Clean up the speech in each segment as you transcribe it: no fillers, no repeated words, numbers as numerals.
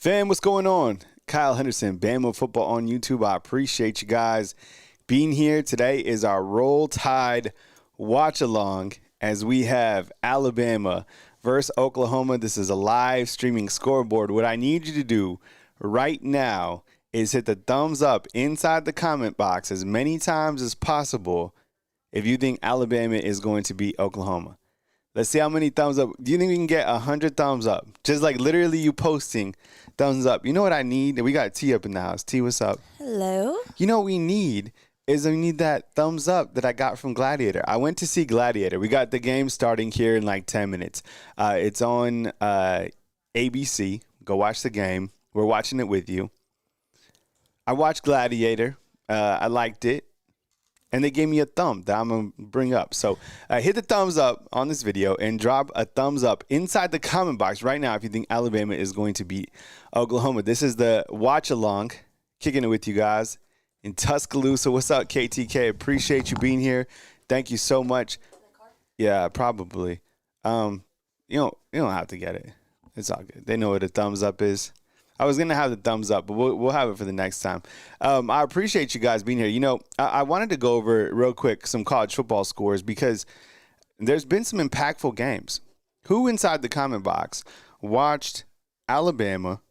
Fam, what's going on? Kyle Henderson, Bama Football on YouTube. I appreciate you guys being here. Today is our Roll Tide watch along as we have Alabama versus Oklahoma. This is a live streaming scoreboard. What I need you to do right now is hit the thumbs up inside the comment box as many times as possible if you think Alabama is going to beat Oklahoma. Let's see how many thumbs up. Do you think we can get 100 thumbs up? Just like literally you posting thumbs up. You know what I need? We got T up in the house. T, what's up? Hello. You know what we need is we need that thumbs up that I got from Gladiator. I went to see Gladiator. We got the game starting here in like 10 minutes. It's on ABC. Go watch the game. We're watching it with you. I watched Gladiator. I liked it. And they gave me a thumb that I'm going to bring up. So hit the thumbs up on this video and drop a thumbs up inside the comment box right now if you think Alabama is going to beat Oklahoma. This is the watch along, kicking it with you guys in Tuscaloosa. What's up, KTK? Appreciate you being here. Thank you so much. Yeah, probably. You don't have to get it. It's all good. They know what a thumbs up is. I was going to have the thumbs up, but we'll have it for the next time. I appreciate you guys being here. You know, I wanted to go over real quick some college football scores because there's been some impactful games. Who inside the comment box watched Alabama?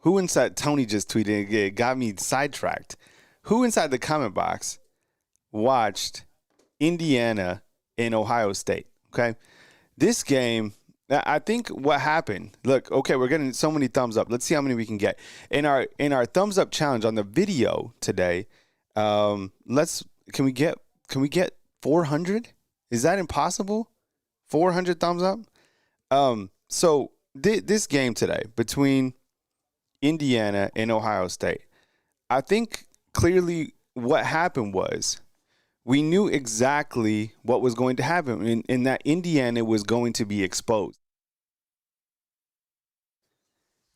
Who inside, Tony just tweeted, it got me sidetracked. Who inside the comment box watched Indiana and Ohio State? Okay. This game, I think what happened, look, okay, we're getting so many thumbs up. Let's see how many we can get. In our thumbs up challenge on the video today, can we get 400? Is that impossible? 400 thumbs up? So this game today between Indiana and Ohio State, I think clearly what happened was we knew exactly what was going to happen in that Indiana was going to be exposed.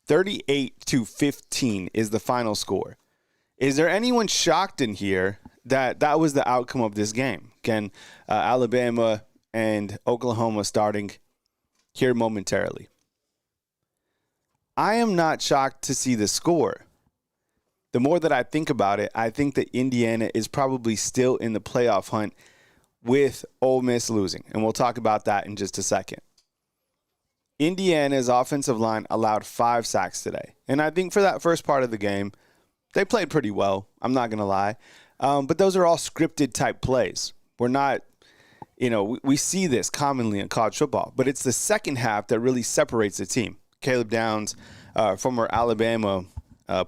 38-15 is the final score. Is there anyone shocked in here that was the outcome of this game? Again, Alabama and Oklahoma starting here momentarily. I am not shocked to see the score. The more that I think about it, I think that Indiana is probably still in the playoff hunt with Ole Miss losing. And we'll talk about that in just a second. Indiana's offensive line allowed 5 sacks today. And I think for that first part of the game, they played pretty well. I'm not going to lie. But those are all scripted type plays. We're not, we see this commonly in college football. But it's the second half that really separates the team. Caleb Downs, former Alabama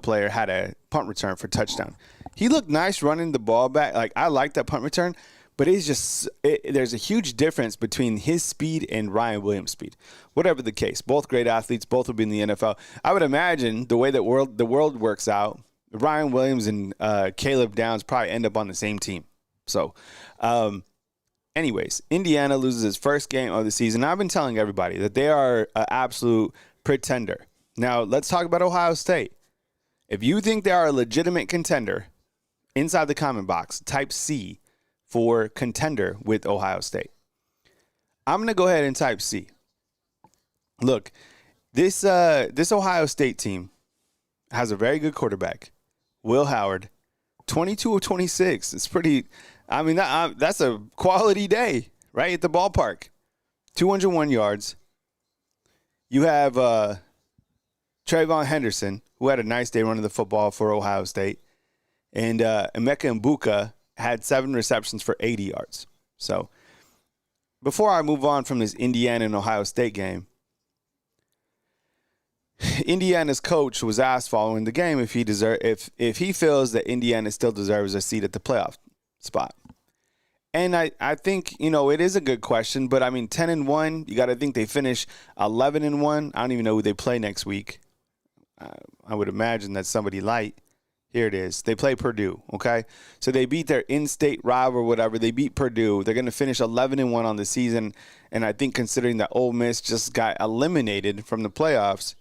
player, had a punt return for touchdown. He looked nice running the ball back. Like, I like that punt return, but there's a huge difference between his speed and Ryan Williams' speed. Whatever the case, both great athletes, both will be in the NFL. I would imagine the way that the world works out, Ryan Williams and Caleb Downs probably end up on the same team. So, anyways, Indiana loses its first game of the season. I've been telling everybody that they are an absolute pretender. Now, let's talk about Ohio State. If you think they are a legitimate contender, inside the comment box, type C for contender with Ohio State. I'm going to go ahead and type C. Look, this Ohio State team has a very good quarterback, Will Howard, 22 of 26. It's pretty, that's a quality day, right, at the ballpark. 201 yards. You have Trayvon Henderson, who had a nice day running the football for Ohio State. And Emeka Mbuka had 7 receptions for 80 yards. So before I move on from this Indiana and Ohio State game, Indiana's coach was asked following the game if he feels that Indiana still deserves a seat at the playoff spot. And I think, it is a good question, but 10-1, you got to think they finish 11-1. I don't even know who they play next week. I would imagine that's somebody light. Here it is. They play Purdue, okay? So they beat their in-state rival or whatever. They beat Purdue. They're going to finish 11-1 on the season. And I think considering that Ole Miss just got eliminated from the playoffs,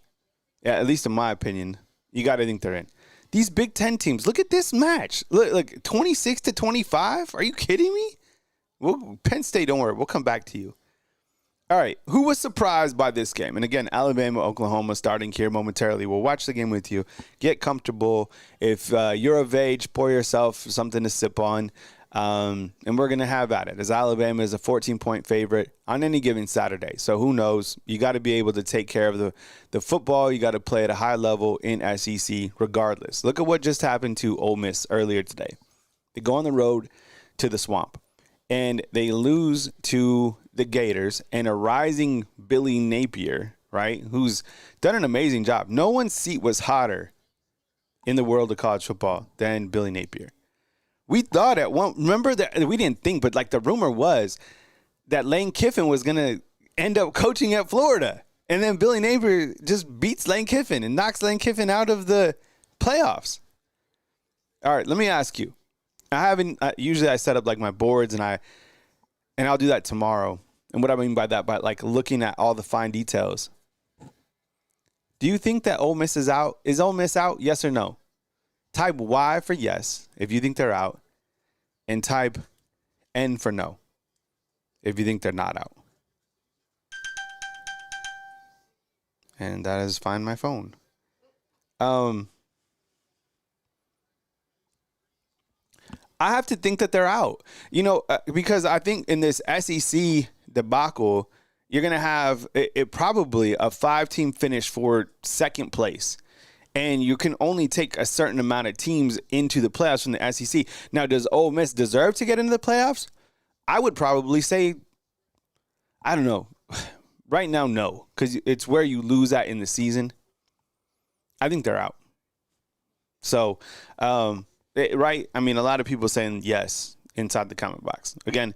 yeah, at least in my opinion, you got to think they're in. These Big Ten teams, look at this match. Look, 26-25? Are you kidding me? Penn State, don't worry. We'll come back to you. All right, who was surprised by this game? And again, Alabama, Oklahoma starting here momentarily. We'll watch the game with you. Get comfortable. If you're of age, pour yourself something to sip on. And we're going to have at it, as Alabama is a 14-point favorite on any given Saturday. So who knows? You got to be able to take care of the football. You got to play at a high level in SEC regardless. Look at what just happened to Ole Miss earlier today. They go on the road to the Swamp, and they lose to the Gators and a rising Billy Napier, right, who's done an amazing job. No one's seat was hotter in the world of college football than Billy Napier. We thought at one, remember that we didn't think, but like the rumor was that Lane Kiffin was going to end up coaching at Florida. And then Billy Napier just beats Lane Kiffin and knocks Lane Kiffin out of the playoffs. All right, let me ask you. Usually I set up like my boards and I'll do that tomorrow. And what I mean by that, by like looking at all the fine details. Do you think that Ole Miss is out? Is Ole Miss out? Yes or no? Type Y for yes if you think they're out, and type N for no if you think they're not out. And that is Find My Phone. I have to think that they're out, because I think in this SEC debacle, you're going to have it probably a 5-team finish for second place. And you can only take a certain amount of teams into the playoffs from the SEC. Now, does Ole Miss deserve to get into the playoffs? I would probably say, I don't know. Right now, no, because it's where you lose at in the season. I think they're out. So, right? I mean, a lot of people saying yes inside the comment box. Again,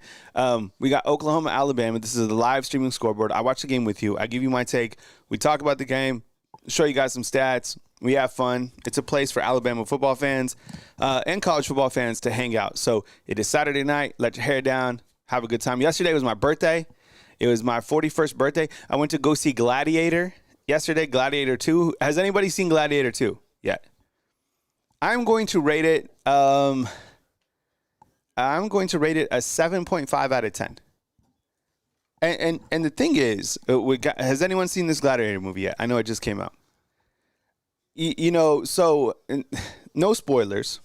we got Oklahoma, Alabama. This is the live streaming scoreboard. I watch the game with you. I give you my take. We talk about the game, show you guys some stats. We have fun. It's a place for Alabama football fans and college football fans to hang out. So it is Saturday night. Let your hair down. Have a good time. Yesterday was my birthday. It was my 41st birthday. I went to go see Gladiator yesterday, Gladiator 2. Has anybody seen Gladiator 2 yet? I'm going to rate it a 7.5 out of 10. And the thing is, has anyone seen this Gladiator movie yet? I know it just came out. So no spoilers,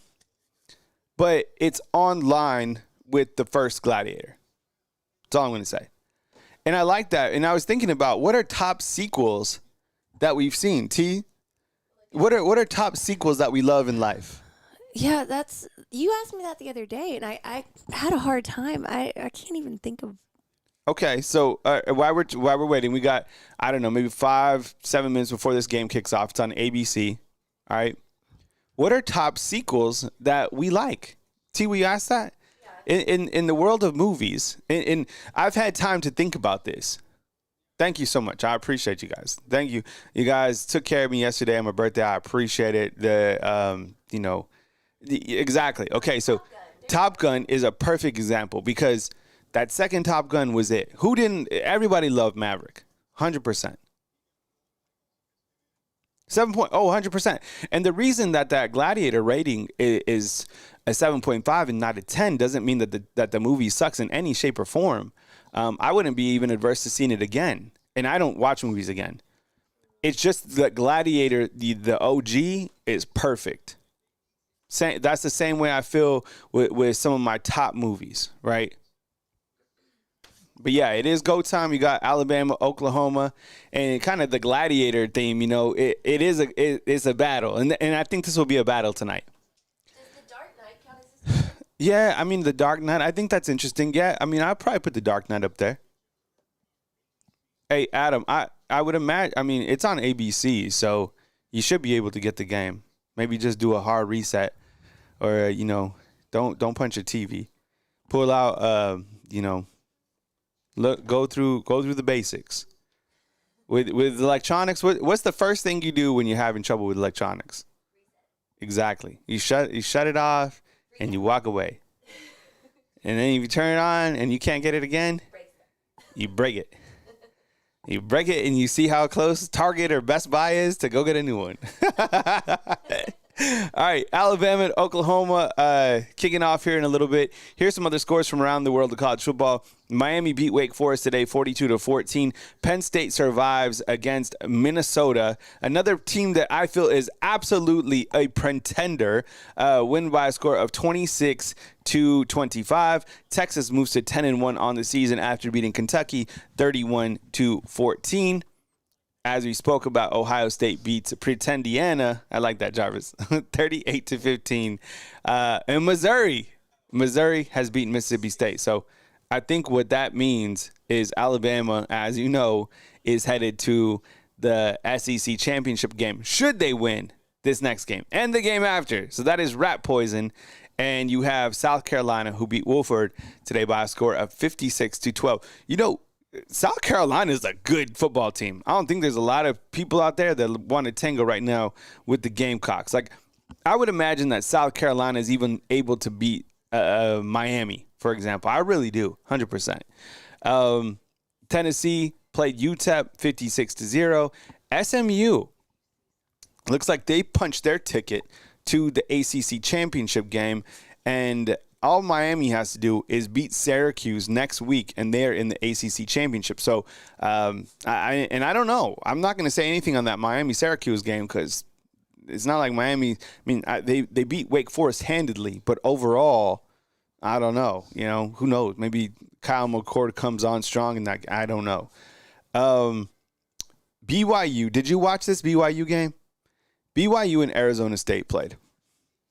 but it's online with the first Gladiator. That's all I'm going to say. And I like that. And I was thinking about what are top sequels that we've seen. T, what are top sequels that we love in life? Yeah, you asked me that the other day, and I had a hard time. I can't even think of. Okay, so while we're waiting, we got, I don't know, maybe 5-7 minutes before this game kicks off. It's on ABC. All right. What are top sequels that we like? T, we asked that? Yeah. In the world of movies, and I've had time to think about this. Thank you so much. I appreciate you guys. Thank you. You guys took care of me yesterday on my birthday. I appreciate it. Exactly. Okay, so Top Gun is a perfect example because that second Top Gun was it. Everybody loved Maverick. 100%. 100%. And the reason that Gladiator rating is a 7.5 and not a 10 doesn't mean that the movie sucks in any shape or form. I wouldn't be even adverse to seeing it again. And I don't watch movies again. It's just that Gladiator, the OG, is perfect. That's the same way I feel with some of my top movies, right? But yeah, it is go time. You got Alabama, Oklahoma, and kind of the Gladiator theme. It's a battle, and I think this will be a battle tonight. Does the Dark Knight count as a sequel? Yeah, I mean the Dark Knight. I think that's interesting. Yeah, I mean I'd probably put the Dark Knight up there. Hey Adam, I would imagine. I mean it's on ABC, so you should be able to get the game. Maybe just do a hard reset, or don't punch your TV. Pull out Look, go through the basics. With electronics, what's the first thing you do when you're having trouble with electronics? Exactly. You shut it off and you walk away. And then if you turn it on and you can't get it again, you break it. You break it and you see how close Target or Best Buy is to go get a new one. All right, Alabama and Oklahoma kicking off here in a little bit. Here's some other scores from around the world of college football. Miami beat Wake Forest today, 42-14. Penn State survives against Minnesota, another team that I feel is absolutely a pretender. Win by a score of 26-25. Texas moves to 10-1 on the season after beating Kentucky 31-14. As we spoke about, Ohio State beats Pretendiana. I like that, Jarvis. 38-15. And Missouri has beaten Mississippi State. So I think what that means is Alabama, as you know, is headed to the SEC championship game, should they win this next game and the game after. So that is rat poison. And you have South Carolina, who beat Wofford today by a score of 56-12. You know, South Carolina is a good football team. I don't think there's a lot of people out there that want to tangle right now with the Gamecocks. Like, I would imagine that South Carolina is even able to beat Miami, for example. I really do, 100%. Tennessee played UTEP 56-0. SMU looks like they punched their ticket to the ACC championship game, and all Miami has to do is beat Syracuse next week, and they're in the ACC championship. So, I don't know. I'm not going to say anything on that Miami-Syracuse game because it's not like Miami. I mean, they beat Wake Forest handedly, but overall, I don't know. You know, who knows? Maybe Kyle McCord comes on strong, and that I don't know. BYU. Did you watch this BYU game? BYU and Arizona State played.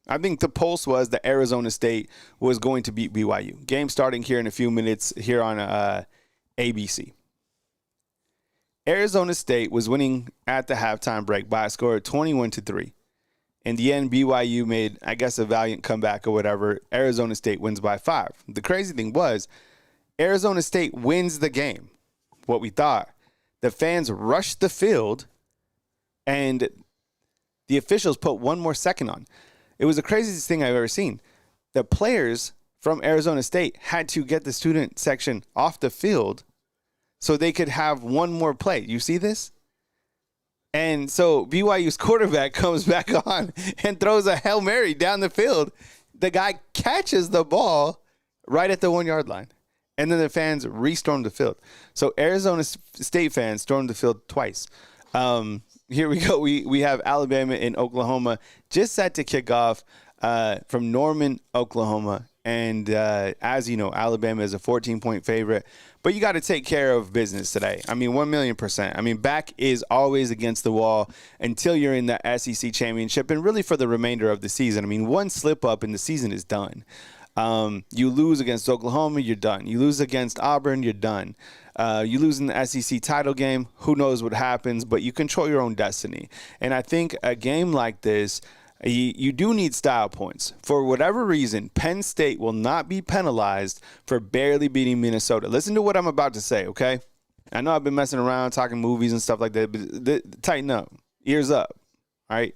I think the pulse was that Arizona State was going to beat BYU. Game starting here in a few minutes here on ABC. Arizona State was winning at the halftime break by a score of 21-3. In the end, BYU made, I guess, a valiant comeback or whatever. Arizona State wins by 5. The crazy thing was, Arizona State wins the game. What we thought. The fans rushed the field, and the officials put one more second on. It was the craziest thing I've ever seen. The players from Arizona State had to get the student section off the field so they could have one more play. You see this? And so BYU's quarterback comes back on and throws a Hail Mary down the field. The guy catches the ball right at the 1-yard line. And then the fans restormed the field. So Arizona State fans stormed the field twice. Here we go. We have Alabama and Oklahoma just set to kick off from Norman, Oklahoma. And as you know, Alabama is a 14-point favorite. But you got to take care of business today. I mean, 1,000,000%. I mean, back is always against the wall until you're in the SEC championship and really for the remainder of the season. I mean, one slip up and the season is done. You lose against Oklahoma, you're done. You lose against Auburn, you're done. You lose in the SEC title game, who knows what happens, but you control your own destiny. And I think a game like this, you do need style points. For whatever reason, Penn State will not be penalized for barely beating Minnesota. Listen to what I'm about to say, okay? I know I've been messing around, talking movies and stuff like that, but tighten up. Ears up, all right?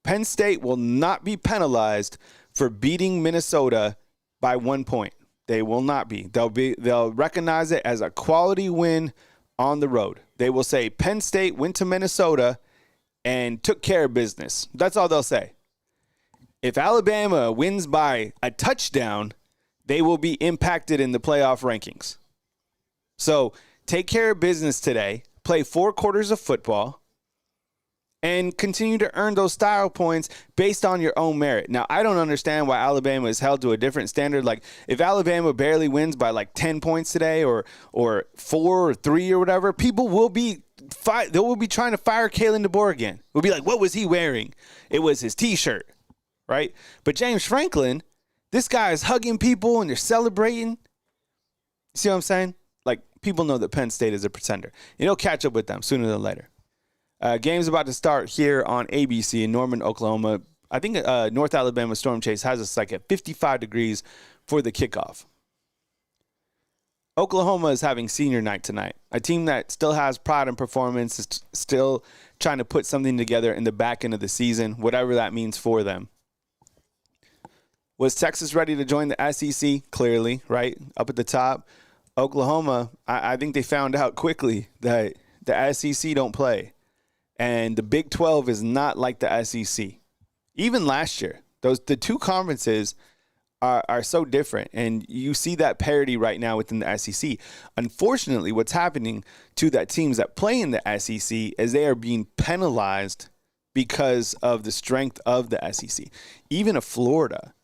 Penn State will not be penalized for beating Minnesota by 1 point. They will not be. They'll recognize it as a quality win on the road. They will say Penn State went to Minnesota and took care of business. That's all they'll say. If Alabama wins by a touchdown, they will be impacted in the playoff rankings. So take care of business today. Play 4 quarters of football. And continue to earn those style points based on your own merit. Now, I don't understand why Alabama is held to a different standard. Like, if Alabama barely wins by like 10 points today or 4 or 3 or whatever, people will be trying to fire Kalen DeBoer again. We'll be like, what was he wearing? It was his T-shirt, right? But James Franklin, this guy is hugging people and they're celebrating. See what I'm saying? Like, people know that Penn State is a pretender. And he'll catch up with them sooner than later. Game's about to start here on ABC in Norman, Oklahoma. I think North Alabama Storm Chase has us like at 55 degrees for the kickoff. Oklahoma is having senior night tonight. A team that still has pride in performance, is still trying to put something together in the back end of the season, whatever that means for them. Was Texas ready to join the SEC? Clearly, right? Up at the top. Oklahoma, I think they found out quickly that the SEC don't play. And the Big 12 is not like the SEC. Even last year, the two conferences are so different. And you see that parity right now within the SEC. Unfortunately, what's happening to the teams that play in the SEC is they are being penalized because of the strength of the SEC. Even a Florida.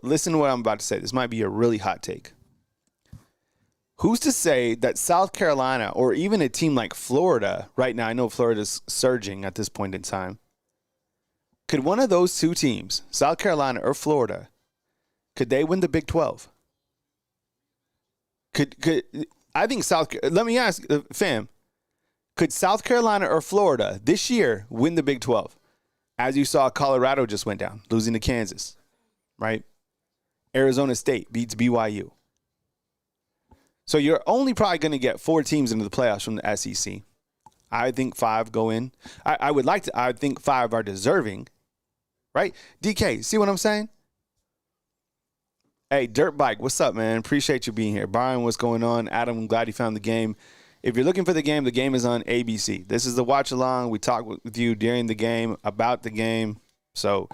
Listen to what I'm about to say. This might be a really hot take. Who's to say that South Carolina or even a team like Florida right now, I know Florida's surging at this point in time, could one of those two teams, South Carolina or Florida, could they win the Big 12? I think let me ask, fam, could South Carolina or Florida this year win the Big 12? As you saw, Colorado just went down, losing to Kansas, right? Arizona State beats BYU. So you're only probably going to get 4 teams into the playoffs from the SEC. I think 5 go in. I think 5 are deserving, right? DK, see what I'm saying? Hey, Dirt Bike, what's up, man? Appreciate you being here. Brian, what's going on? Adam, I'm glad you found the game. If you're looking for the game is on ABC. This is the watch along. We talk with you during the game, about the game. So,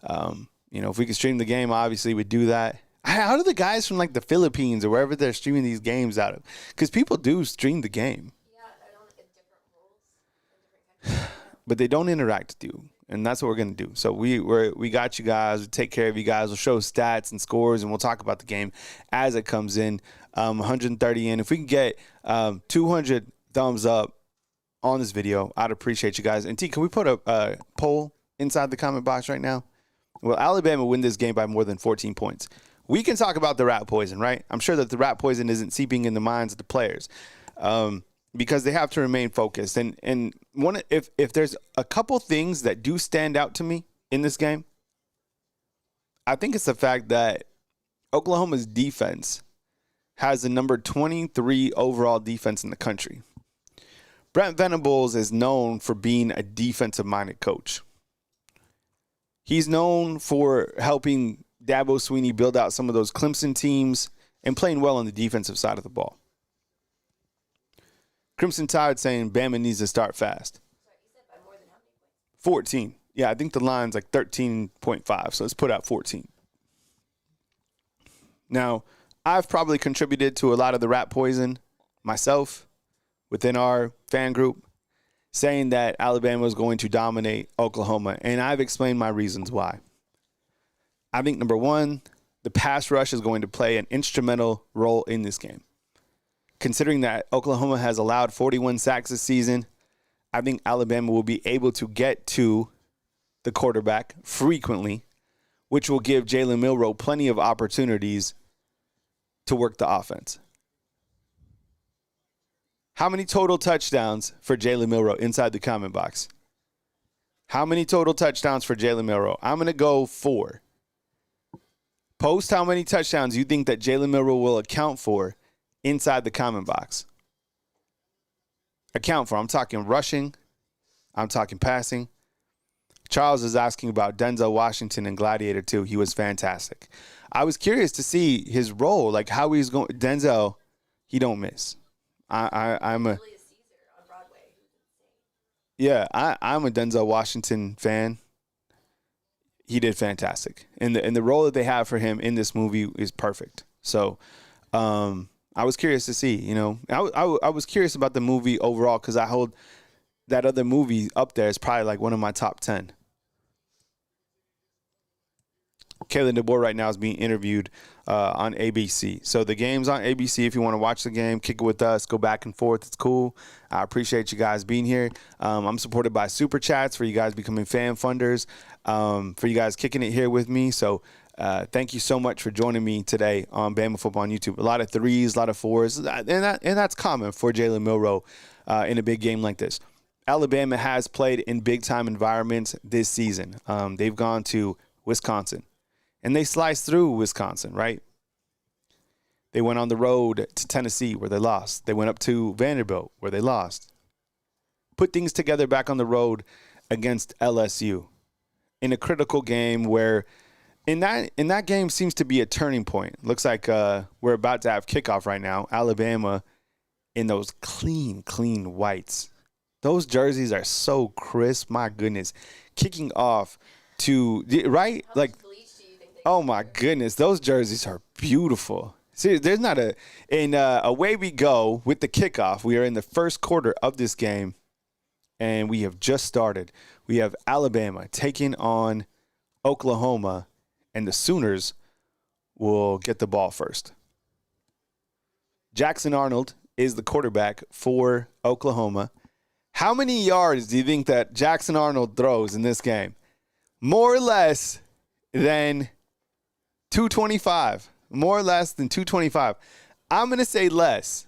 if we could stream the game, obviously we'd do that. How do the guys from like the Philippines or wherever they're streaming these games out of? Because people do stream the game. Yeah, they're on like different rules in different countries. But they don't interact with you. And that's what we're going to do. So we got you guys. We take care of you guys. We'll show stats and scores, and we'll talk about the game as it comes in. 130 in. If we can get 200 thumbs up on this video, I'd appreciate you guys. And T, can we put a poll inside the comment box right now? Will Alabama win this game by more than 14 points? We can talk about the rat poison, right? I'm sure that the rat poison isn't seeping in the minds of the players. Because they have to remain focused. And if there's a couple things that do stand out to me in this game, I think it's the fact that Oklahoma's defense has the number 23 overall defense in the country. Brent Venables is known for being a defensive-minded coach. He's known for helping Dabo Swinney build out some of those Clemson teams and playing well on the defensive side of the ball. Crimson Tide saying Bama needs to start fast. Sorry, you said by more than how many points? 14. Yeah, I think the line's like 13.5, so let's put out 14. Now, I've probably contributed to a lot of the rat poison myself within our fan group, saying that Alabama is going to dominate Oklahoma, and I've explained my reasons why. I think, number one, the pass rush is going to play an instrumental role in this game. Considering that Oklahoma has allowed 41 sacks this season, I think Alabama will be able to get to the quarterback frequently, which will give Jalen Milroe plenty of opportunities to work the offense. How many total touchdowns for Jalen Milroe inside the comment box? How many total touchdowns for Jalen Milroe? I'm going to go 4. Post how many touchdowns you think that Jalen Milroe will account for inside the comment box. Account for. I'm talking rushing. I'm talking passing. Charles is asking about Denzel Washington in Gladiator 2. He was fantastic. I was curious to see his role, like how he's going. Denzel, he don't miss. I'm a Denzel Washington fan. He did fantastic, and the role that they have for him in this movie is perfect. So, I was curious to see, I was curious about the movie overall because I hold that other movie up there is probably like one of my top 10. Kayla DeBoer right now is being interviewed on ABC. So the game's on ABC. If you want to watch the game, kick it with us, go back and forth. It's cool. I appreciate you guys being here. I'm supported by Super Chats for you guys becoming fan funders, for you guys kicking it here with me. So thank you so much for joining me today on Bama Football on YouTube. A lot of 3s, a lot of 4s, and that's common for Jalen Milroe in a big game like this. Alabama has played in big-time environments this season. They've gone to Wisconsin, and they sliced through Wisconsin, right? They went on the road to Tennessee, where they lost. They went up to Vanderbilt, where they lost. Put things together back on the road against LSU in a critical game where in that game seems to be a turning point. Looks like we're about to have kickoff right now. Alabama in those clean whites. Those jerseys are so crisp. My goodness. Kicking off to, right? Like, oh my goodness. Those jerseys are beautiful. See, there's not away we go with the kickoff. We are in the first quarter of this game, and we have just started. We have Alabama taking on Oklahoma, and the Sooners will get the ball first. Jackson Arnold is the quarterback for Oklahoma. How many yards do you think that Jackson Arnold throws in this game? More or less than 225. More or less than 225. I'm going to say less.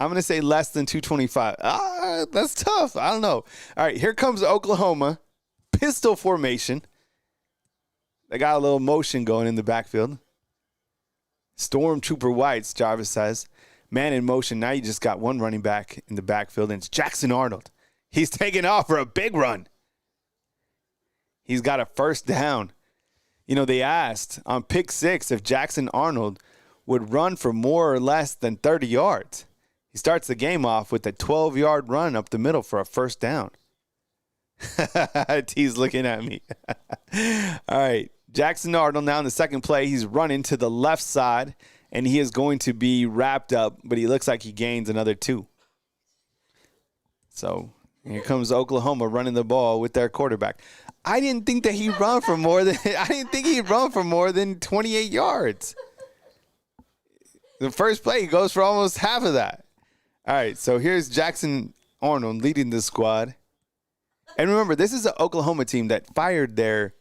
I'm going to say less than 225. That's tough. I don't know. All right, here comes Oklahoma. Pistol formation. They got a little motion going in the backfield. Stormtrooper Whites, Jarvis says. Man in motion. Now you just got one running back in the backfield, and it's Jackson Arnold. He's taking off for a big run. He's got a first down. You know, they asked on pick 6 if Jackson Arnold would run for more or less than 30 yards. He starts the game off with a 12-yard run up the middle for a first down. T's looking at me. All right. Jackson Arnold now in the second play. He's running to the left side, and he is going to be wrapped up, but he looks like he gains another 2. So here comes Oklahoma running the ball with their quarterback. I didn't think that he'd run for more than 28 yards. The first play, he goes for almost half of that. All right, so here's Jackson Arnold leading the squad. And remember, this is an Oklahoma team that fired their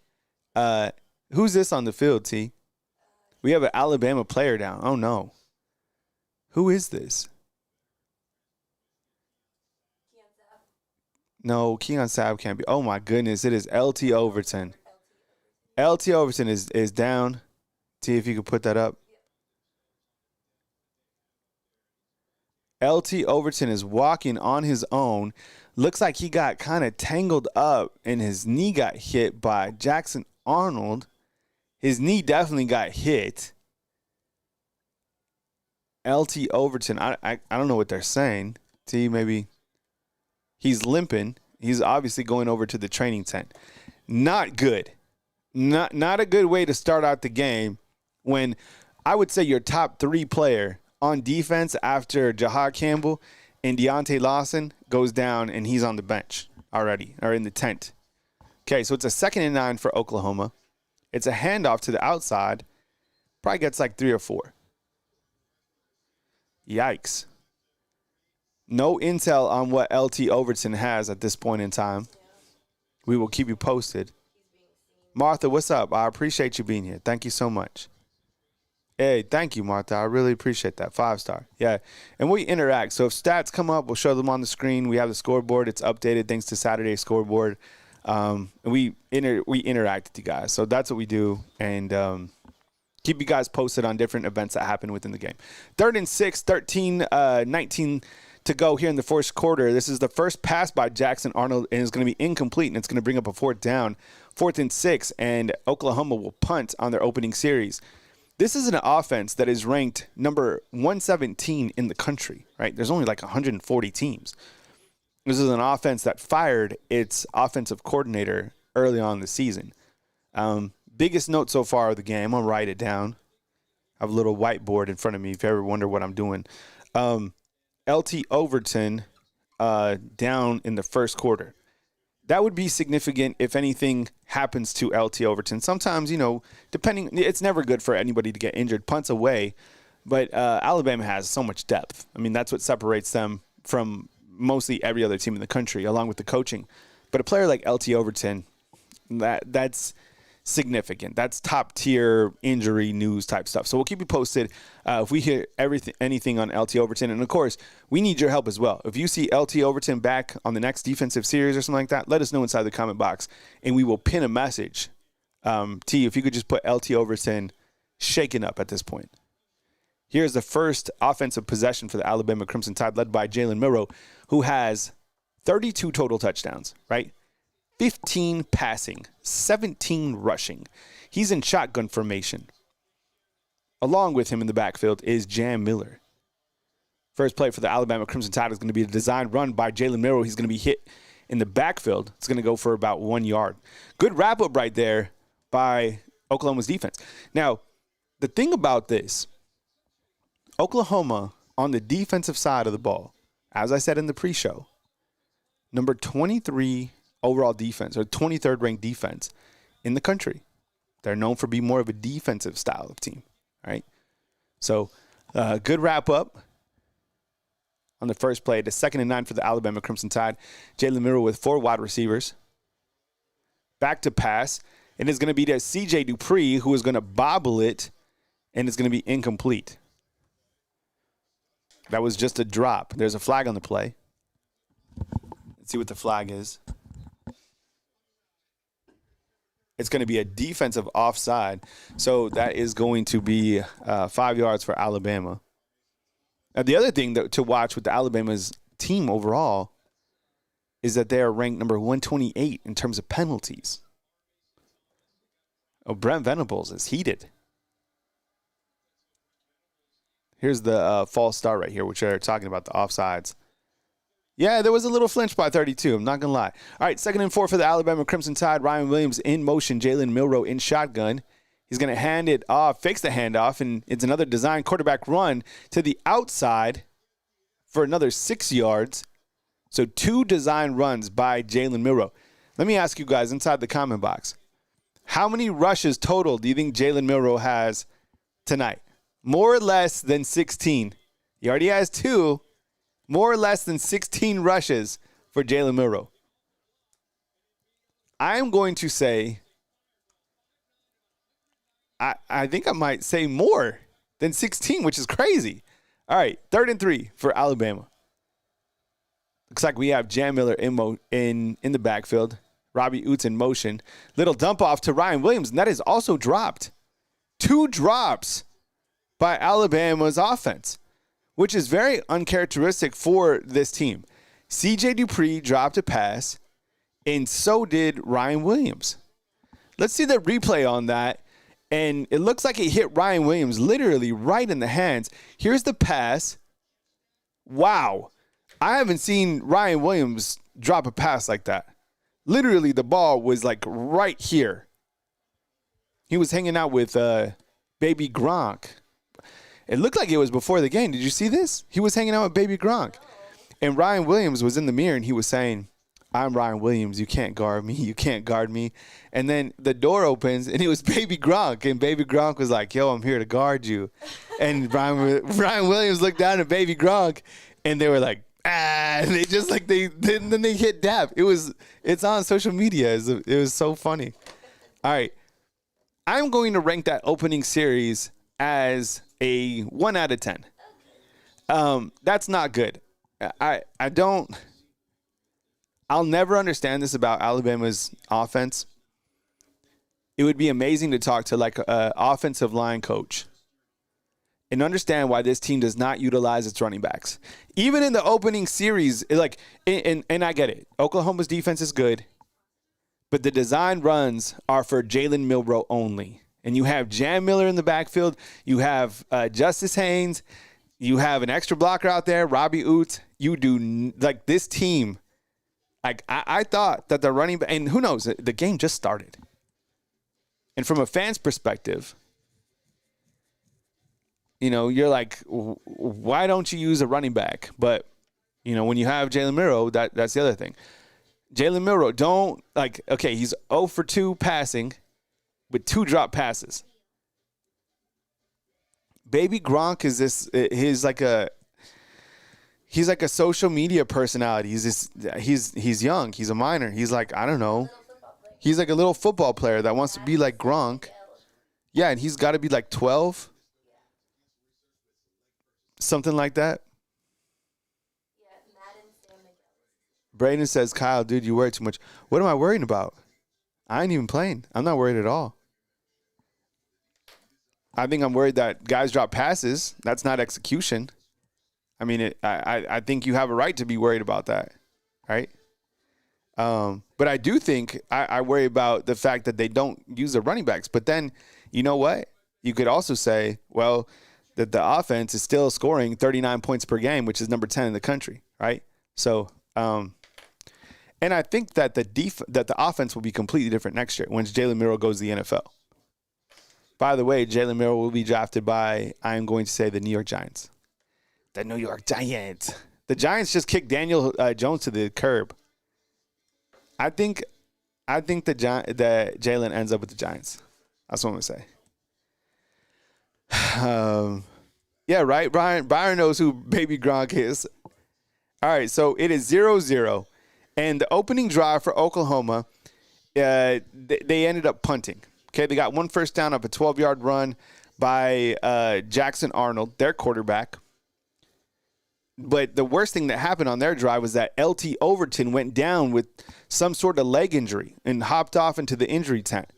who's this on the field, T? We have an Alabama player down. Oh, no. Who is this? No, Keon Sabb can't be. Oh, my goodness. It is L.T. Overton. L.T. Overton is down. T, if you could put that up. L.T. Overton is walking on his own. Looks like he got kind of tangled up and his knee got hit by Jackson Arnold. His knee definitely got hit. L.T. Overton, I don't know what they're saying. T, maybe he's limping. He's obviously going over to the training tent. Not good. Not a good way to start out the game when I would say your top 3 player on defense after Jahad Campbell and Deontay Lawson goes down and he's on the bench already or in the tent. Okay, so it's a 2nd and 9 for Oklahoma. It's a handoff to the outside. Probably gets like 3 or 4. Yikes. No intel on what LT Overton has at this point in time. We will keep you posted. Martha, what's up? I appreciate you being here. Thank you so much. Hey, thank you, Martha. I really appreciate that. 5-star. Yeah. And we interact. So if stats come up, we'll show them on the screen. We have the scoreboard. It's updated thanks to Saturday's scoreboard. And we interact with you guys. So that's what we do. And keep you guys posted on different events that happen within the game. 3rd and 6, 19 to go here in the first quarter. This is the first pass by Jackson Arnold, and it's going to be incomplete, and it's going to bring up a 4th down. 4th and 6, and Oklahoma will punt on their opening series. This is an offense that is ranked number 117 in the country, right? There's only like 140 teams. This is an offense that fired its offensive coordinator early on in the season. Biggest note so far of the game, I'll write it down. I have a little whiteboard in front of me if you ever wonder what I'm doing. LT Overton down in the first quarter. That would be significant if anything happens to LT Overton. Sometimes, depending, it's never good for anybody to get injured. Punts away, but Alabama has so much depth. I mean, that's what separates them from mostly every other team in the country, along with the coaching. But a player like LT Overton, that's significant. That's top tier injury news type stuff. So we'll keep you posted if we hear anything on LT Overton. And of course, we need your help as well. If you see LT Overton back on the next defensive series or something like that, let us know inside the comment box and we will pin a message. T, if you could just put LT Overton shaken up at this point. Here's the first offensive possession for the Alabama Crimson Tide, led by Jalen Milroe, who has 32 total touchdowns, right? 15 passing, 17 rushing. He's in shotgun formation. Along with him in the backfield is Jam Miller. First play for the Alabama Crimson Tide is going to be a designed run by Jalen Milroe. He's going to be hit in the backfield. It's going to go for about 1 yard. Good wrap-up right there by Oklahoma's defense. Now, the thing about this, Oklahoma on the defensive side of the ball, as I said in the pre-show, number 23 overall defense, or 23rd ranked defense in the country. They're known for being more of a defensive style of team, right? So, good wrap-up on the first play. The 2nd and 9 for the Alabama Crimson Tide. Jalen Milroe with 4 wide receivers. Back to pass. And it's going to be to C.J. Dupree, who is going to bobble it, and it's going to be incomplete. That was just a drop. There's a flag on the play. Let's see what the flag is. It's going to be a defensive offside. So that is going to be 5 yards for Alabama. Now, the other thing to watch with the Alabama's team overall is that they are ranked number 128 in terms of penalties. Oh, Brent Venables is heated. Here's the false start right here, which they're talking about, the offsides. Yeah, there was a little flinch by 32. I'm not going to lie. All right, 2nd and 4 for the Alabama Crimson Tide. Ryan Williams in motion. Jalen Milroe in shotgun. He's going to hand it off, fakes the handoff, and it's another design quarterback run to the outside for another 6 yards. So 2 design runs by Jalen Milroe. Let me ask you guys inside the comment box, how many rushes total do you think Jalen Milroe has tonight? More or less than 16. He already has 2. More or less than 16 rushes for Jalen Milroe. I'm going to say, I think I might say more than 16, which is crazy. All right, 3rd and 3 for Alabama. Looks like we have Jam Miller in the backfield. Robbie Oots in motion. Little dump off to Ryan Williams, and that is also dropped. 2 drops by Alabama's offense, which is very uncharacteristic for this team. C.J. Dupree dropped a pass, and so did Ryan Williams. Let's see the replay on that, and it looks like it hit Ryan Williams literally right in the hands. Here's the pass. Wow. I haven't seen Ryan Williams drop a pass like that. Literally, the ball was like right here. He was hanging out with Baby Gronk. It looked like it was before the game. Did you see this? He was hanging out with Baby Gronk. And Ryan Williams was in the mirror, and he was saying, I'm Ryan Williams. You can't guard me. You can't guard me. And then the door opens, and it was Baby Gronk. And Baby Gronk was like, yo, I'm here to guard you. And Ryan Williams looked down at Baby Gronk, and they were like, and they just like then they hit dap. It's on social media. It was so funny. All right, I'm going to rank that opening series as a 1 out of 10. That's not good. I'll never understand this about Alabama's offense. It would be amazing to talk to like an offensive line coach and understand why this team does not utilize its running backs. Even in the opening series, and I get it. Oklahoma's defense is good, but the design runs are for Jalen Milroe only. And you have Jam Miller in the backfield. You have Justice Haynes. You have an extra blocker out there, Robbie Oots. You do, like, this team, like, I thought that the running back, and who knows, the game just started. And from a fan's perspective, you know, you're like, why don't you use a running back? But, you know, when you have Jalen Milroe, that's the other thing. Jalen Milroe, he's 0 for 2 passing with 2 drop passes. Baby Gronk he's like a social media personality. He's young. He's a minor. He's like, I don't know. He's like a little football player that wants to be like Gronk. Yeah, and he's got to be like 12. Something like that. Braden says, Kyle, dude, you worry too much. What am I worrying about? I ain't even playing. I'm not worried at all. I think I'm worried that guys drop passes. That's not execution. I mean, I think you have a right to be worried about that, right? But I do think I worry about the fact that they don't use the running backs. But then, you know what? You could also say, well, that the offense is still scoring 39 points per game, which is number 10 in the country, right? So, and I think that the offense will be completely different next year once Jalen Milroe goes to the NFL. By the way, Jalen Milroe will be drafted by, I'm going to say, the New York Giants. The New York Giants. The Giants just kicked Daniel Jones to the curb. I think that Jalen ends up with the Giants. That's what I'm going to say. Yeah, right? Byron knows who Baby Gronk is. All right, so it is 0-0. And the opening drive for Oklahoma, they ended up punting. Okay, they got one first down up a 12-yard run by Jackson Arnold, their quarterback. But the worst thing that happened on their drive was that LT Overton went down with some sort of leg injury and hopped off into the injury tent.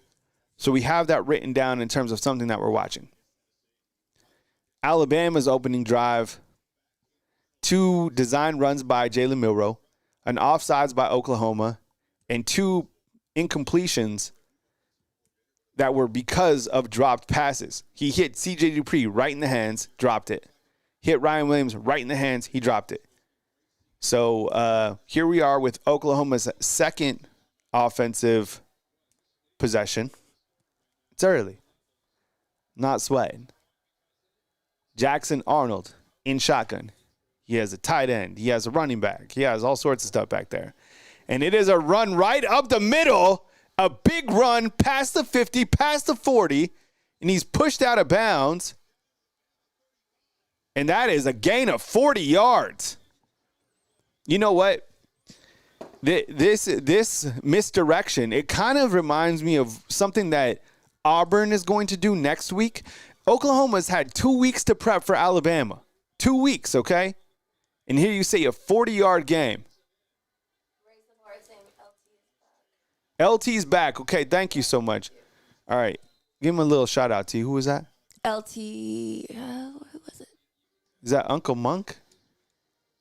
So we have that written down in terms of something that we're watching. Alabama's opening drive, 2 design runs by Jalen Milroe, an offsides by Oklahoma, and 2 incompletions that were because of dropped passes. He hit C.J. Dupree right in the hands, dropped it. Hit Ryan Williams right in the hands, he dropped it. So here we are with Oklahoma's second offensive possession. It's early. Not sweating. Jackson Arnold in shotgun. He has a tight end. He has a running back. He has all sorts of stuff back there. And it is a run right up the middle, a big run past the 50, past the 40, and he's pushed out of bounds. And that is a gain of 40 yards. You know what? This misdirection, it kind of reminds me of something that Auburn is going to do next week. Oklahoma's had 2 weeks to prep for Alabama. 2 weeks, okay? And here you say a 40-yard game. LT's back. Okay, thank you so much. All right. Give him a little shout out, T. Who was that? LT, who was it? Is that Uncle Monk?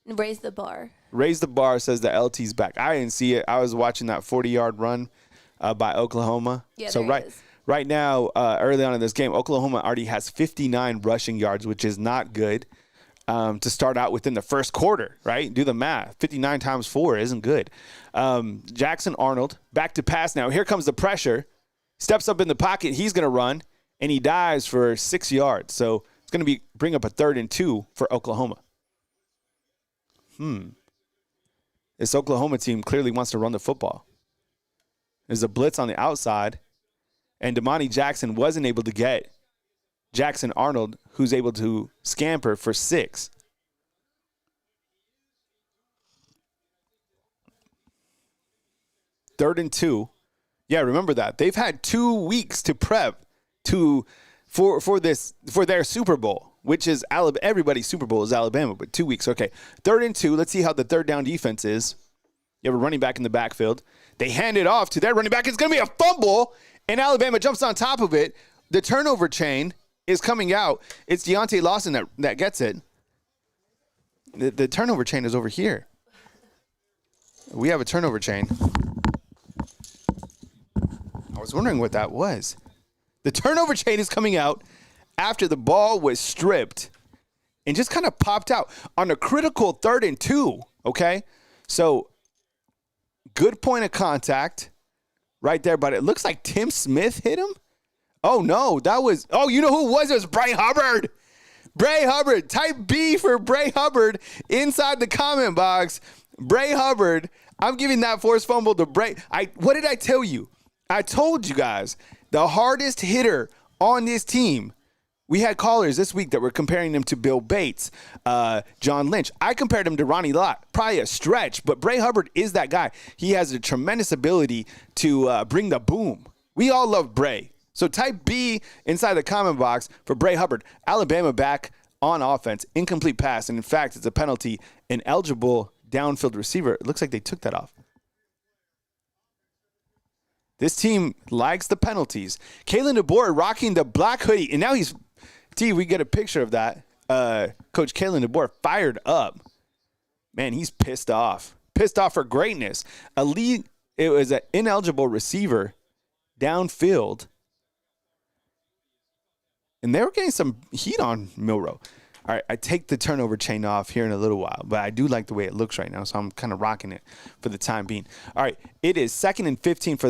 Raise the bar. Raise the bar says that LT's back. I didn't see it. I was watching that 40-yard run by Oklahoma. Yeah, so right now, early on in this game, Oklahoma already has 59 rushing yards, which is not good to start out within the first quarter, right? Do the math. 59 times 4 isn't good. Jackson Arnold, back to pass now. Here comes the pressure. Steps up in the pocket. He's going to run, and he dives for 6 yards. So it's going to bring up a 3rd and 2 for Oklahoma. This Oklahoma team clearly wants to run the football. There's a blitz on the outside, and Damani Jackson wasn't able to get Jackson Arnold, who's able to scamper for 6. Third and 2. Yeah, remember that. They've had 2 weeks to prep for their Super Bowl, which is Alabama. Everybody's Super Bowl is Alabama, but 2 weeks. Okay, 3rd and 2. Let's see how the third down defense is. You have a running back in the backfield. They hand it off to their running back. It's going to be a fumble, and Alabama jumps on top of it. The turnover chain is coming out. It's Deontay Lawson that gets it. The turnover chain is over here. We have a turnover chain. I was wondering what that was. The turnover chain is coming out after the ball was stripped and just kind of popped out on a critical 3rd and 2, okay? So good point of contact right there, but it looks like Tim Smith hit him. Oh, no, you know who it was? It was Bray Hubbard. Bray Hubbard, type B for Bray Hubbard inside the comment box. Bray Hubbard, I'm giving that forced fumble to Bray. What did I tell you? I told you guys the hardest hitter on this team. We had callers this week that were comparing him to Bill Bates, John Lynch. I compared him to Ronnie Lott. Probably a stretch, but Bray Hubbard is that guy. He has a tremendous ability to bring the boom. We all love Bray. So type B inside the comment box for Bray Hubbard. Alabama back on offense. Incomplete pass. And in fact, it's a penalty. An eligible downfield receiver. It looks like they took that off. This team likes the penalties. Kalen DeBoer rocking the black hoodie. And now we get a picture of that. Coach Kalen DeBoer fired up. Man, he's pissed off. Pissed off for greatness. It was an ineligible receiver downfield. And they were getting some heat on Milroe. All right, I take the turnover chain off here in a little while, but I do like the way it looks right now, so I'm kind of rocking it for the time being. All right, it is first and 15 for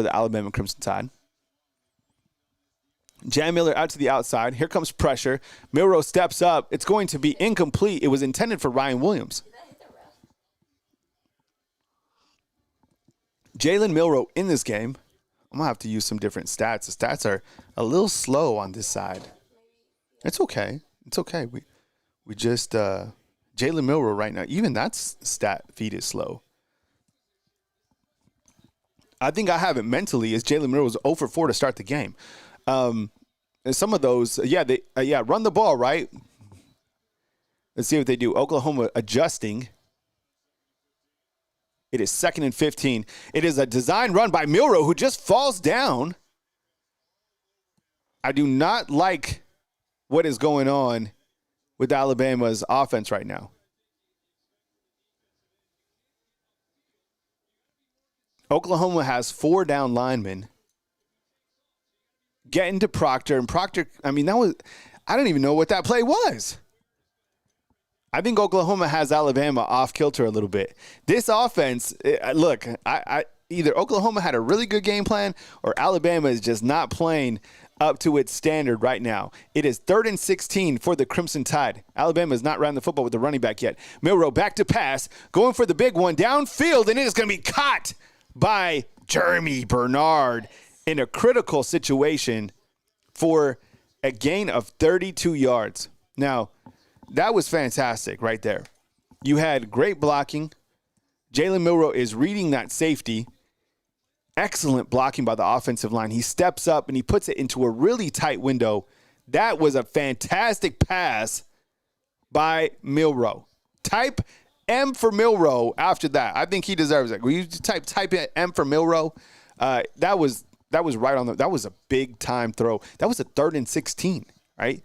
the Alabama Crimson Tide. Jan Miller out to the outside. Here comes pressure. Milroe steps up. It's going to be incomplete. It was intended for Ryan Williams. Jalen Milroe in this game. I'm going to have to use some different stats. The stats are a little slow on this side. It's okay. It's okay. We just Jalen Milroe right now, even that stat feed is slow. I think I have it mentally as Jalen Milroe was 0 for 4 to start the game. And some of those, run the ball, right? Let's see what they do. Oklahoma adjusting. It is 2nd and 15. It is a design run by Milroe, who just falls down. I do not like what is going on with Alabama's offense right now. Oklahoma has 4 down linemen. Getting to Proctor, and Proctor, I don't even know what that play was. I think Oklahoma has Alabama off kilter a little bit. This offense, look, either Oklahoma had a really good game plan or Alabama is just not playing up to its standard right now. It is 3rd and 16 for the Crimson Tide. Alabama is not running the football with the running back yet. Milroe back to pass, going for the big one downfield, and it is going to be caught by Jeremy Bernard in a critical situation for a gain of 32 yards. Now, that was fantastic right there. You had great blocking. Jalen Milroe is reading that safety. Excellent blocking by the offensive line. He steps up and he puts it into a really tight window. That was a fantastic pass by Milroe. Type M for Milroe after that. I think he deserves it. Will you type M for Milroe? That was right on that was a big time throw. That was a 3rd and 16, right?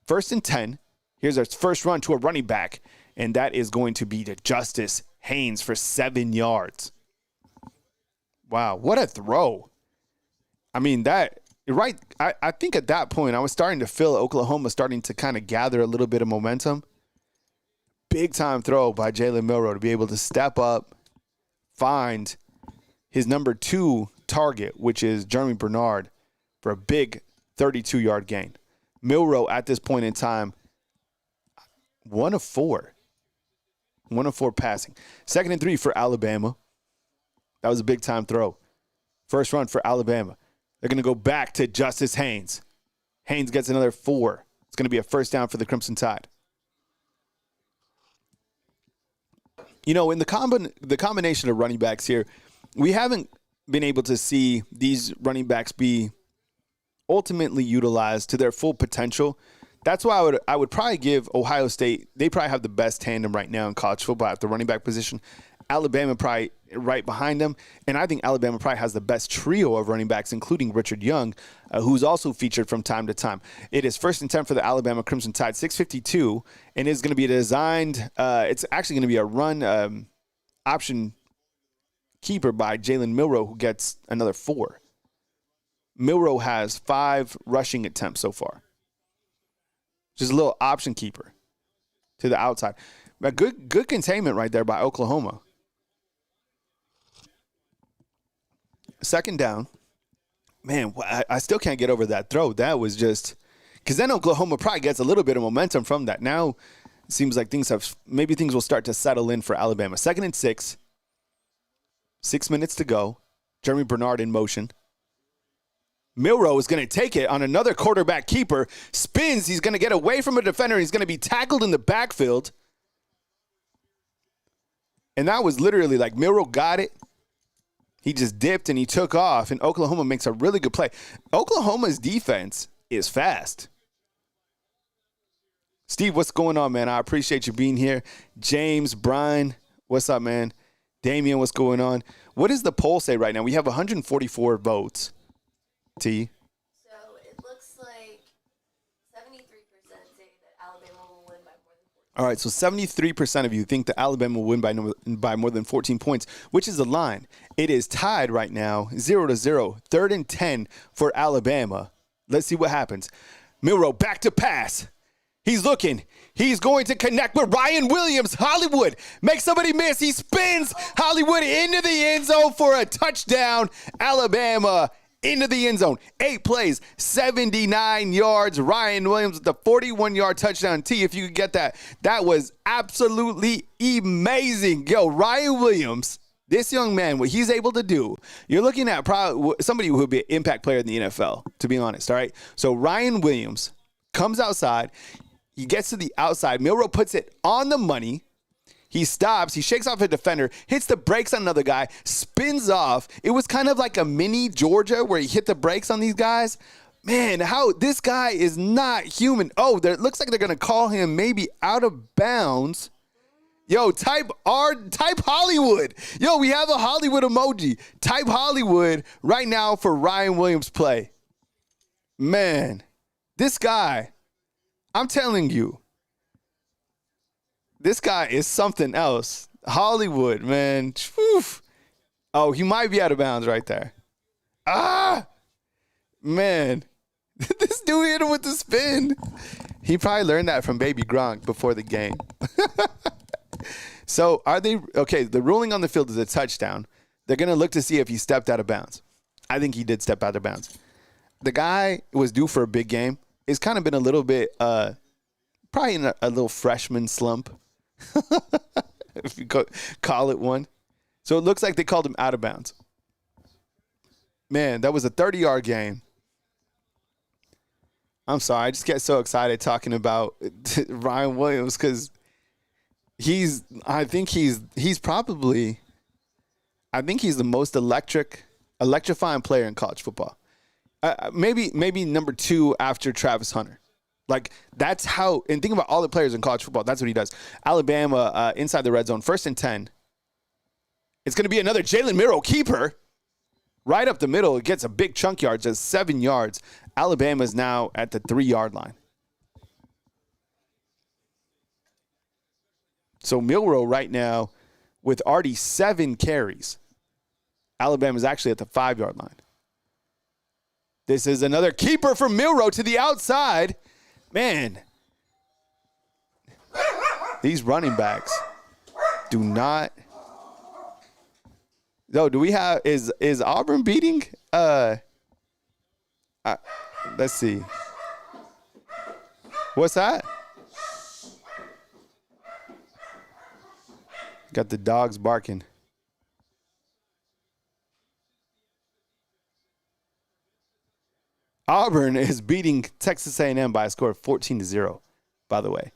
1st and 10. Here's our first run to a running back, and that is going to be to Justice Haynes for 7 yards. Wow, what a throw. I think at that point I was starting to feel Oklahoma starting to kind of gather a little bit of momentum. Big time throw by Jalen Milroe to be able to step up, find his number 2 target, which is Jeremy Bernard, for a big 32-yard gain. Milroe at this point in time, 1 of 4. 1 of 4 passing. 2nd and 3 for Alabama. That was a big time throw. First run for Alabama. They're going to go back to Justice Haynes. Haynes gets another 4. It's going to be a first down for the Crimson Tide. You know, in the combination of running backs here, we haven't been able to see these running backs be ultimately utilized to their full potential. That's why I would probably give Ohio State, they probably have the best tandem right now in college football at the running back position. Alabama probably right behind them. And I think Alabama probably has the best trio of running backs, including Richard Young, who's also featured from time to time. It is 1st and 10 for the Alabama Crimson Tide, 6:52, and it's going to be designed, it's actually going to be a run option keeper by Jalen Milroe, who gets another 4. Milroe has 5 rushing attempts so far. Just a little option keeper to the outside. But good containment right there by Oklahoma. 2nd down. Man, I still can't get over that throw. That was just – because then Oklahoma probably gets a little bit of momentum from that. Now it seems like things will start to settle in for Alabama. 2nd and 6. 6 minutes to go. Jeremy Bernard in motion. Milroe is going to take it on another quarterback keeper. Spins. He's going to get away from a defender. He's going to be tackled in the backfield. And that was literally like Milroe got it. He just dipped and he took off. And Oklahoma makes a really good play. Oklahoma's defense is fast. Steve, what's going on, man? I appreciate you being here. James, Brian, what's up, man? Damian, what's going on? What does the poll say right now? We have 144 votes. T. So it looks like 73% say that Alabama will win by more than 14. All right, so 73% of you think that Alabama will win by more than 14 points, which is the line. It is tied right now, 0-0, 3rd and 10 for Alabama Let's see what happens. Milroe back to pass. He's looking. He's going to connect with Ryan Williams. Hollywood makes somebody miss. He spins Hollywood into the end zone for a touchdown. Alabama into the end zone. 8 plays, 79 yards. Ryan Williams with the 41-yard touchdown. T, if you could get that. That was absolutely amazing. Yo, Ryan Williams, this young man, what he's able to do, you're looking at probably somebody who would be an impact player in the NFL, to be honest, all right? So Ryan Williams comes outside. He gets to the outside. Milroe puts it on the money. He stops. He shakes off a defender, hits the brakes on another guy, spins off. It was kind of like a mini Georgia where he hit the brakes on these guys. Man, how this guy is not human. Oh, it looks like they're going to call him maybe out of bounds. Yo, type Hollywood. Yo, we have a Hollywood emoji. Type Hollywood right now for Ryan Williams' play. Man, this guy, I'm telling you, this guy is something else. Hollywood, man. Oof. Oh, he might be out of bounds right there. Man. This dude hit him with the spin. He probably learned that from Baby Gronk before the game. So the ruling on the field is a touchdown. They're going to look to see if he stepped out of bounds. I think he did step out of bounds. The guy was due for a big game. It's kind of been a little bit, probably in a little freshman slump, if you call it one. So it looks like they called him out of bounds. Man, that was a 30-yard game. I'm sorry. I just get so excited talking about Ryan Williams because I think he's the most electrifying player in college football. Maybe number 2 after Travis Hunter. Like, that's how, and think about all the players in college football. That's what he does. Alabama inside the red zone, 1st and 10. It's going to be another Jalen Milroe keeper. Right up the middle. It gets a big chunk yards, just 7 yards. Alabama's now at the 3-yard line. So Milroe right now with already 7 carries. Alabama's actually at the 5-yard line. This is another keeper from Milroe to the outside. Man, these running backs do not. No, do we have is Auburn beating? Let's see. What's that? Got the dogs barking. Auburn is beating Texas A&M by a score of 14-0, by the way.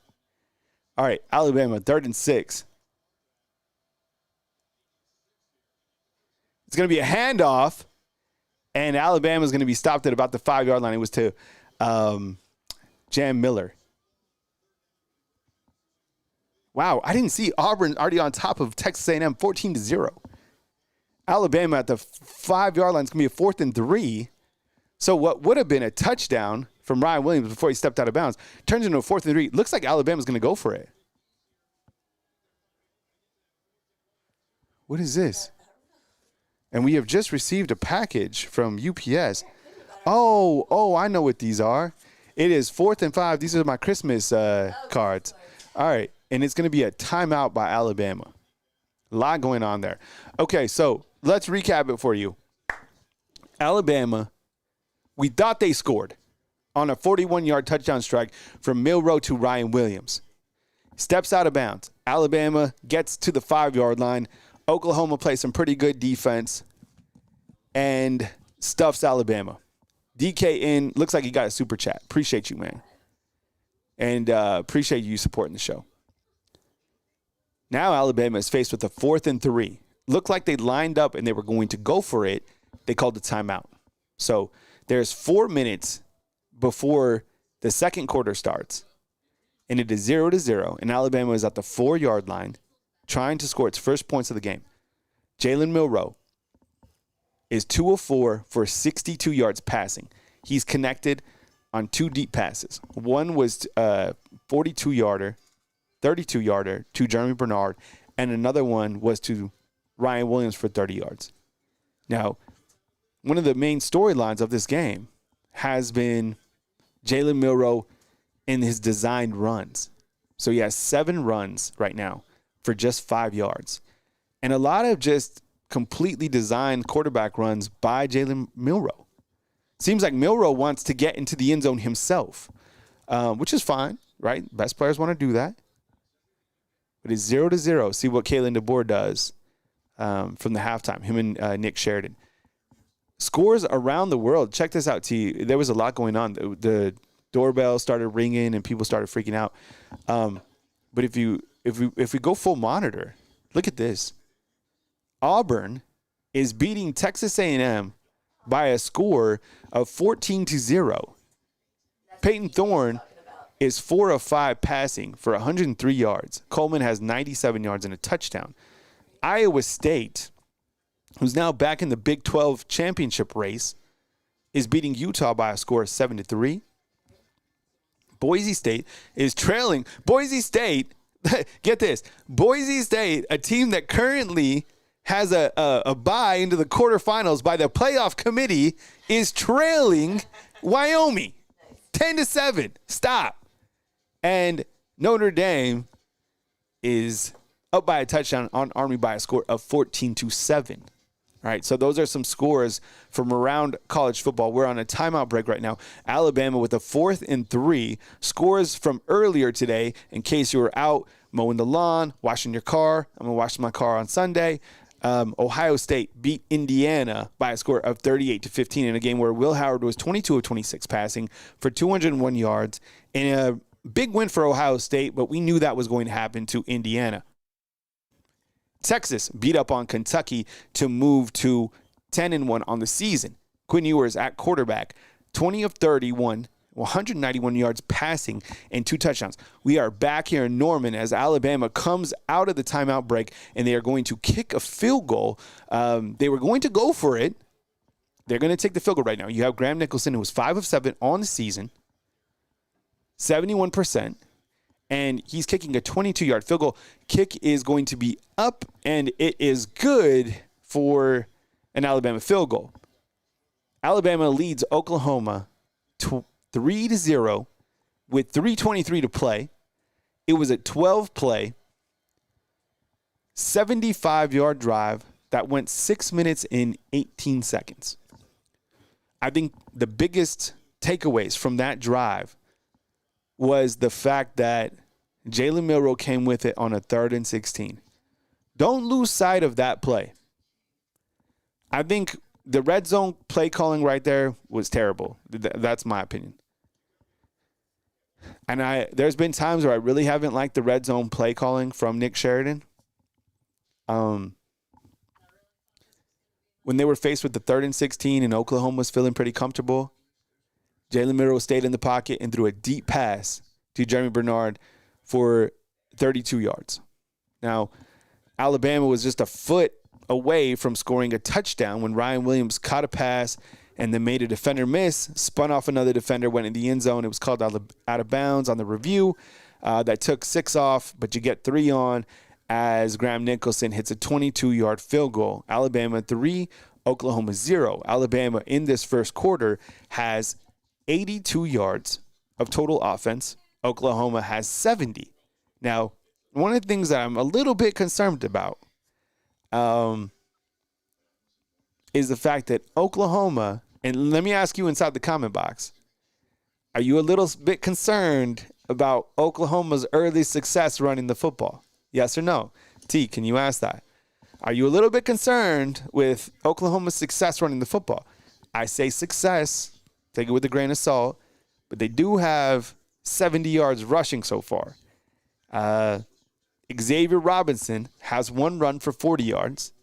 All right, Alabama, 3rd and 6. It's going to be a handoff, and Alabama is going to be stopped at about the 5-yard line. It was to Jam Miller. Wow, I didn't see Auburn already on top of Texas A&M, 14-0. Alabama at the 5-yard line is going to be a 4th and 3. So what would have been a touchdown from Ryan Williams before he stepped out of bounds turns into a 4th and 3. Looks like Alabama's going to go for it. What is this? And we have just received a package from UPS. Oh, I know what these are. It is 4th and 5. These are my Christmas cards. All right, and it's going to be a timeout by Alabama. A lot going on there. Okay, so let's recap it for you. Alabama, we thought they scored on a 41-yard touchdown strike from Milroe to Ryan Williams. Steps out of bounds. Alabama gets to the 5-yard line. Oklahoma plays some pretty good defense and stuffs Alabama. DK looks like he got a super chat. Appreciate you, man. And appreciate you supporting the show. Now Alabama is faced with a 4th and 3. Looked like they lined up and they were going to go for it. They called the timeout. So there's 4 minutes before the second quarter starts, and it is 0-0, and Alabama is at the 4-yard line trying to score its first points of the game. Jalen Milroe is 2 of 4 for 62 yards passing. He's connected on 2 deep passes. One was 42-yarder, 32-yarder to Jeremy Bernard, and another one was to Ryan Williams for 30 yards. Now, one of the main storylines of this game has been Jalen Milroe in his designed runs. So he has 7 runs right now for just 5 yards. And a lot of just completely designed quarterback runs by Jalen Milroe. Seems like Milroe wants to get into the end zone himself, which is fine, right? Best players want to do that. But it's 0-0. See what Kalen DeBoer does from the halftime, him and Nick Sheridan. Scores around the world. Check this out, T. There was a lot going on. The doorbell started ringing and people started freaking out. But if we go full monitor, look at this. Auburn is beating Texas A&M by a score of 14-0. Peyton Thorne is 4 of 5 passing for 103 yards. Coleman has 97 yards and a touchdown. Iowa State, who's now back in the Big 12 championship race, is beating Utah by a score of 7-3. Boise State is trailing. Boise State, get this. Boise State, a team that currently has a bye into the quarterfinals by the playoff committee, is trailing Wyoming 10-7. Stop. And Notre Dame is up by a touchdown on Army by a score of 14-7. All right, so those are some scores from around college football. We're on a timeout break right now. Alabama with a 4th and 3. Scores from earlier today, in case you were out mowing the lawn, washing your car. I'm going to wash my car on Sunday. Ohio State beat Indiana by a score of 38-15 in a game where Will Howard was 22 of 26 passing for 201 yards. In a big win for Ohio State, but we knew that was going to happen to Indiana. Texas beat up on Kentucky to move to 10-1 on the season. Quinn Ewers at quarterback, 20 of 31, 191 yards passing, and 2 touchdowns. We are back here in Norman as Alabama comes out of the timeout break, and they are going to kick a field goal. They were going to go for it. They're going to take the field goal right now. You have Graham Nicholson, who was 5 of 7 on the season, 71%. And he's kicking a 22-yard field goal. Kick is going to be up, and it is good for an Alabama field goal. Alabama leads Oklahoma 3-0 with 3:23 to play. It was a 12-play, 75-yard drive that went 6 minutes and 18 seconds. I think the biggest takeaways from that drive was the fact that Jalen Milroe came with it on a 3rd and 16. Don't lose sight of that play. I think the red zone play calling right there was terrible. That's my opinion. And there's been times where I really haven't liked the red zone play calling from Nick Sheridan. When they were faced with the 3rd and 16 and Oklahoma was feeling pretty comfortable, Jalen Milroe stayed in the pocket and threw a deep pass to Jeremy Bernard for 32 yards. Now, Alabama was just a foot away from scoring a touchdown when Ryan Williams caught a pass and then made a defender miss, spun off another defender, went in the end zone. It was called out of bounds on the review. That took 6 off, but you get 3 on as Graham Nicholson hits a 22-yard field goal. Alabama 3, Oklahoma 0. Alabama in this first quarter has 82 yards of total offense. Oklahoma has 70. Now, one of the things that I'm a little bit concerned about is the fact that Oklahoma, and let me ask you inside the comment box, are you a little bit concerned about Oklahoma's early success running the football? Yes or no? T, can you ask that? Are you a little bit concerned with Oklahoma's success running the football? I say success, take it with a grain of salt, but they do have 70 yards rushing so far. Xavier Robinson has 1 run for 40 yards.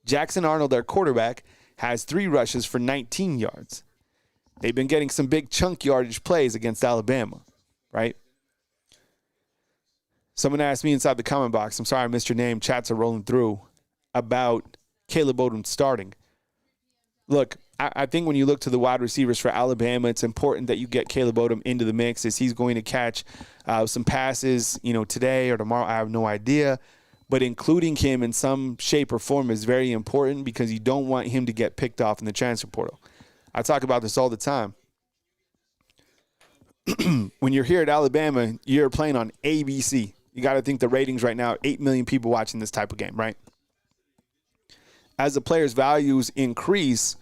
Jackson Arnold, their quarterback, has 3 rushes for 19 yards. They've been getting some big chunk yardage plays against Alabama, right? Someone asked me inside the comment box, I'm sorry I missed your name, chats are rolling through, about Caleb Odom starting. Look, I think when you look to the wide receivers for Alabama, it's important that you get Caleb Odom into the mix, as he's going to catch some passes, today or tomorrow. I have no idea. But including him in some shape or form is very important because you don't want him to get picked off in the transfer portal. I talk about this all the time. when you're here at Alabama, you're playing on ABC. You got to think the ratings right now, 8 million people watching this type of game, right? As the players' values increase,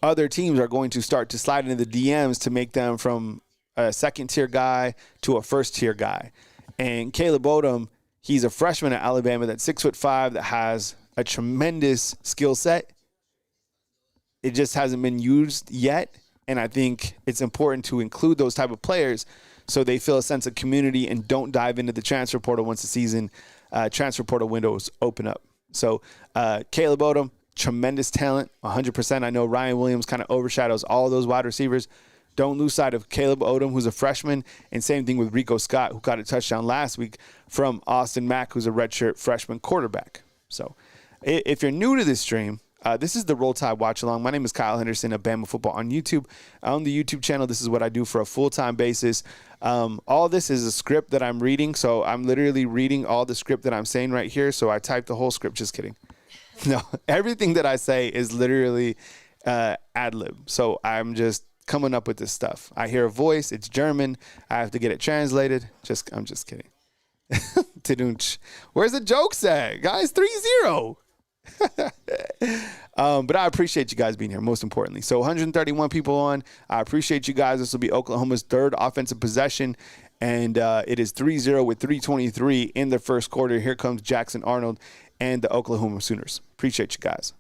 other teams are going to start to slide into the DMs to make them from a second-tier guy to a first-tier guy. And Caleb Odom, he's a freshman at Alabama that's 6'5", that has a tremendous skill set. It just hasn't been used yet. And I think it's important to include those type of players so they feel a sense of community and don't dive into the transfer portal once the season transfer portal windows open up. So Caleb Odom, tremendous talent, 100%. I know Ryan Williams kind of overshadows all of those wide receivers. Don't lose sight of Caleb Odom, who's a freshman, and same thing with Rico Scott, who got a touchdown last week from Austin Mack, who's a redshirt freshman quarterback. So if you're new to this stream, this is the Roll Tide Watch Along. My name is Kyle Henderson of Bama Football on YouTube. On the YouTube channel, this is what I do for a full-time basis. All this is a script that I'm reading, so I'm literally reading all the script that I'm saying right here, so I typed the whole script. Just kidding. No, everything that I say is literally ad-lib, so I'm just coming up with this stuff. I hear a voice. It's German. I have to get it translated. I'm just kidding. Where's the jokes at? Guys, 3-0. But I appreciate you guys being here, most importantly. So 131 people on. I appreciate you guys. This will be Oklahoma's third offensive possession, and it is 3-0 with 3:23 in the first quarter. Here comes Jackson Arnold and the Oklahoma Sooners. Appreciate you guys.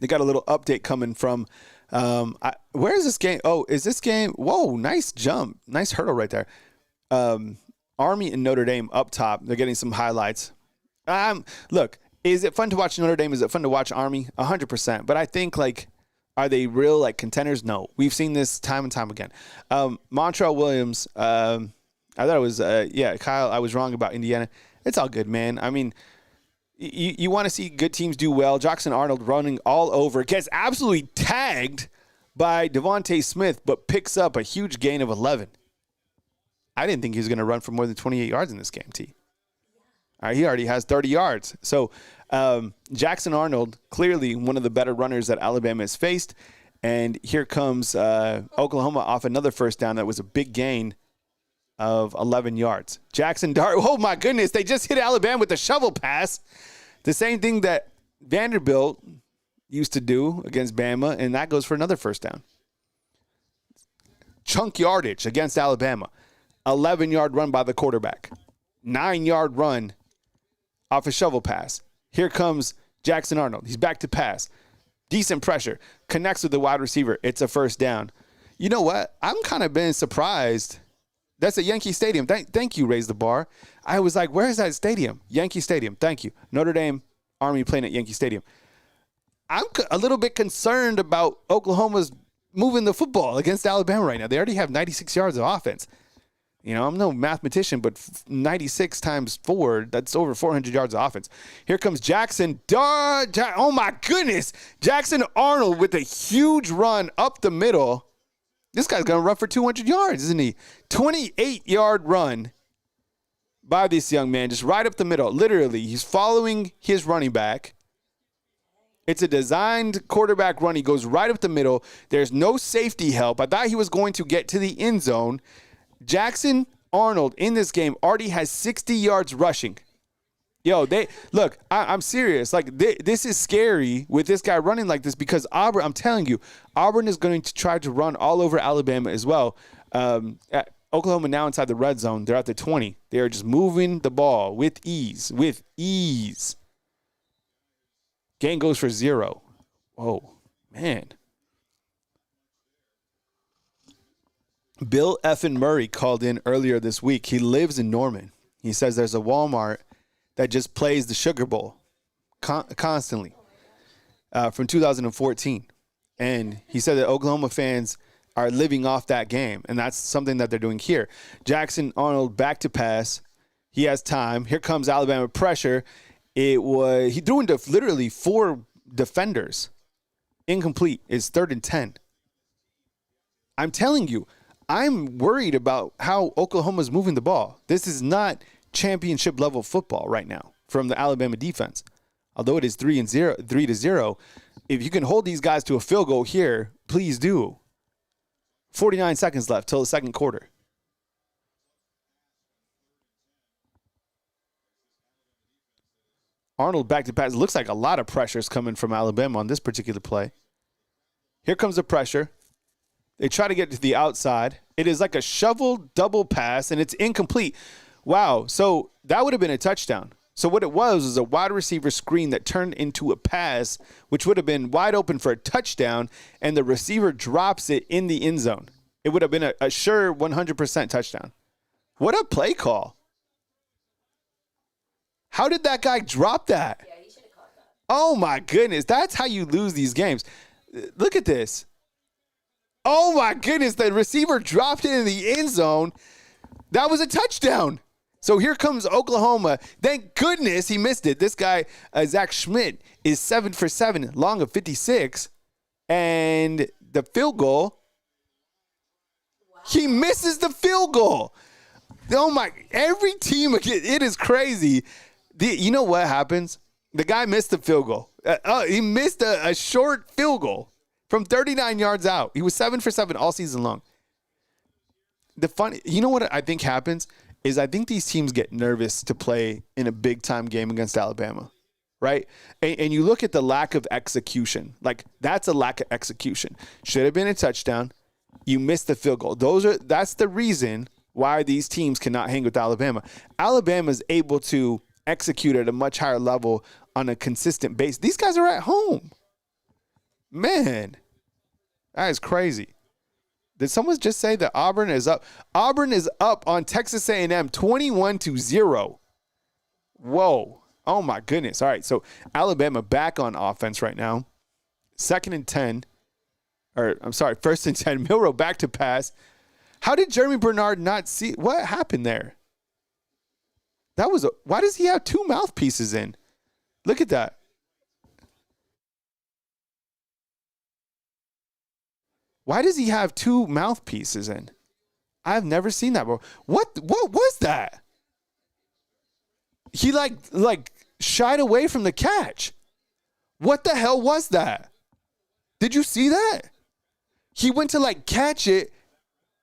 They got a little update coming from where is this game? Oh, is this game? Whoa, nice jump. Nice hurdle right there. Army and Notre Dame up top. They're getting some highlights. Look, is it fun to watch Notre Dame? Is it fun to watch Army? 100%. But I think, are they real, contenders? No. We've seen this time and time again. Montrell Williams, I thought it was, Kyle, I was wrong about Indiana. It's all good, man. I mean, you want to see good teams do well. Jackson Arnold running all over. Gets absolutely tagged by Devontae Smith, but picks up a huge gain of 11. I didn't think he was going to run for more than 28 yards in this game, T. All right, he already has 30 yards. So Jackson Arnold, clearly one of the better runners that Alabama has faced. And here comes Oklahoma off another first down that was a big gain of 11 yards. Jackson Dart, oh my goodness, they just hit Alabama with a shovel pass. The same thing that Vanderbilt used to do against Bama, and that goes for another first down. Chunk yardage against Alabama. 11-yard run by the quarterback. 9-yard run off a shovel pass. Here comes Jackson Arnold. He's back to pass. Decent pressure. Connects with the wide receiver. It's a first down. You know what? I'm kind of been surprised. That's at Yankee Stadium. Thank you, Raise the Bar. I was like, where is that stadium? Yankee Stadium. Thank you. Notre Dame Army playing at Yankee Stadium. I'm a little bit concerned about Oklahoma's moving the football against Alabama right now. They already have 96 yards of offense. You know, I'm no mathematician, but 96 times 4, that's over 400 yards of offense. Here comes Jackson. Oh, my goodness. Jackson Arnold with a huge run up the middle. This guy's going to run for 200 yards, isn't he? 28-yard run by this young man, just right up the middle. Literally, he's following his running back. It's a designed quarterback run. He goes right up the middle. There's no safety help. I thought he was going to get to the end zone. Jackson Arnold in this game already has 60 yards rushing. Yo, I'm serious. This is scary with this guy running like this because Auburn, I'm telling you, Auburn is going to try to run all over Alabama as well. Oklahoma now inside the red zone. They're at the 20. They are just moving the ball with ease. Gain goes for 0. Whoa, man. Bill Effin Murray called in earlier this week. He lives in Norman. He says there's a Walmart that just plays the Sugar Bowl constantly from 2014. And he said that Oklahoma fans are living off that game, and that's something that they're doing here. Jackson Arnold back to pass. He has time. Here comes Alabama pressure. He threw into literally 4 defenders. Incomplete. It's 3rd and 10. I'm telling you, I'm worried about how Oklahoma's moving the ball. This is not championship level football right now from the Alabama defense. Although it is 3-0, if you can hold these guys to a field goal here, please do. 49 seconds left till the second quarter. Arnold back to pass. Looks like a lot of pressure is coming from Alabama on this particular play. Here comes the pressure. They try to get to the outside. It is like a shovel double pass, and it's incomplete. Wow. So that would have been a touchdown. So what it was a wide receiver screen that turned into a pass, which would have been wide open for a touchdown, and the receiver drops it in the end zone. It would have been a sure 100% touchdown. What a play call. How did that guy drop that? Yeah, he should have caught that. Oh, my goodness. That's how you lose these games. Look at this. Oh, my goodness. The receiver dropped it in the end zone. That was a touchdown. So here comes Oklahoma. Thank goodness he missed it. This guy, Zach Schmidt, is 7 for 7, long of 56. And the field goal, he misses the field goal. Oh, my. Every team, it is crazy. You know what happens? The guy missed the field goal. He missed a short field goal from 39 yards out. He was 7 for 7 all season long. You know what I think happens is I think these teams get nervous to play in a big-time game against Alabama, right? And you look at the lack of execution. Like, that's a lack of execution. Should have been a touchdown. You missed the field goal. That's the reason why these teams cannot hang with Alabama. Alabama is able to execute at a much higher level on a consistent basis. These guys are at home. Man, that is crazy. Did someone just say that Auburn is up? Auburn is up on Texas A&M 21-0. Whoa. Oh, my goodness. All right, so Alabama back on offense right now. 1st and 10. Milroe back to pass. How did Jeremy Bernard not see? What happened there? Why does he have 2 mouthpieces in? Look at that. Why does he have 2 mouthpieces in? I've never seen that before. What was that? He like shied away from the catch. What the hell was that? Did you see that? He went to catch it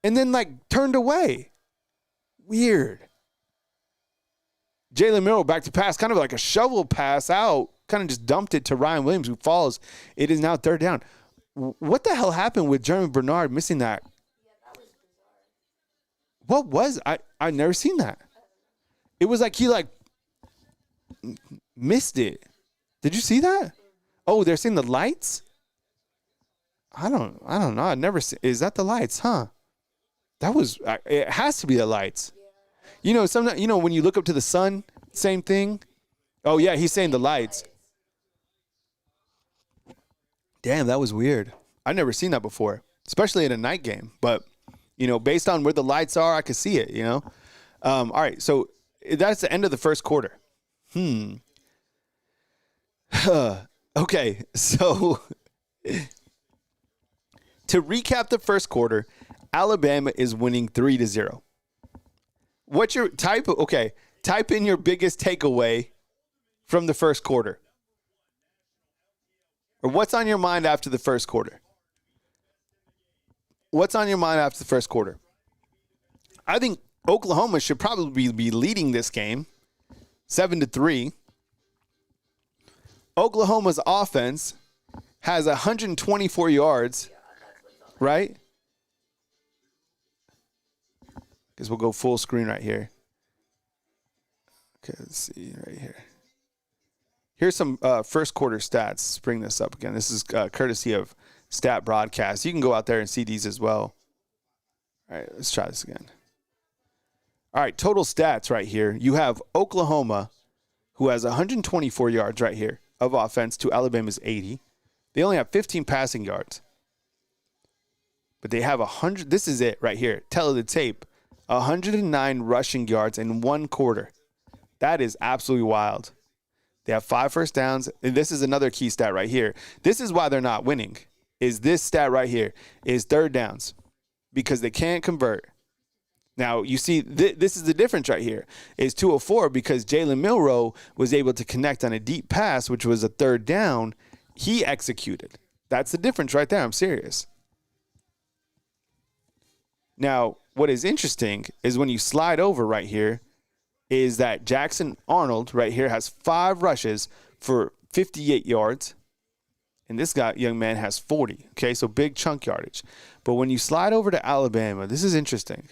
and then turned away. Weird. Jalen Milroe back to pass, kind of like a shovel pass out, kind of just dumped it to Ryan Williams, who falls. It is now 3rd down. What the hell happened with Jeremy Bernard missing that? Yeah, that was bizarre. What was I never seen that. It was like he missed it. Did you see that? Oh, they're seeing the lights? I don't know. I never see. Is that the lights, huh? That was it has to be the lights. Sometimes when you look up to the sun, same thing. Oh yeah, he's saying the lights. Damn, that was weird. I've never seen that before, especially in a night game. But, based on where the lights are, I could see it, All right, so that's the end of the first quarter. Okay, so to recap the first quarter, Alabama is winning 3-0. What's your type in your biggest takeaway from the first quarter. Or what's on your mind after the first quarter? What's on your mind after the first quarter? I think Oklahoma should probably be leading this game 7-3. Oklahoma's offense has 124 yards, right? Guess we'll go full screen right here. Okay, let's see right here. Here's some first quarter stats. Let's bring this up again. This is courtesy of Stat Broadcast. You can go out there and see these as well. All right, let's try this again. All right, total stats right here. You have Oklahoma, who has 124 yards right here of offense to Alabama's 80. They only have 15 passing yards. But they have 100. This is it right here. Tell the tape. 109 rushing yards in one quarter. That is absolutely wild. They have 5 first downs. And this is another key stat right here. This is why they're not winning. Is this stat right here is third downs because they can't convert. Now, you see, this is the difference right here. Is 204 because Jalen Milroe was able to connect on a deep pass, which was a third down, he executed. That's the difference right there. I'm serious. Now, what is interesting is when you slide over right here is that Jackson Arnold right here has 5 rushes for 58 yards. And this young man has 40. Okay, so big chunk yardage. But when you slide over to Alabama, this is interesting.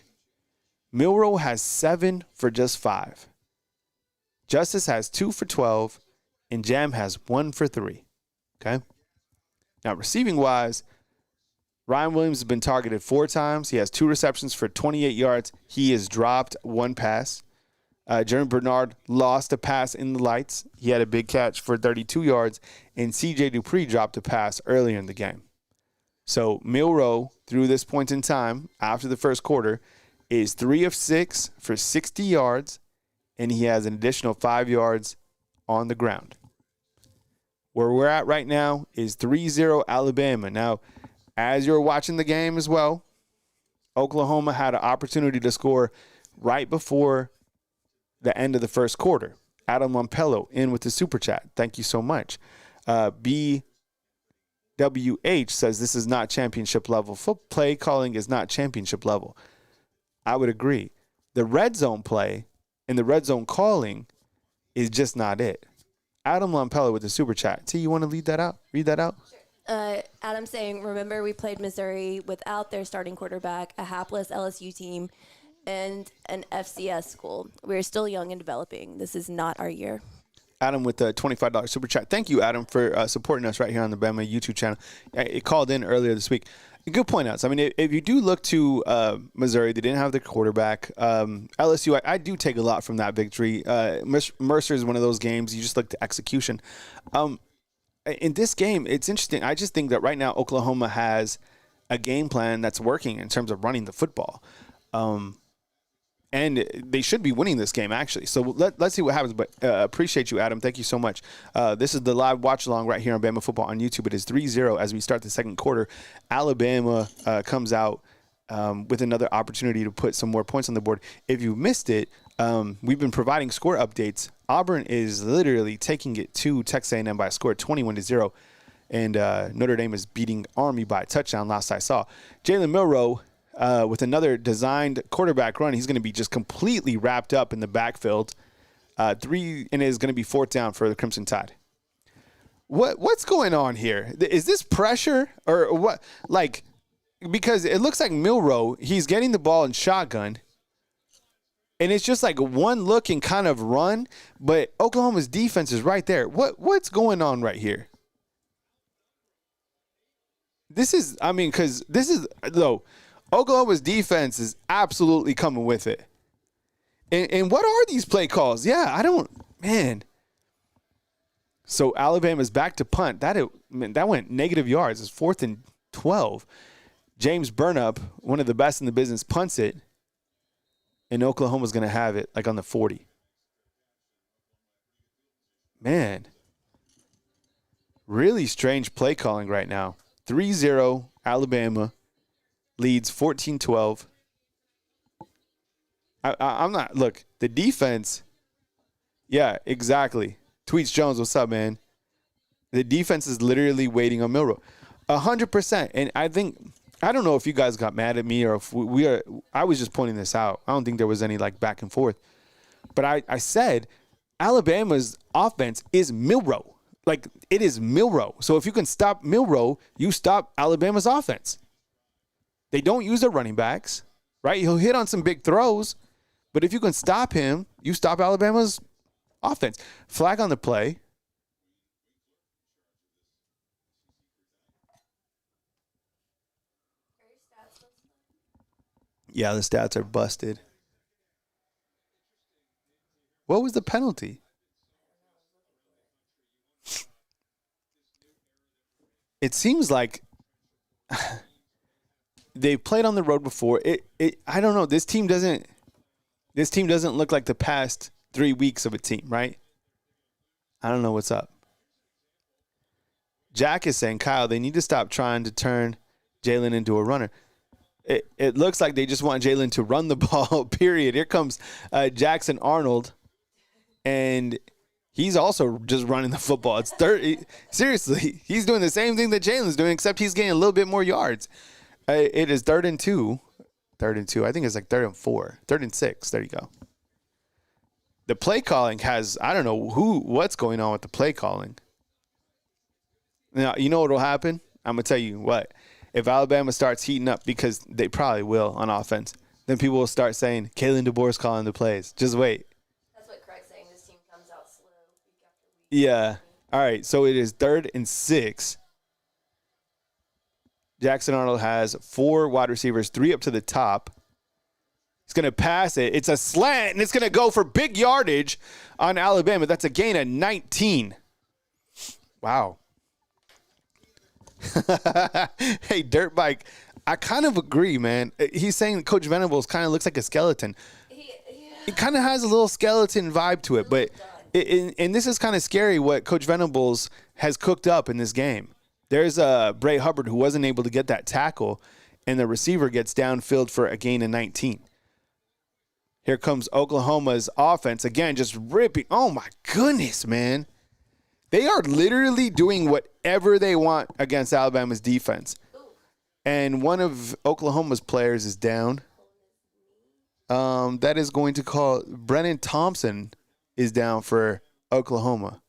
Milroe has 7 for just 5. Justice has 2 for 12. And Jam has 1 for 3. Okay? Now, receiving-wise, Ryan Williams has been targeted 4 times. He has 2 receptions for 28 yards. He has dropped 1 pass. Jeremy Bernard lost a pass in the lights. He had a big catch for 32 yards. And C.J. Dupree dropped a pass earlier in the game. So Milroe, through this point in time, after the first quarter, is 3 of 6 for 60 yards. And he has an additional 5 yards on the ground. Where we're at right now is 3-0 Alabama. Now, as you're watching the game as well, Oklahoma had an opportunity to score right before the end of the first quarter. Adam Lampello in with the super chat. Thank you so much. BWH says this is not championship level. Play calling is not championship level. I would agree. The red zone play and the red zone calling is just not it. Adam Lampello with the super chat. T, you want to read that out? Adam saying, remember we played Missouri without their starting quarterback, a hapless LSU team, and an FCS school. We're still young and developing. This is not our year. Adam with the $25 super chat. Thank you, Adam, for supporting us right here on the Bama YouTube channel. It called in earlier this week. Good point outs. I mean, if you do look to Missouri, they didn't have the quarterback. LSU, I do take a lot from that victory. Mercer is one of those games. You just look to execution. In this game, it's interesting. I just think that right now Oklahoma has a game plan that's working in terms of running the football. And they should be winning this game, actually. So let's see what happens. But appreciate you, Adam. Thank you so much. This is the live watch-along right here on Bama Football on YouTube. It is 3-0 as we start the second quarter. Alabama comes out with another opportunity to put some more points on the board. If you missed it, we've been providing score updates. Auburn is literally taking it to Texas A&M by a score of 21-0. And Notre Dame is beating Army by a touchdown last I saw. Jalen Milroe, with another designed quarterback run, he's going to be just completely wrapped up in the backfield. 3, and it is going to be 4th down for the Crimson Tide. What's going on here? Is this pressure or what? Like, because it looks like Milroe, he's getting the ball in shotgun, and it's just like one look and kind of run, but Oklahoma's defense is right there. What's going on right here? Oklahoma's defense is absolutely coming with it. And what are these play calls? Yeah, man. So Alabama's back to punt. That went negative yards. It's 4th and 12. James Burnup, one of the best in the business, punts it. And Oklahoma's going to have it like on the 40. Man. Really strange play calling right now. 3-0 Alabama. Leads 14-12. I'm not – look, the defense – yeah, exactly. Tweets Jones, what's up, man? The defense is literally waiting on Milroe. 100%. And I think – I don't know if you guys got mad at me or if we are – I was just pointing this out. I don't think there was any, like, back and forth. But I said Alabama's offense is Milroe. Like, it is Milroe. So if you can stop Milroe, you stop Alabama's offense. They don't use their running backs, right? He'll hit on some big throws, but if you can stop him, you stop Alabama's offense. Flag on the play. Yeah, the stats are busted. What was the penalty? It seems like they've played on the road before. I don't know. This team doesn't look like the past 3 weeks of a team, right? I don't know what's up. Jack is saying, Kyle, they need to stop trying to turn Jalen into a runner. It looks like they just want Jalen to run the ball, period. Here comes Jackson Arnold, and He's also just running the football. It's third. Seriously, he's doing the same thing that Jalen's doing, except he's getting a little bit more yards. It is 3rd and 2. 3rd and 2. I think it's like 3rd and 4. 3rd and 6. There you go. The play calling has, I don't know what's going on with the play calling. Now, you know what will happen? I'm going to tell you what. If Alabama starts heating up, because they probably will on offense, then people will start saying, Kalen DeBoer's calling the plays. Just wait. That's what Craig's saying. This team comes out slow week after week. Yeah. All right. So it is 3rd and 6. Jackson Arnold has 4 wide receivers, 3 up to the top. He's going to pass it. It's a slant, and it's going to go for big yardage on Alabama. That's a gain of 19. Wow. Hey, Dirt Bike, I kind of agree, man. He's saying Coach Venables kind of looks like a skeleton. He kind of has a little skeleton vibe to it, but and this is kind of scary what Coach Venables has cooked up in this game. There's Bray Hubbard who wasn't able to get that tackle, and the receiver gets downfield for a gain of 19. Here comes Oklahoma's offense. Again, just ripping. Oh, my goodness, man. They are literally doing whatever they want against Alabama's defense. And one of Oklahoma's players is down. That is going to call Brennan Thompson is down for Oklahoma.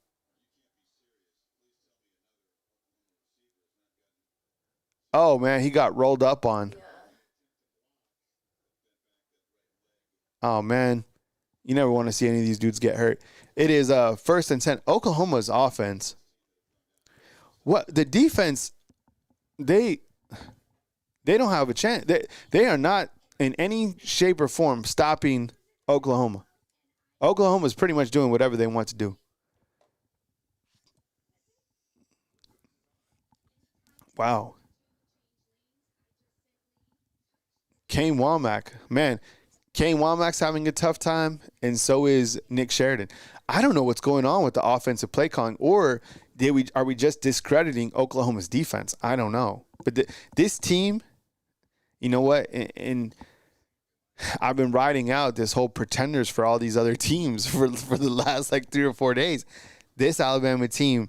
Oh, man, he got rolled up on. Oh, man. You never want to see any of these dudes get hurt. It is 1st and 10. Oklahoma's offense. What the defense, they don't have a chance. They are not in any shape or form stopping Oklahoma. Oklahoma's pretty much doing whatever they want to do. Wow. Kane Womack. Man, Kane Womack's having a tough time, and so is Nick Sheridan. I don't know what's going on with the offensive play calling, or are we just discrediting Oklahoma's defense? I don't know. But this team, you know what? And I've been riding out this whole pretenders for all these other teams for the last like 3 or 4 days. This Alabama team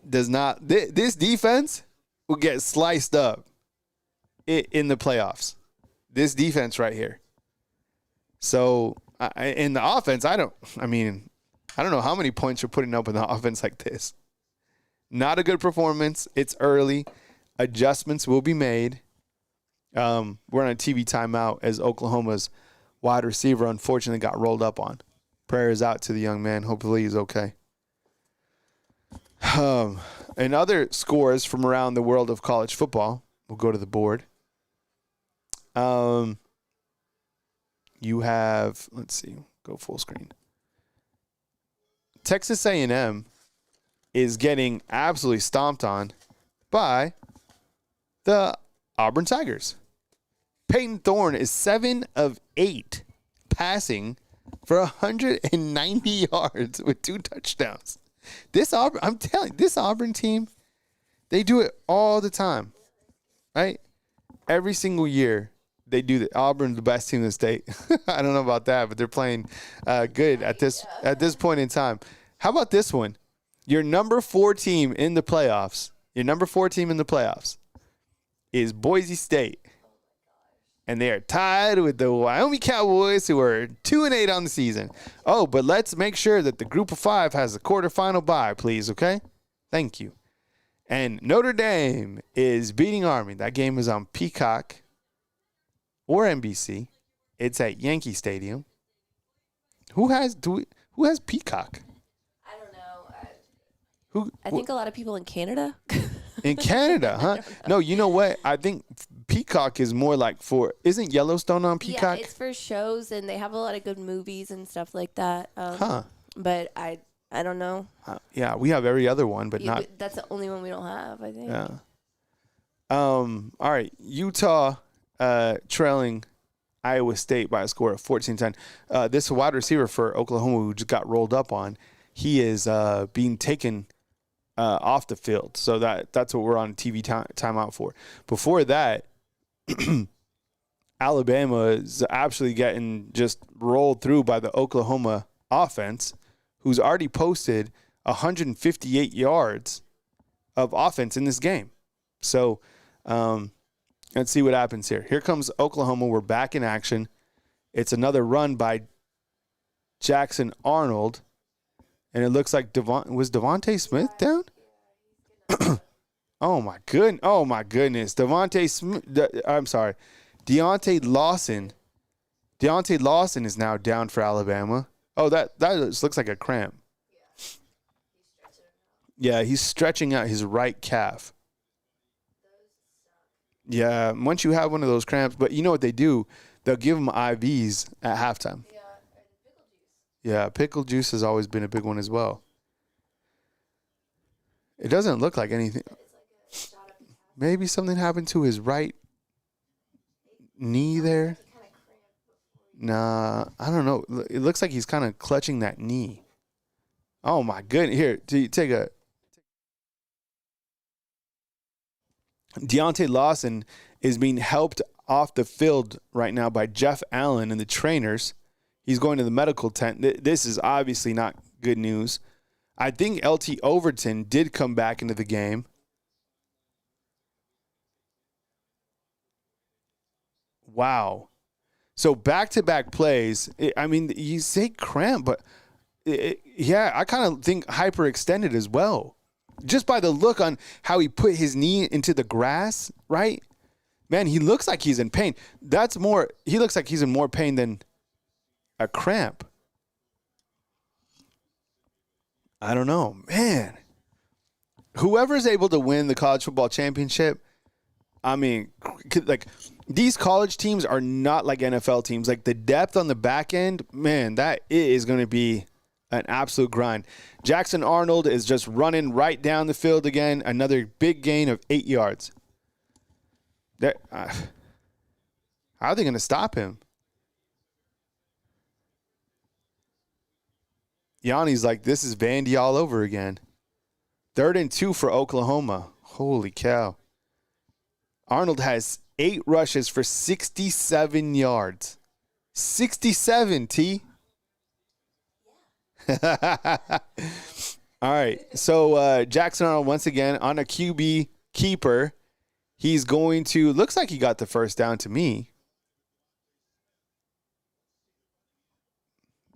does not. This defense will get sliced up in the playoffs. This defense right here. So in the offense, I don't know how many points you're putting up in the offense like this. Not a good performance. It's early. Adjustments will be made. We're on a TV timeout as Oklahoma's wide receiver unfortunately got rolled up on. Prayers out to the young man. Hopefully he's okay. And other scores from around the world of college football. We'll go to the board. You have, let's see, go full screen. Texas A&M is getting absolutely stomped on by the Auburn Tigers. Peyton Thorne is 7 of 8 passing for 190 yards with 2 touchdowns. I'm telling you, this Auburn team, they do it all the time, right? Every single year. They do that. Auburn's the best team in the state. I don't know about that, but they're playing good at this point in time. How about this one? Your number 4 team in the playoffs. Your number 4 team in the playoffs is Boise State, and they are tied with the Wyoming Cowboys, who are 2-8 on the season. Oh, but let's make sure that the Group of 5 has a quarterfinal bye, please. Okay, thank you. And Notre Dame is beating Army. That game is on Peacock or NBC. It's at Yankee Stadium. Who has Peacock? I don't know. I think a lot of people in Canada. In Canada, huh? No, you know what? I think Peacock is more like for. Isn't Yellowstone on Peacock? Yeah, it's for shows, and they have a lot of good movies and stuff like that. But I don't know. Yeah, we have every other one, but not. That's the only one we don't have, I think. Yeah. All right, Utah. Trailing Iowa State by a score of 14-10. This wide receiver for Oklahoma who just got rolled up on, he is being taken off the field. So that's what we're on TV timeout for. Before that, Alabama is actually getting just rolled through by the Oklahoma offense, who's already posted 158 yards of offense in this game. So let's see what happens here. Here comes Oklahoma. We're back in action. It's another run by Jackson Arnold. And it looks like was Devontae Smith down? Oh my goodness. Deontay Lawson. Deontay Lawson is now down for Alabama. Oh, that looks like a cramp. Yeah, he's stretching out his right calf. Yeah, once you have one of those cramps, but you know what they do? They'll give him IVs at halftime. Yeah, pickle juice has always been a big one as well. It doesn't look like anything. Maybe something happened to his right knee there. Nah, I don't know. It looks like he's kind of clutching that knee. Oh, my goodness. Here, take a. Deontay Lawson is being helped off the field right now by Jeff Allen and the trainers. He's going to the medical tent. This is obviously not good news. I think LT Overton did come back into the game. Wow. So back-to-back plays. I mean, you say cramp, but yeah, I kind of think hyperextended as well. Just by the look on how he put his knee into the grass, right? Man, he looks like he's in pain. He looks like he's in more pain than a cramp. I don't know. Man, whoever's able to win the college football championship, I mean, like, these college teams are not like NFL teams. Like, the depth on the back end, man, that is going to be an absolute grind. Jackson Arnold is just running right down the field again. Another big gain of 8 yards. How are they going to stop him? Yanni's like, this is Vandy all over again. 3rd and 2 for Oklahoma. Holy cow. Arnold has 8 rushes for 67 yards. 67, T. All right. So Jackson Arnold once again on a QB keeper. He's going to, looks like he got the first down to me.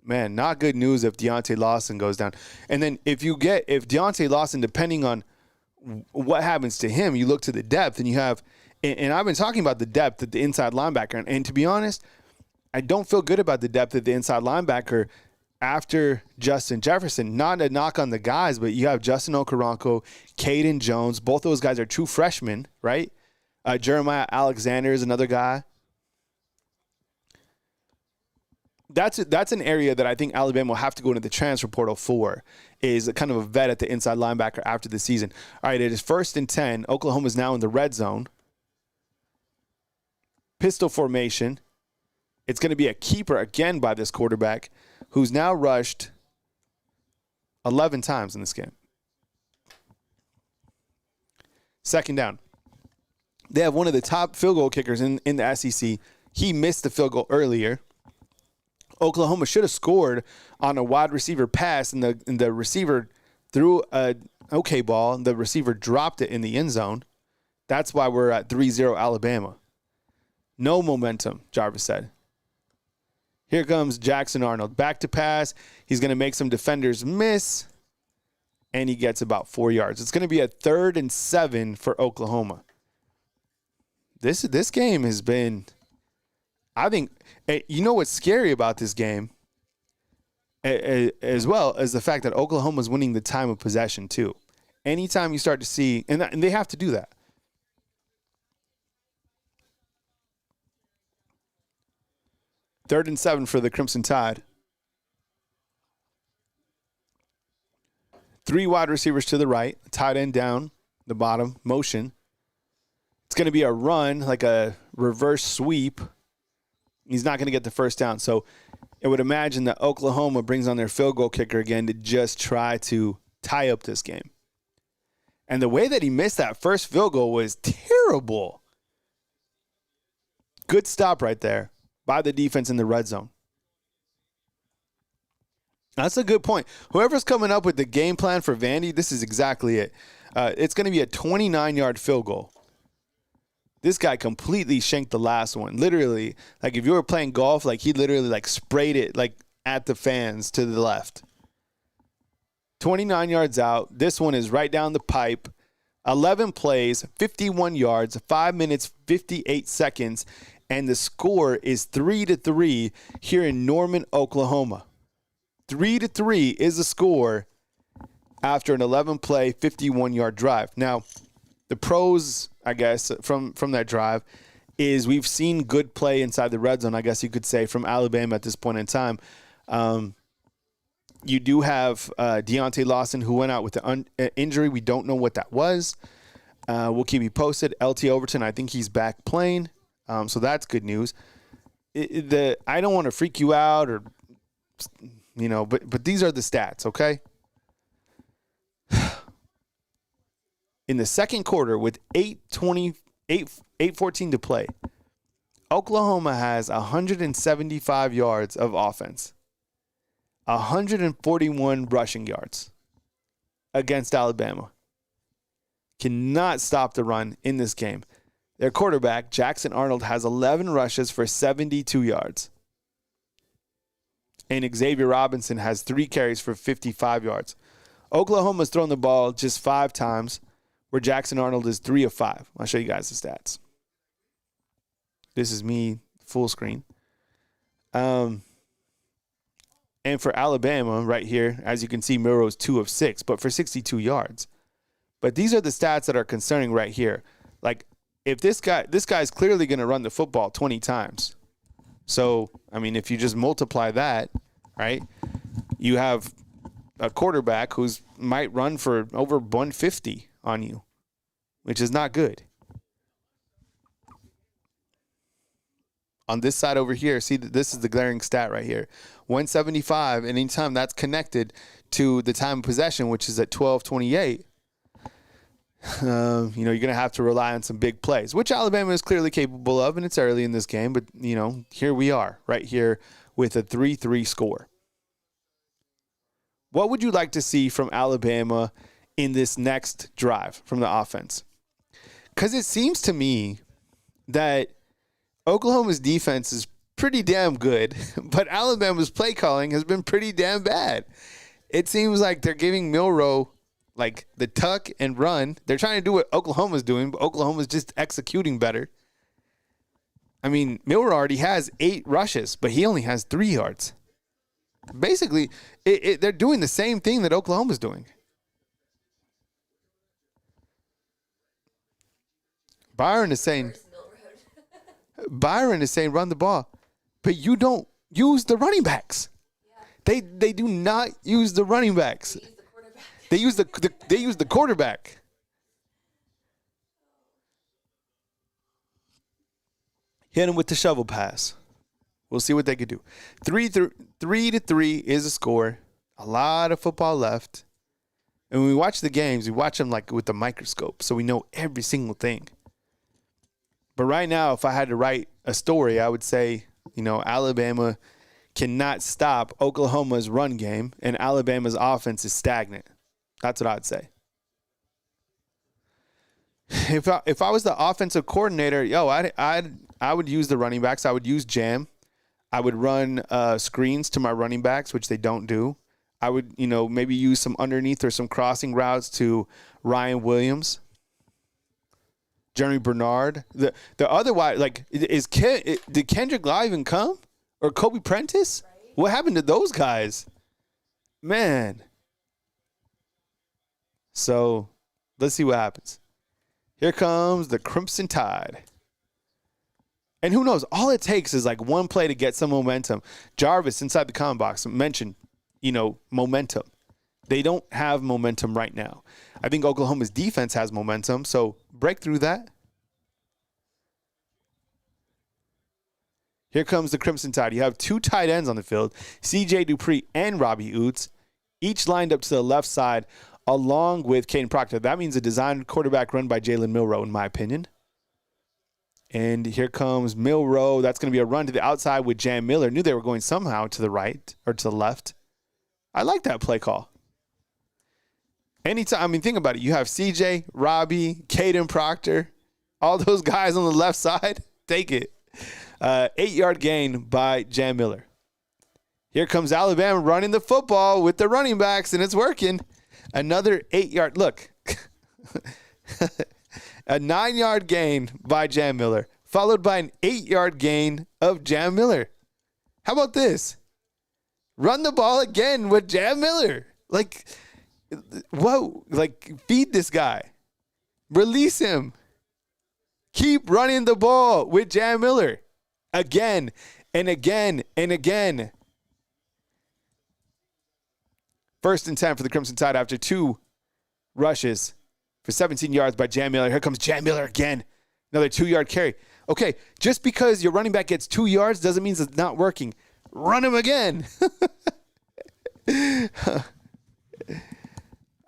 Man, not good news if Deontay Lawson goes down. And then if Deontay Lawson, depending on what happens to him, you look to the depth and you have, and I've been talking about the depth at the inside linebacker. And to be honest, I don't feel good about the depth at the inside linebacker after Justin Jefferson. Not a knock on the guys, but you have Justin Okoronkwo, Caden Jones. Both those guys are true freshmen, right? Jeremiah Alexander is another guy. That's an area that I think Alabama will have to go into the transfer portal for, is a kind of a vet at the inside linebacker after the season. All right, it is 1st and 10. Oklahoma's now in the red zone. Pistol formation. It's going to be a keeper again by this quarterback, who's now rushed 11 times in this game. 2nd down. They have one of the top field goal kickers in the SEC. He missed the field goal earlier. Oklahoma should have scored on a wide receiver pass, and the receiver threw an okay ball, and the receiver dropped it in the end zone. That's why we're at 3-0 Alabama. No momentum, Jarvis said. Here comes Jackson Arnold. Back to pass. He's going to make some defenders miss, and he gets about 4 yards. It's going to be a 3rd and 7 for Oklahoma. This game has been, I think, you know what's scary about this game, as well as the fact that Oklahoma's winning the time of possession too. Anytime you start to see, and they have to do that. Third and 7 for the Crimson Tide. 3 wide receivers to the right, tight end down the bottom, motion. It's going to be a run, like a reverse sweep. He's not going to get the first down. So I would imagine that Oklahoma brings on their field goal kicker again to just try to tie up this game. And the way that he missed that first field goal was terrible. Good stop right there by the defense in the red zone. That's a good point. Whoever's coming up with the game plan for Vandy, this is exactly it. It's going to be a 29-yard field goal. This guy completely shanked the last one. Literally, like if you were playing golf, like he literally like sprayed it like at the fans to the left. 29 yards out. This one is right down the pipe. 11 plays, 51 yards, 5 minutes, 58 seconds, and the score is 3-3 here in Norman, Oklahoma. 3-3 is the score after an 11-play, 51-yard drive. Now, the pros, I guess, from that drive is we've seen good play inside the red zone, I guess you could say, from Alabama at this point in time. You do have Deontay Lawson, who went out with an injury. We don't know what that was. We'll keep you posted. LT Overton, I think he's back playing, so that's good news. I don't want to freak you out or, but these are the stats, okay? In the second quarter, with 8:14 to play, Oklahoma has 175 yards of offense, 141 rushing yards against Alabama. Cannot stop the run in this game. Their quarterback, Jackson Arnold, has 11 rushes for 72 yards. And Xavier Robinson has 3 carries for 55 yards. Oklahoma's thrown the ball just 5 times, where Jackson Arnold is 3 of 5. I'll show you guys the stats. This is me, full screen. And for Alabama, right here, as you can see, Milroe's 2 of 6, but for 62 yards. But these are the stats that are concerning right here. Like, if this guy's clearly going to run the football 20 times. So, I mean, if you just multiply that, right, you have a quarterback who's might run for over 150 on you, which is not good. On this side over here, see, this is the glaring stat right here. 175, and anytime that's connected to the time of possession, which is at 12:28, you're going to have to rely on some big plays, which Alabama is clearly capable of, and it's early in this game. But, here we are right here with a 3-3 score. What would you like to see from Alabama in this next drive from the offense? Because it seems to me that Oklahoma's defense is pretty damn good, but Alabama's play calling has been pretty damn bad. It seems like they're giving Milroe like the tuck and run. They're trying to do what Oklahoma's doing, but Oklahoma's just executing better. I mean, Milroe already has 8 rushes, but he only has 3 yards. Basically, they're doing the same thing that Oklahoma's doing. Byron is saying run the ball, but you don't use the running backs. Yeah. They do not use the running backs. They use the quarterback. Hit him with the shovel pass. We'll see what they could do. 3-3 is a score. A lot of football left. And when we watch the games, we watch them like with the microscope, so we know every single thing. But right now, if I had to write a story, I would say, Alabama cannot stop Oklahoma's run game, and Alabama's offense is stagnant. That's what I'd say. If I was the offensive coordinator, I would use the running backs. I would use jam. I would run screens to my running backs, which they don't do. I would, maybe use some underneath or some crossing routes to Ryan Williams, Jeremy Bernard. The other wide, did Kendrick Law even come? Or Kobe Prentice? Right. What happened to those guys? Man. So, let's see what happens. Here comes the Crimson Tide. And who knows? All it takes is like one play to get some momentum. Jarvis inside the comment box mentioned, momentum. They don't have momentum right now. I think Oklahoma's defense has momentum, so break through that. Here comes the Crimson Tide. You have 2 tight ends on the field, C.J. Dupree and Robbie Oots, each lined up to the left side, along with Caden Proctor. That means a designed quarterback run by Jalen Milroe, in my opinion. And here comes Milroe. That's going to be a run to the outside with Jam Miller. Knew they were going somehow to the right or to the left. I like that play call. Anytime, I mean, think about it. You have CJ, Robbie, Caden Proctor, all those guys on the left side. Take it. 8-yard gain by Jam Miller. Here comes Alabama running the football with the running backs, and it's working. Another 8-yard. Look. A 9-yard gain by Jam Miller, followed by an 8-yard gain of Jam Miller. How about this? Run the ball again with Jam Miller. Like, whoa, like, feed this guy. Release him. Keep running the ball with Jam Miller. Again and again and again. 1st and 10 for the Crimson Tide after 2 rushes for 17 yards by Jam Miller. Here comes Jam Miller again. Another 2-yard carry. Okay, just because your running back gets 2 yards doesn't mean it's not working. Run him again.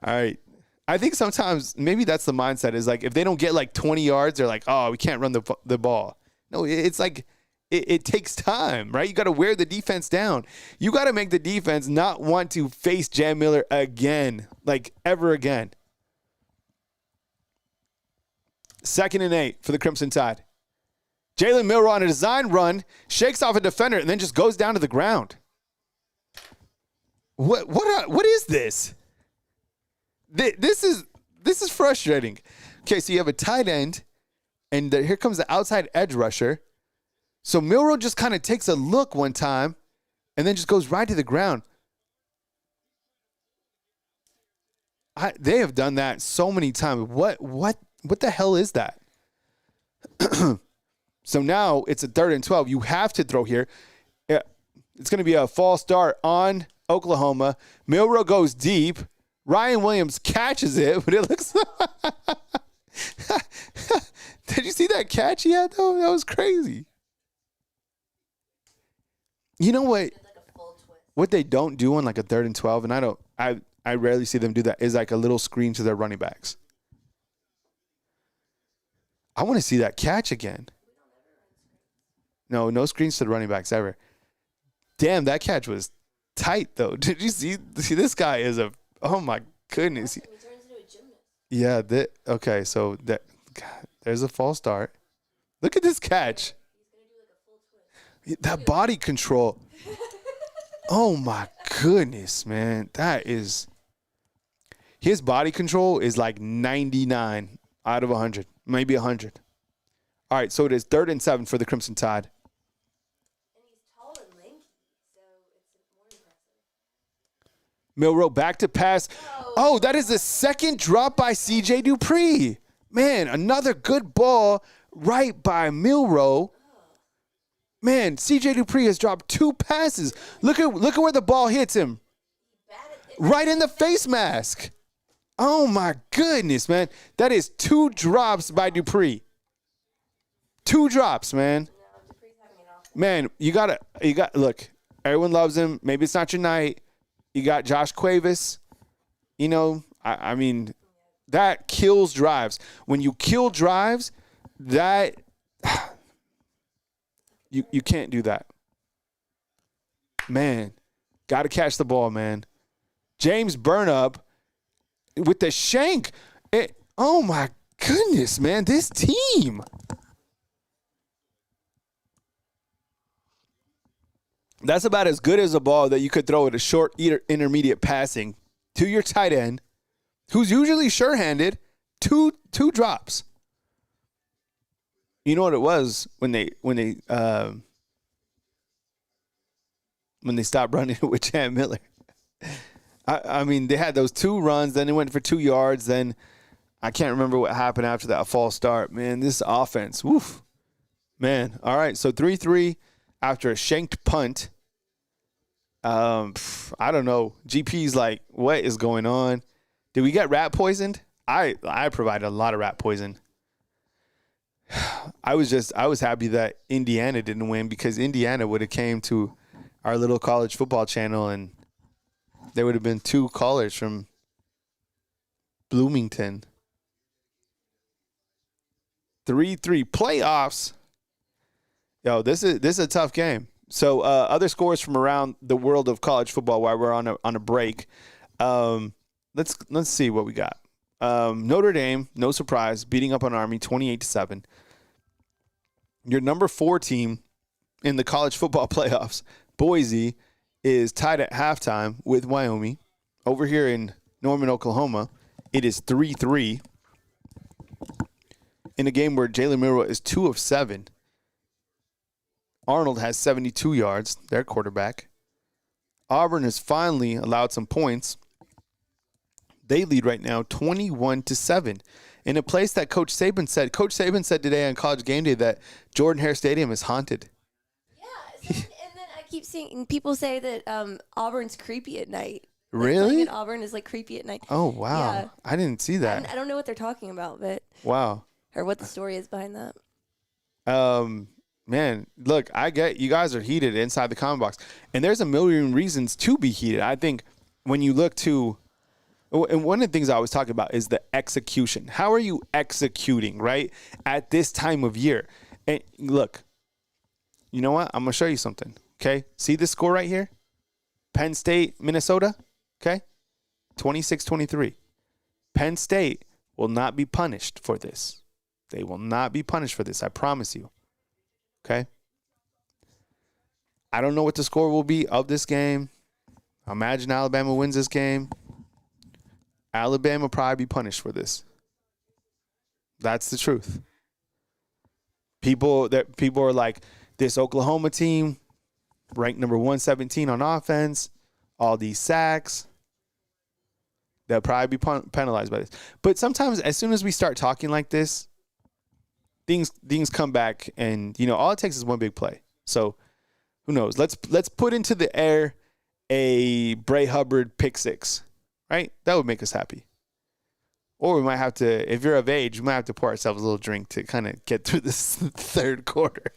All right. I think sometimes maybe that's the mindset is like if they don't get like 20 yards, they're like, oh, we can't run the ball. No, it's like it takes time, right? You got to wear the defense down. You got to make the defense not want to face Jam Miller again, like ever again. 2nd and 8 for the Crimson Tide. Jalen Milroe on a design run, shakes off a defender, and then just goes down to the ground. What is this? This is frustrating. Okay, so you have a tight end, and here comes the outside edge rusher. So Milroe just kind of takes a look one time, and then just goes right to the ground. They have done that so many times. What the hell is that? So now it's a 3rd and 12. You have to throw here. It's going to be a false start on Oklahoma. Milroe goes deep. Ryan Williams catches it, but it looks. Did you see that catch he had though? That was crazy. You know what? What they don't do on like a 3rd and 12, and I rarely see them do that, is like a little screen to their running backs. I want to see that catch again. No screens to the running backs ever. Damn, that catch was tight though. Did you see this guy is oh my goodness. He turns into a gymnast. Yeah, okay, so there's a false start. Look at this catch. He's going to do like a full twist. That body control. Oh my goodness, man. His body control is like 99 out of 100, maybe 100. All right, so it is 3rd and 7 for the Crimson Tide. And he's tall and lanky, so it's more impressive. Milroe back to pass. Oh, that is the 2nd drop by C.J. Dupree. Man, another good ball right by Milroe. Man, C.J. Dupree has dropped 2 passes. Look at where the ball hits him. Right in the face mask. Oh my goodness, man. That is 2 drops by Dupree. 2 drops, man. No, Dupree's having it off. Man, you got look, everyone loves him. Maybe it's not your night. You got Josh Cuevas. You know, I mean, that kills drives. When you kill drives, that you can't do that. Man, got to catch the ball, man. James Burnup with the shank. Oh my goodness, man, this team. That's about as good as a ball that you could throw at a short intermediate passing to your tight end, who's usually sure-handed. 2 drops. You know what it was when they stopped running with Jam Miller. I mean, they had those 2 runs, then they went for 2 yards, then I can't remember what happened after that false start. Man, this offense, woof. Man, all right, so 3-3 after a shanked punt. I don't know. GP's like, what is going on? Did we get rat poisoned? I provided a lot of rat poison. I was happy that Indiana didn't win, because Indiana would have came to our little college football channel and there would have been 2 callers from Bloomington. 3-3 playoffs. Yo, this is a tough game. So other scores from around the world of college football while we're on a break. Let's see what we got. Notre Dame, no surprise, beating up on Army 28-7. Your number 4 team in the college football playoffs, Boise, is tied at halftime with Wyoming. Over here in Norman, Oklahoma, it is 3-3 in a game where Jalen Milroe is 2 of 7. Arnold has 72 yards, their quarterback. Auburn has finally allowed some points. They lead right now 21-7 in a place that Coach Saban said today on College Game Day that Jordan-Hare Stadium is haunted. Yeah, and then I keep seeing people say that Auburn's creepy at night. Really? Playing at Auburn is like creepy at night. Oh, wow. Yeah. I didn't see that. I don't know what they're talking about, but Wow. or what the story is behind that. Man, look, I get you guys are heated inside the comment box, and there's a million reasons to be heated. I think when you look to, and one of the things I was talking about is the execution. How are you executing, right, at this time of year? And look, you know what? I'm going to show you something, okay? See this score right here? Penn State, Minnesota, okay? 26-23. Penn State will not be punished for this. They will not be punished for this, I promise you. Okay? I don't know what the score will be of this game. I imagine Alabama wins this game. Alabama will probably be punished for this. That's the truth. People are like, this Oklahoma team, ranked number 117 on offense, all these sacks. They'll probably be penalized by this. But sometimes as soon as we start talking like this, things come back, and all it takes is one big play. So who knows? Let's put into the air a Bray Hubbard pick 6, right? That would make us happy. Or we might have to, if you're of age, we might have to pour ourselves a little drink to kind of get through this third quarter.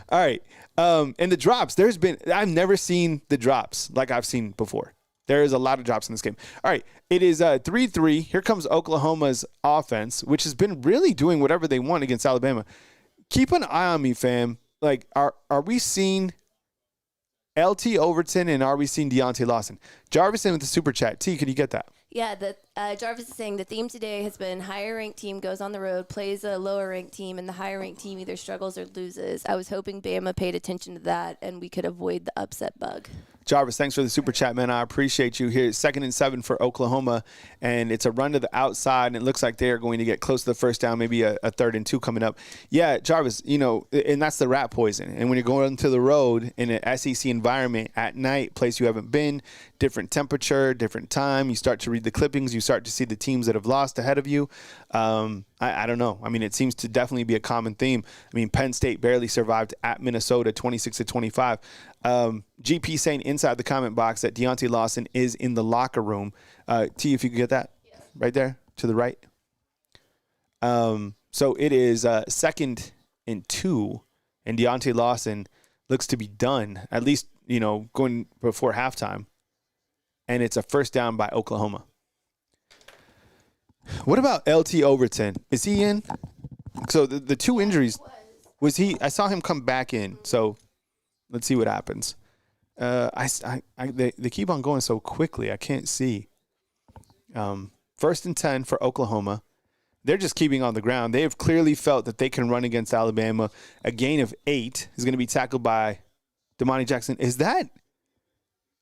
All right. And the drops, I've never seen the drops like I've seen before. There is a lot of drops in this game. All right, it is 3-3. Here comes Oklahoma's offense, which has been really doing whatever they want against Alabama. Keep an eye on me, fam. Like, are we seeing LT Overton and are we seeing Deontay Lawson? Jarvis in with the super chat. T, can you get that? Yeah, Jarvis is saying the theme today has been higher ranked team goes on the road, plays a lower ranked team, and the higher ranked team either struggles or loses. I was hoping Bama paid attention to that and we could avoid the upset bug. Jarvis, thanks for the super chat, man. I appreciate you. Here, 2nd and 7 for Oklahoma, and it's a run to the outside, and it looks like they are going to get close to the first down, maybe a 3rd and 2 coming up. Yeah, Jarvis, and that's the rat poison. And when you're going to the road in an SEC environment at night, place you haven't been, different temperature, different time, you start to read the clippings, you start to see the teams that have lost ahead of you. I don't know. I mean, it seems to definitely be a common theme. I mean, Penn State barely survived at Minnesota, 26-25. GP saying inside the comment box that Deontay Lawson is in the locker room. T, if you could get that right there to the right. So it is 2nd and 2, and Deontay Lawson looks to be done, at least, going before halftime. And it's a first down by Oklahoma. What about LT Overton? Is he in? So the 2 injuries, was he? I saw him come back in. So let's see what happens. They keep on going so quickly. I can't see. 1st and 10 for Oklahoma. They're just keeping on the ground. They have clearly felt that they can run against Alabama. A gain of 8 is going to be tackled by Damani Jackson. Is that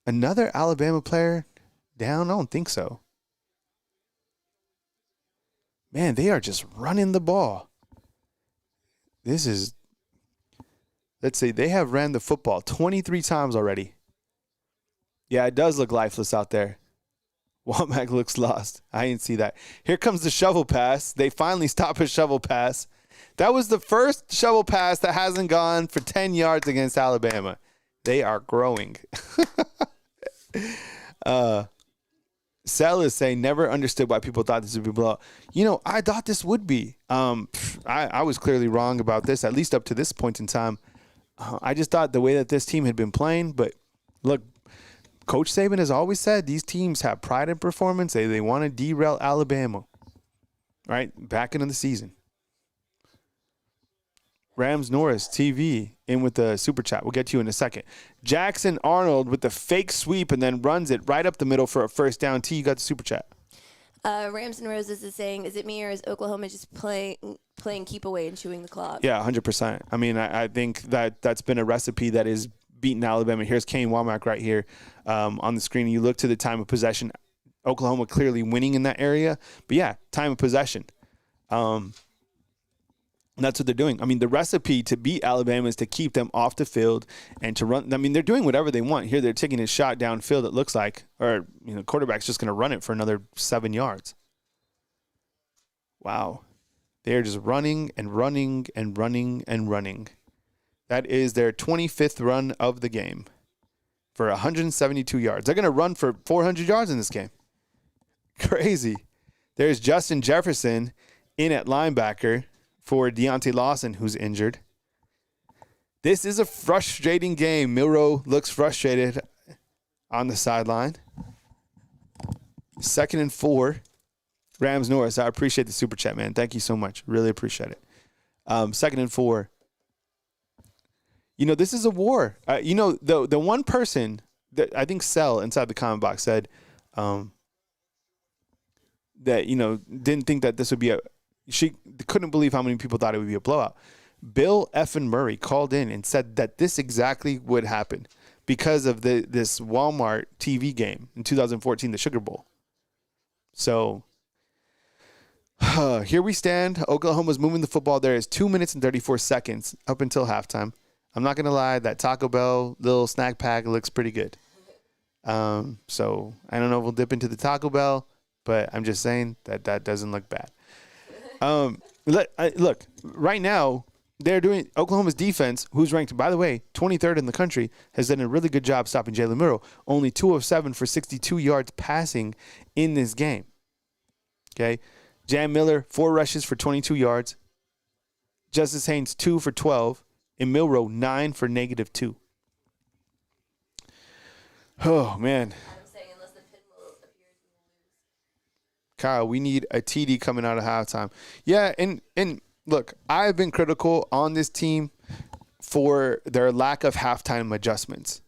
another Alabama player down? I don't think so. Man, they are just running the ball. Let's see, they have ran the football 23 times already. Yeah, it does look lifeless out there. Womack looks lost. I didn't see that. Here comes the shovel pass. They finally stop a shovel pass. That was the first shovel pass that hasn't gone for 10 yards against Alabama. They are growing. Sel is saying, never understood why people thought this would be a blowout. I thought this would be. I was clearly wrong about this, at least up to this point in time. I just thought the way that this team had been playing, but look, Coach Saban has always said these teams have pride in performance. They want to derail Alabama, right? Back into the season. Rams Norris TV in with the super chat. We'll get to you in a second. Jackson Arnold with the fake sweep and then runs it right up the middle for a first down. T, you got the super chat. Rams and Roses is saying, is it me or is Oklahoma just playing keep away and chewing the clock? Yeah, 100%. I mean, I think that's been a recipe that is beating Alabama. Here's Kane Womack right here on the screen. You look to the time of possession. Oklahoma clearly winning in that area. But, yeah, time of possession. That's what they're doing. I mean, the recipe to beat Alabama is to keep them off the field and to run. I mean, they're doing whatever they want. Here they're taking a shot downfield, it looks like, or, quarterback's just going to run it for another 7 yards. Wow. They're just running and running and running and running. That is their 25th run of the game for 172 yards. They're going to run for 400 yards in this game. Crazy. There's Justin Jefferson in at linebacker for Deontay Lawson, who's injured. This is a frustrating game. Milroe looks frustrated on the sideline. 2nd and 4. Rams Norris, I appreciate the super chat, man. Thank you so much. Really appreciate it. 2nd and 4. This is a war. The one person that I think Sel inside the comment box said that, didn't think that this would be she couldn't believe how many people thought it would be a blowout. Bill Effin Murray called in and said that this exactly would happen because of this Walmart TV game in 2014, the Sugar Bowl. So here we stand. Oklahoma's moving the football. There is 2 minutes and 34 seconds up until halftime. I'm not going to lie. That Taco Bell little snack pack looks pretty good. So I don't know if we'll dip into the Taco Bell, but I'm just saying that doesn't look bad. Look, right now, they're doing Oklahoma's defense, who's ranked, by the way, 23rd in the country, has done a really good job stopping Jalen Milroe. Only 2 of 7 for 62 yards passing in this game. Okay. Jam Miller, 4 rushes for 22 yards. Justice Haynes, 2 for 12. And Milroe, 9 for -2. Oh, man. Kyle, we need a TD coming out of halftime. Yeah, and look, I've been critical on this team for their lack of halftime adjustments.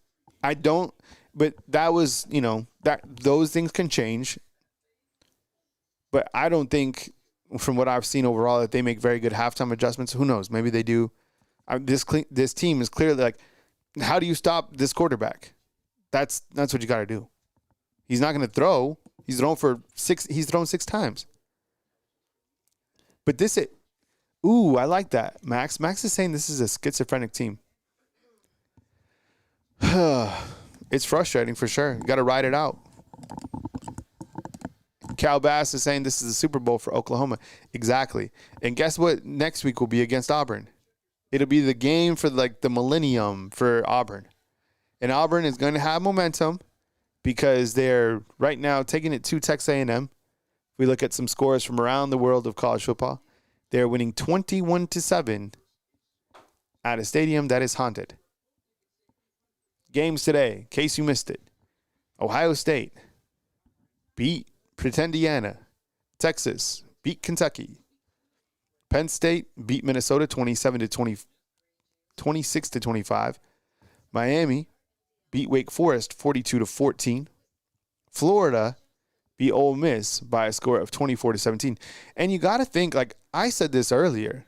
But that was, that those things can change. But I don't think, from what I've seen overall, that they make very good halftime adjustments. Who knows? Maybe they do. This team is clearly like, how do you stop this quarterback? That's what you got to do. He's not going to throw. He's thrown 6 times. But I like that, Max. Max is saying this is a schizophrenic team. It's frustrating for sure. You got to ride it out. Cal Bass is saying this is a Super Bowl for Oklahoma. Exactly. And guess what? Next week will be against Auburn. It'll be the game for the millennium for Auburn. And Auburn is going to have momentum, because they're right now taking it to Texas A&M. If we look at some scores from around the world of college football, they're winning 21-7 at a stadium that is haunted. Games today, in case you missed it. Ohio State beat Pretendiana. Texas beat Kentucky. Penn State beat Minnesota 26-25. Miami beat Wake Forest 42-14. Florida beat Ole Miss by a score of 24-17. And you got to think, like I said this earlier,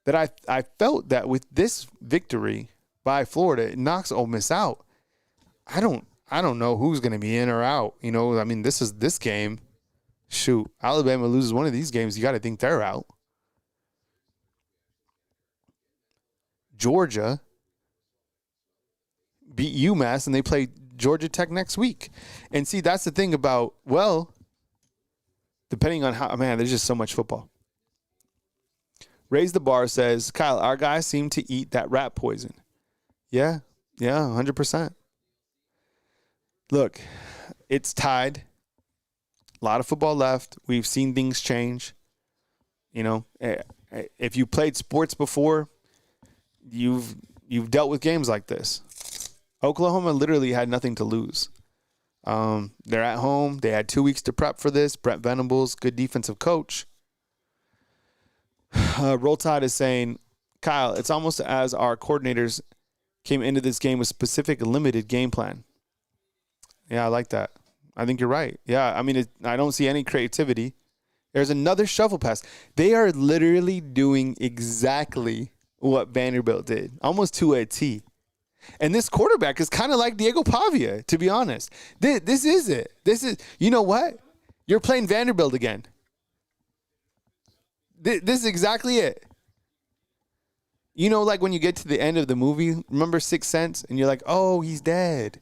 that I felt that with this victory by Florida, it knocks Ole Miss out. I don't know who's going to be in or out. This game. Shoot, Alabama loses one of these games, you got to think they're out. Georgia beat UMass, and they play Georgia Tech next week. And see, that's the thing about, depending on how, there's just so much football. Raise the Bar says, Kyle, our guys seem to eat that rat poison. Yeah, 100%. Look, it's tied. A lot of football left. We've seen things change. If you played sports before, you've dealt with games like this. Oklahoma literally had nothing to lose. They're at home. They had 2 weeks to prep for this. Brent Venables, good defensive coach. Roll Tide is saying, Kyle, it's almost as our coordinators came into this game with specific limited game plan. Yeah, I like that. I think you're right. Yeah, I mean, I don't see any creativity. There's another shovel pass. They are literally doing exactly what Vanderbilt did, almost to a T. And this quarterback is kind of like Diego Pavia, to be honest. This is it. You know what? You're playing Vanderbilt again. This is exactly it. You know, like when you get to the end of the movie, remember Sixth Sense? And you're like, oh, he's dead.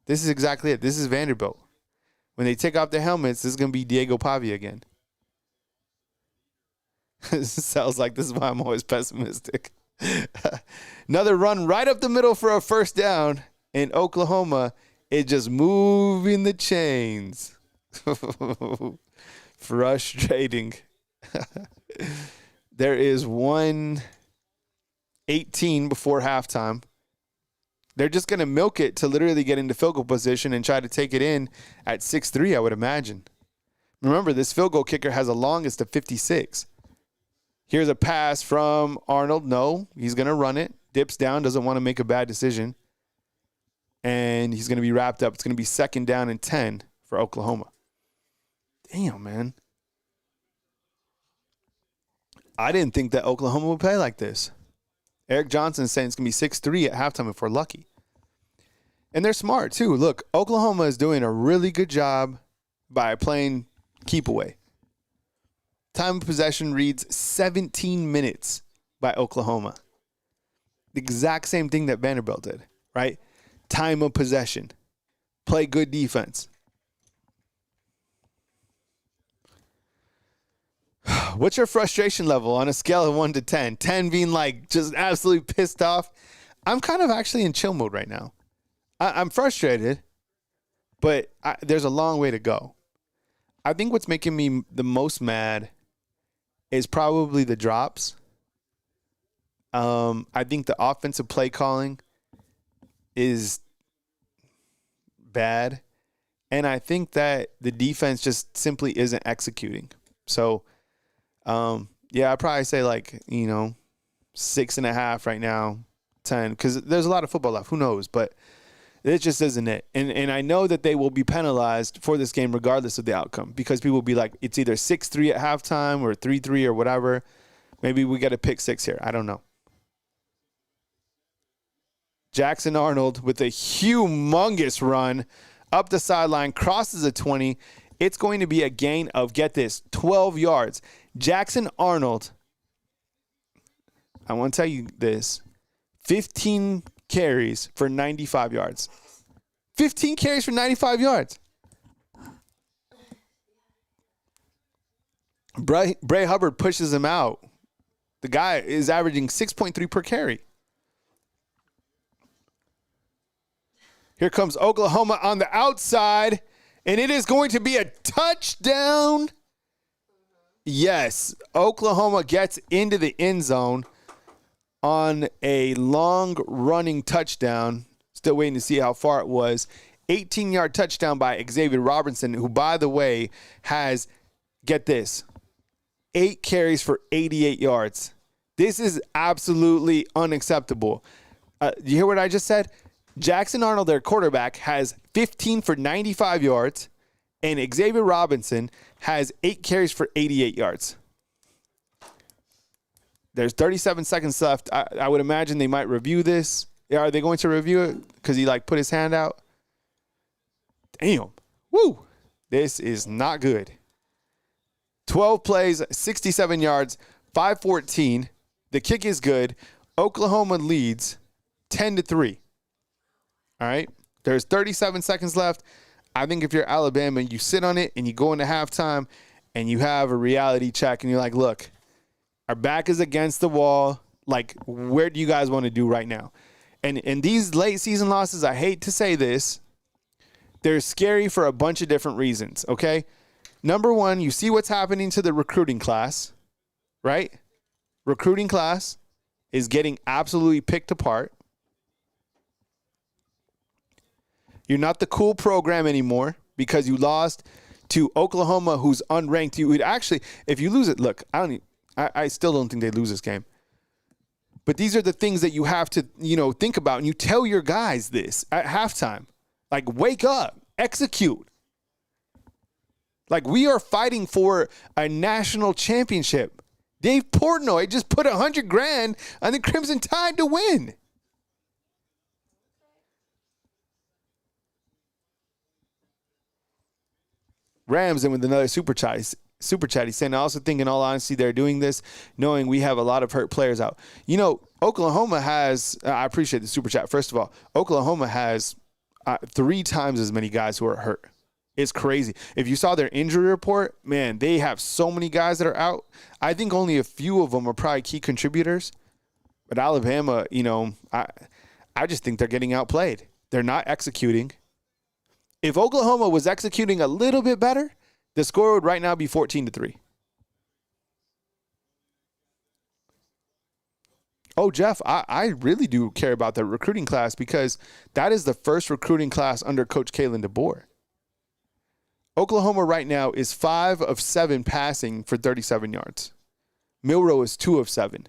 This is exactly it. This is Vanderbilt. When they take off their helmets, this is going to be Diego Pavia again. Sounds like this is why I'm always pessimistic. Another run right up the middle for a first down. In Oklahoma, it's just moving the chains. Frustrating. There is 1:18 before halftime. They're just going to milk it to literally get into field goal position and try to take it in at 6-3, I would imagine. Remember, this field goal kicker has a longest of 56. Here's a pass from Arnold. No, he's going to run it. Dips down, doesn't want to make a bad decision. And he's going to be wrapped up. It's going to be 2nd down and 10 for Oklahoma. Damn, man. I didn't think that Oklahoma would play like this. Eric Johnson is saying it's going to be 6-3 at halftime if we're lucky. And they're smart, too. Look, Oklahoma is doing a really good job by playing keep away. Time of possession reads 17 minutes by Oklahoma. The exact same thing that Vanderbilt did, right? Time of possession. Play good defense. What's your frustration level on a scale of 1 to 10? 10 being like just absolutely pissed off. I'm kind of actually in chill mode right now. I'm frustrated, but there's a long way to go. I think what's making me the most mad is probably the drops. I think the offensive play calling is bad. And I think that the defense just simply isn't executing. So, I'd probably say 6.5 right now, 10, because there's a lot of football left. Who knows? But it just isn't it. And I know that they will be penalized for this game regardless of the outcome, because people will be like, it's either 6-3 at halftime or 3-3 or whatever. Maybe we got to pick 6 here. I don't know. Jackson Arnold with a humongous run up the sideline, crosses a 20. It's going to be a gain of, get this, 12 yards. Jackson Arnold, I want to tell you this, 15 carries for 95 yards. 15 carries for 95 yards. Bray Hubbard pushes him out. The guy is averaging 6.3 per carry. Here comes Oklahoma on the outside, and it is going to be a touchdown. Yes, Oklahoma gets into the end zone on a long running touchdown. Still waiting to see how far it was. 18-yard touchdown by Xavier Robinson, who, by the way, has, get this, 8 carries for 88 yards. This is absolutely unacceptable. You hear what I just said? Jackson Arnold, their quarterback, has 15 for 95 yards, and Xavier Robinson has 8 carries for 88 yards. There's 37 seconds left. I would imagine they might review this. Are they going to review it because he put his hand out? Damn. Woo. This is not good. 12 plays, 67 yards, 5-14. The kick is good. Oklahoma leads 10-3. All right. There's 37 seconds left. I think if you're Alabama, you sit on it and you go into halftime and you have a reality check and you're like, look, our back is against the wall. Where do you guys want to do right now? And these late season losses, I hate to say this, they're scary for a bunch of different reasons, okay? Number one, you see what's happening to the recruiting class, right? Recruiting class is getting absolutely picked apart. You're not the cool program anymore because you lost to Oklahoma, who's unranked. You would actually, if you lose it, look, I still don't think they lose this game. But these are the things that you have to, think about. And you tell your guys this at halftime. Like, wake up, execute. Like, we are fighting for a national championship. Dave Portnoy just put $100,000 on the Crimson Tide to win. Rams in with another super chat. He's saying, I also think, in all honesty, they're doing this knowing we have a lot of hurt players out. Oklahoma has, I appreciate the super chat. First of all, Oklahoma has 3 times as many guys who are hurt. It's crazy. If you saw their injury report, man, they have so many guys that are out. I think only a few of them are probably key contributors. But Alabama, I just think they're getting outplayed. They're not executing. If Oklahoma was executing a little bit better, the score would right now be 14-3. Oh, Jeff, I really do care about the recruiting class because that is the first recruiting class under Coach Kalen DeBoer. Oklahoma right now is 5 of 7 passing for 37 yards. Milroe is 2 of 7.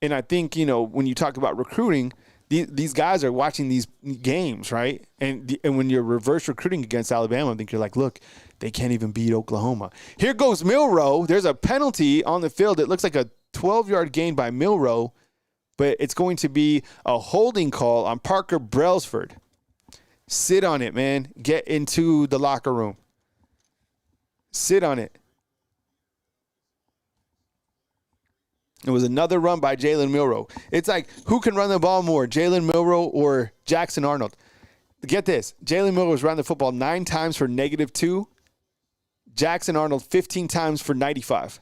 And I think, when you talk about recruiting, these guys are watching these games, right? And when you're reverse recruiting against Alabama, I think you're like, look, they can't even beat Oklahoma. Here goes Milroe. There's a penalty on the field. It looks like a 12-yard gain by Milroe, but it's going to be a holding call on Parker Brailsford. Sit on it, man. Get into the locker room. Sit on it. It was another run by Jalen Milroe. It's like, who can run the ball more, Jalen Milroe or Jackson Arnold? Get this. Jalen Milroe was running the football 9 times for -2. Jackson Arnold 15 times for 95.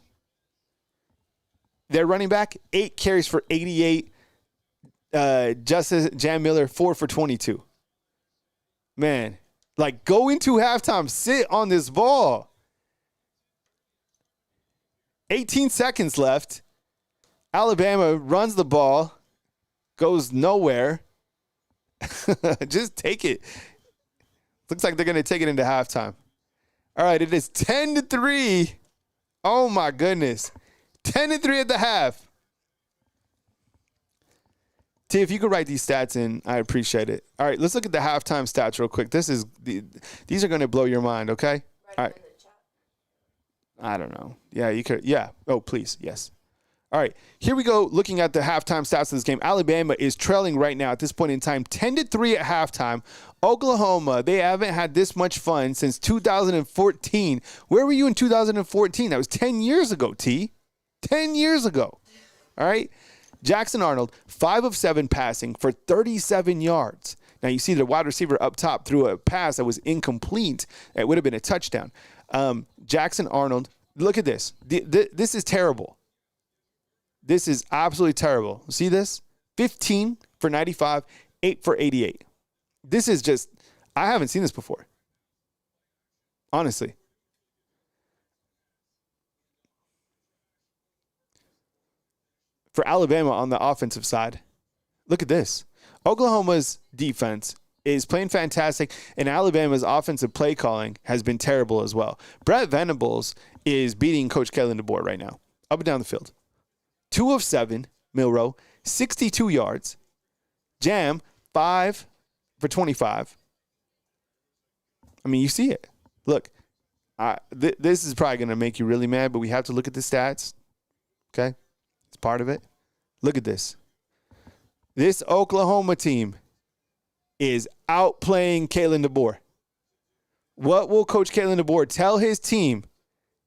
Their running back, 8 carries for 88. Justice Jam Miller, 4 for 22. Man, like, go into halftime, sit on this ball. 18 seconds left. Alabama runs the ball, goes nowhere. Just take it. Looks like they're going to take it into halftime. All right, it is 10-3. Oh, my goodness. 10-3 at the half. T, if you could write these stats in, I appreciate it. All right, let's look at the halftime stats real quick. These are going to blow your mind, okay? All right. I don't know. Yeah, you could. Yeah. Oh, please. Yes. All right, here we go. Looking at the halftime stats of this game, Alabama is trailing right now at this point in time, 10-3 at halftime. Oklahoma, they haven't had this much fun since 2014. Where were you in 2014? That was 10 years ago, T. 10 years ago. All right. Jackson Arnold, 5 of 7 passing for 37 yards. Now, you see the wide receiver up top threw a pass that was incomplete. It would have been a touchdown. Jackson Arnold, look at this. This is terrible. This is absolutely terrible. See this? 15 for 95, 8 for 88. This is just, I haven't seen this before. Honestly. For Alabama on the offensive side, look at this. Oklahoma's defense is playing fantastic, and Alabama's offensive play calling has been terrible as well. Brett Venables is beating Coach Kalen DeBoer right now, up and down the field. 2 of 7, Milroe, 62 yards. Jam, 5 for 25. I mean, you see it. Look, this is probably going to make you really mad, but we have to look at the stats. Okay? It's part of it. Look at this. This Oklahoma team is outplaying Kalen DeBoer. What will Coach Kalen DeBoer tell his team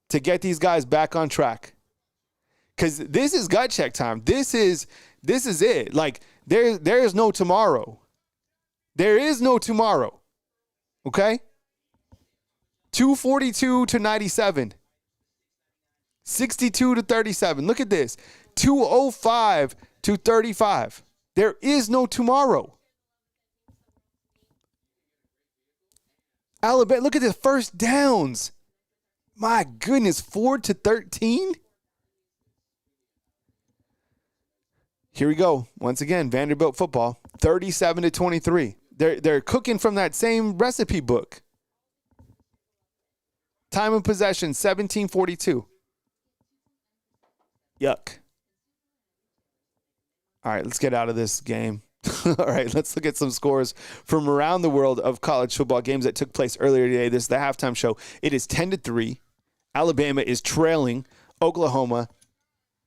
to get these guys back on track? Because this is gut check time. This is it. Like, there is no tomorrow. There is no tomorrow. Okay? 242 to 97. 62 to 37. Look at this. 205 to 35. There is no tomorrow. Alabama, look at the first downs. My goodness, 4 to 13. Here we go. Once again, Vanderbilt football, 37 to 23. They're cooking from that same recipe book. Time of possession, 17:42. Yuck. All right, let's get out of this game. All right, let's look at some scores from around the world of college football games that took place earlier today. This is the halftime show. It is 10-3. Alabama is trailing Oklahoma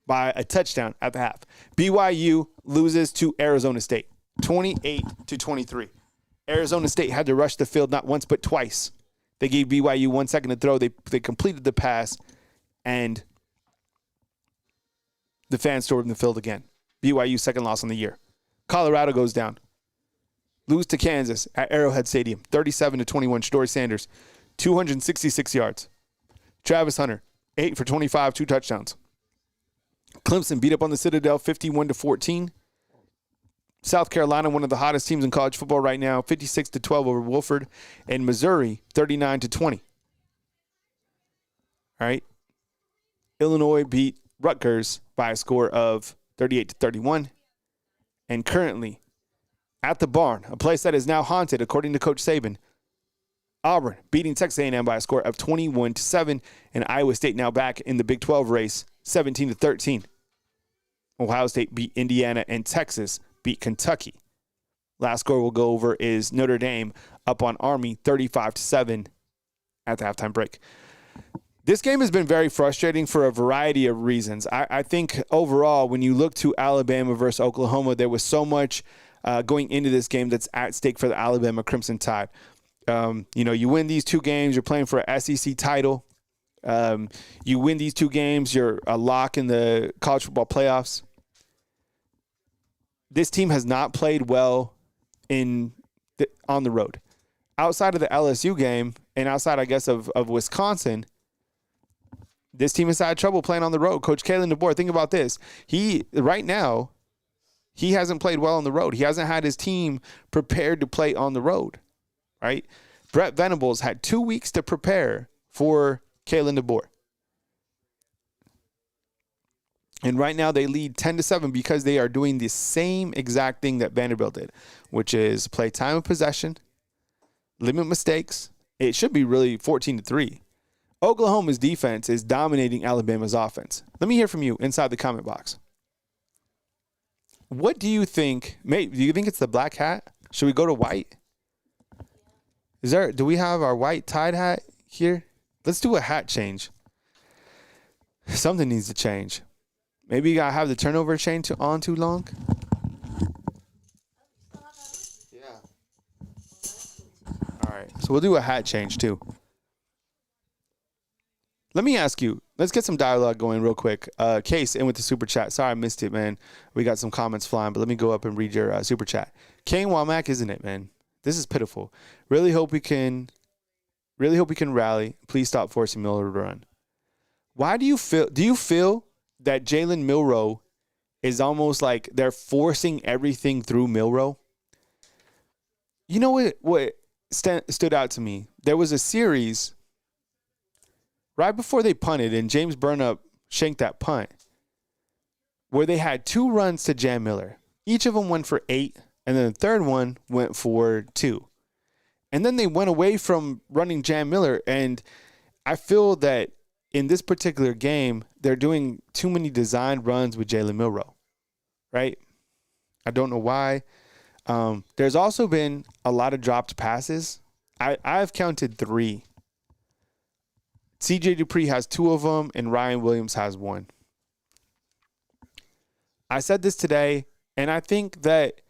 by a touchdown at the half. BYU loses to Arizona State, 28-23. Arizona State had to rush the field not once but twice. They gave BYU 1 second to throw. They completed the pass, and the fans stormed the field again. BYU second loss on the year. Colorado goes down. Lose to Kansas at Arrowhead Stadium, 37-21. Shadori Sanders, 266 yards. Travis Hunter, 8 for 25, 2 touchdowns. Clemson beat up on the Citadel, 51-14. South Carolina, one of the hottest teams in college football right now, 56-12 over Wofford. And Missouri, 39-20. All right. Illinois beat Rutgers by a score of 38-31. And currently, at the barn, a place that is now haunted, according to Coach Saban, Auburn beating Texas A&M by a score of 21-7. And Iowa State now back in the Big 12 race, 17-13. Ohio State beat Indiana, and Texas beat Kentucky. Last score we'll go over is Notre Dame up on Army, 35-7 at the halftime break. This game has been very frustrating for a variety of reasons. I think overall, when you look to Alabama versus Oklahoma, there was so much going into this game that's at stake for the Alabama Crimson Tide. You win these 2 games, you're playing for an SEC title. You win these 2 games, you're a lock in the college football playoffs. This team has not played well on the road. Outside of the LSU game and outside, I guess, of Wisconsin, this team has had trouble playing on the road. Coach Kalen DeBoer, think about this. Right now, he hasn't played well on the road. He hasn't had his team prepared to play on the road, right? Brett Venables had 2 weeks to prepare for Kalen DeBoer. And right now they lead 10-7 because they are doing the same exact thing that Vanderbilt did, which is play time of possession, limit mistakes. It should be really 14-3. Oklahoma's defense is dominating Alabama's offense. Let me hear from you inside the comment box. What do you think? Do you think it's the black hat? Should we go to white? Do we have our white tied hat here? Let's do a hat change. Something needs to change. Maybe you gotta have the turnover chain on too long. Yeah. All right. So we'll do a hat change too. Let me ask you, let's get some dialogue going real quick. Case in with the super chat. Sorry I missed it, man. We got some comments flying, but let me go up and read your super chat. Kane Womack, isn't it, man? This is pitiful. Really hope we can rally. Please stop forcing Miller to run. Why do you feel that Jalen Milroe is almost like they're forcing everything through Milroe? You know what stood out to me? There was a series right before they punted, and James Burnup shanked that punt, where they had 2 runs to Jam Miller. Each of them went for 8, and then the third one went for 2. And then they went away from running Jam Miller, and I feel that in this particular game, they're doing too many designed runs with Jalen Milroe, right? I don't know why. There's also been a lot of dropped passes. I've counted 3. CJ Dupree has 2 of them, and Ryan Williams has 1. I said this today, and I think that,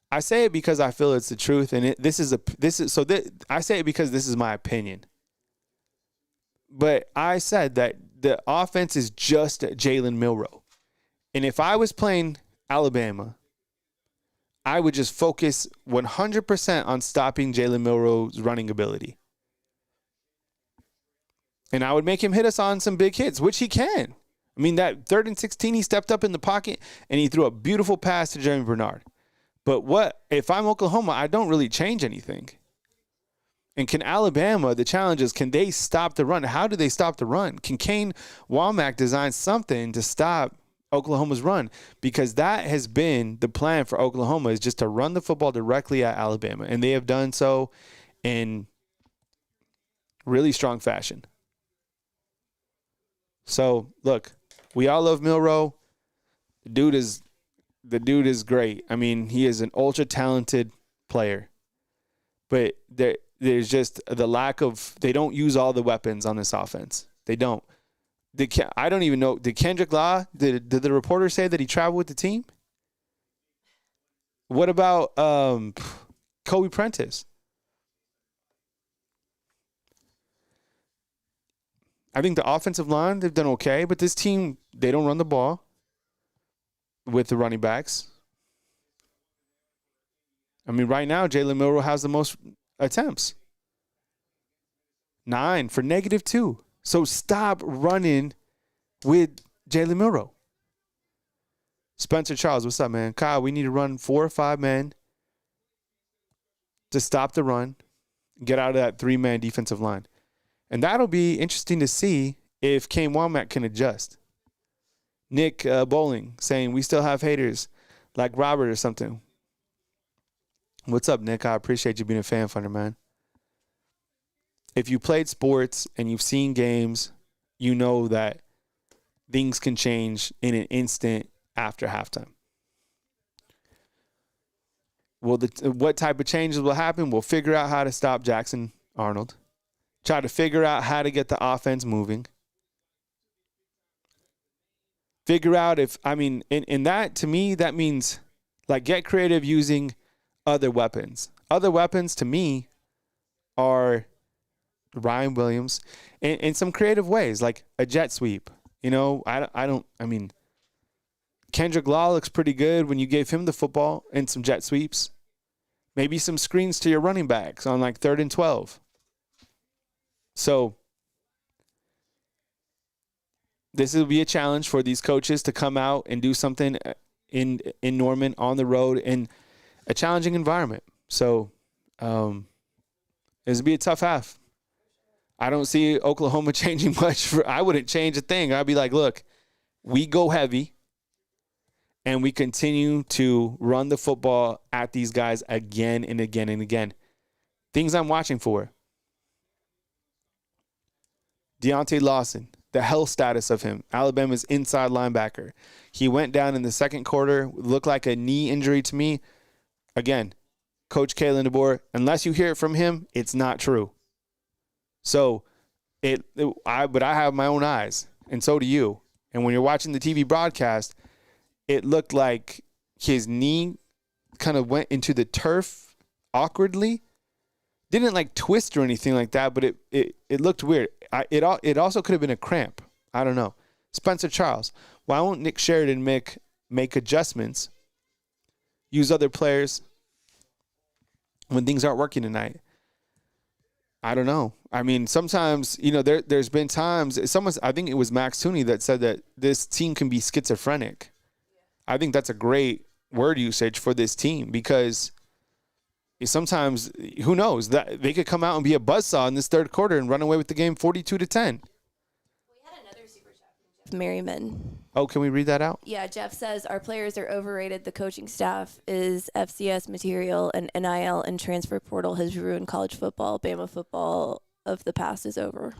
I say it because I feel it's the truth, and I say it because this is my opinion. But I said that the offense is just Jalen Milroe. And if I was playing Alabama, I would just focus 100% on stopping Jalen Milroe's running ability. And I would make him hit us on some big hits, which he can. I mean, that 3rd and 16, he stepped up in the pocket, and he threw a beautiful pass to Jeremy Bernard. But if I'm Oklahoma, I don't really change anything. And can Alabama, the challenge is, can they stop the run? How do they stop the run? Can Kane Womack design something to stop Oklahoma's run? Because that has been the plan for Oklahoma, is just to run the football directly at Alabama. And they have done so in really strong fashion. So, look, We all love Milroe. The dude is great. I mean, he is an ultra talented player, but there's just the lack of. They don't use all the weapons on this offense. They don't. I don't even know. Did Kendrick Law? Did the reporter say that he traveled with the team? What about Kobe Prentice? I think the offensive line, they've done okay, but this team, they don't run the ball with the running backs. I mean, right now, Jalen Milroe has the most attempts. 9 for -2. So stop running with Jalen Milroe. Spencer Charles, what's up, man? Kyle, we need to run 4 or 5 men to stop the run, get out of that 3-man defensive line. And that'll be interesting to see if Kane Womack can adjust. Nick Bowling saying, we still have haters like Robert or something. What's up, Nick? I appreciate you being a fan funder, man. If you played sports and you've seen games, you know that things can change in an instant after halftime. Well, what type of changes will happen? We'll figure out how to stop Jackson Arnold. Try to figure out how to get the offense moving. Figure out in that, to me, that means like get creative using other weapons. Other weapons to me are Ryan Williams in some creative ways, like a jet sweep. Kendrick Law looks pretty good when you gave him the football and some jet sweeps. Maybe some screens to your running backs on like 3rd and 12. So this will be a challenge for these coaches to come out and do something in Norman on the road in a challenging environment. So this will be a tough half. I don't see Oklahoma changing much. I wouldn't change a thing. I'd be like, look, we go heavy and we continue to run the football at these guys again and again and again. Things I'm watching for. Deontay Lawson, the health status of him, Alabama's inside linebacker. He went down in the second quarter, looked like a knee injury to me. Again, Coach Kalen DeBoer, unless you hear it from him, it's not true. So, but I have my own eyes, and so do you. And when you're watching the TV broadcast, it looked like his knee kind of went into the turf awkwardly. Didn't like twist or anything like that, but it looked weird. It also could have been a cramp. I don't know. Spencer Charles. Why won't Nick Sheridan make adjustments? Use other players when things aren't working tonight. I don't know. I mean, sometimes, there's been times, I think it was Max Tooney that said that this team can be schizophrenic. I think that's a great word usage for this team because sometimes, who knows, that they could come out and be a buzzsaw in this third quarter and run away with the game 42-10. We had another super chat from Jeff Merriman. Oh, can we read that out? Yeah, Jeff says our players are overrated. The coaching staff is FCS material, and NIL and transfer portal has ruined college football. Bama football of the past is over.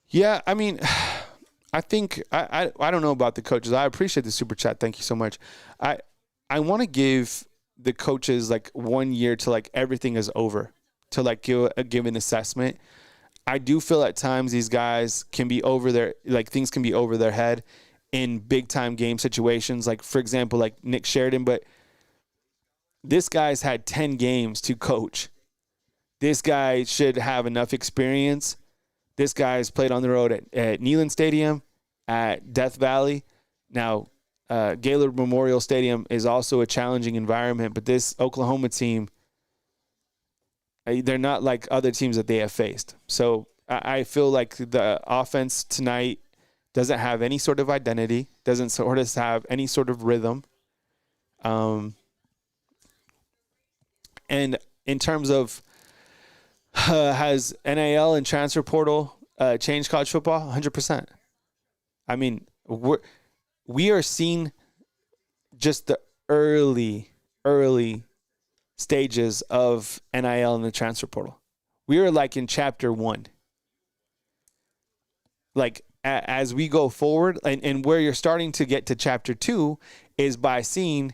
Yeah, I mean, I think I don't know about the coaches. I appreciate the super chat. Thank you so much. I want to give the coaches like 1 year to like everything is over to like give an assessment. I do feel at times these guys can be over their, like things can be over their head in big time game situations. Like for example, like Nick Sheridan, but this guy's had 10 games to coach. This guy should have enough experience. This guy's played on the road at Neyland Stadium, at Death Valley. Now, Gaylord Memorial Stadium is also a challenging environment, but this Oklahoma team, they're not like other teams that they have faced. So I feel like the offense tonight doesn't have any sort of identity, doesn't sort of have any sort of rhythm. And in terms of has NIL and transfer portal changed college football? 100%. I mean, we are seeing just the early stages of NIL and the transfer portal. We are like in chapter 1. Like as we go forward, and where you're starting to get to chapter 2 is by seeing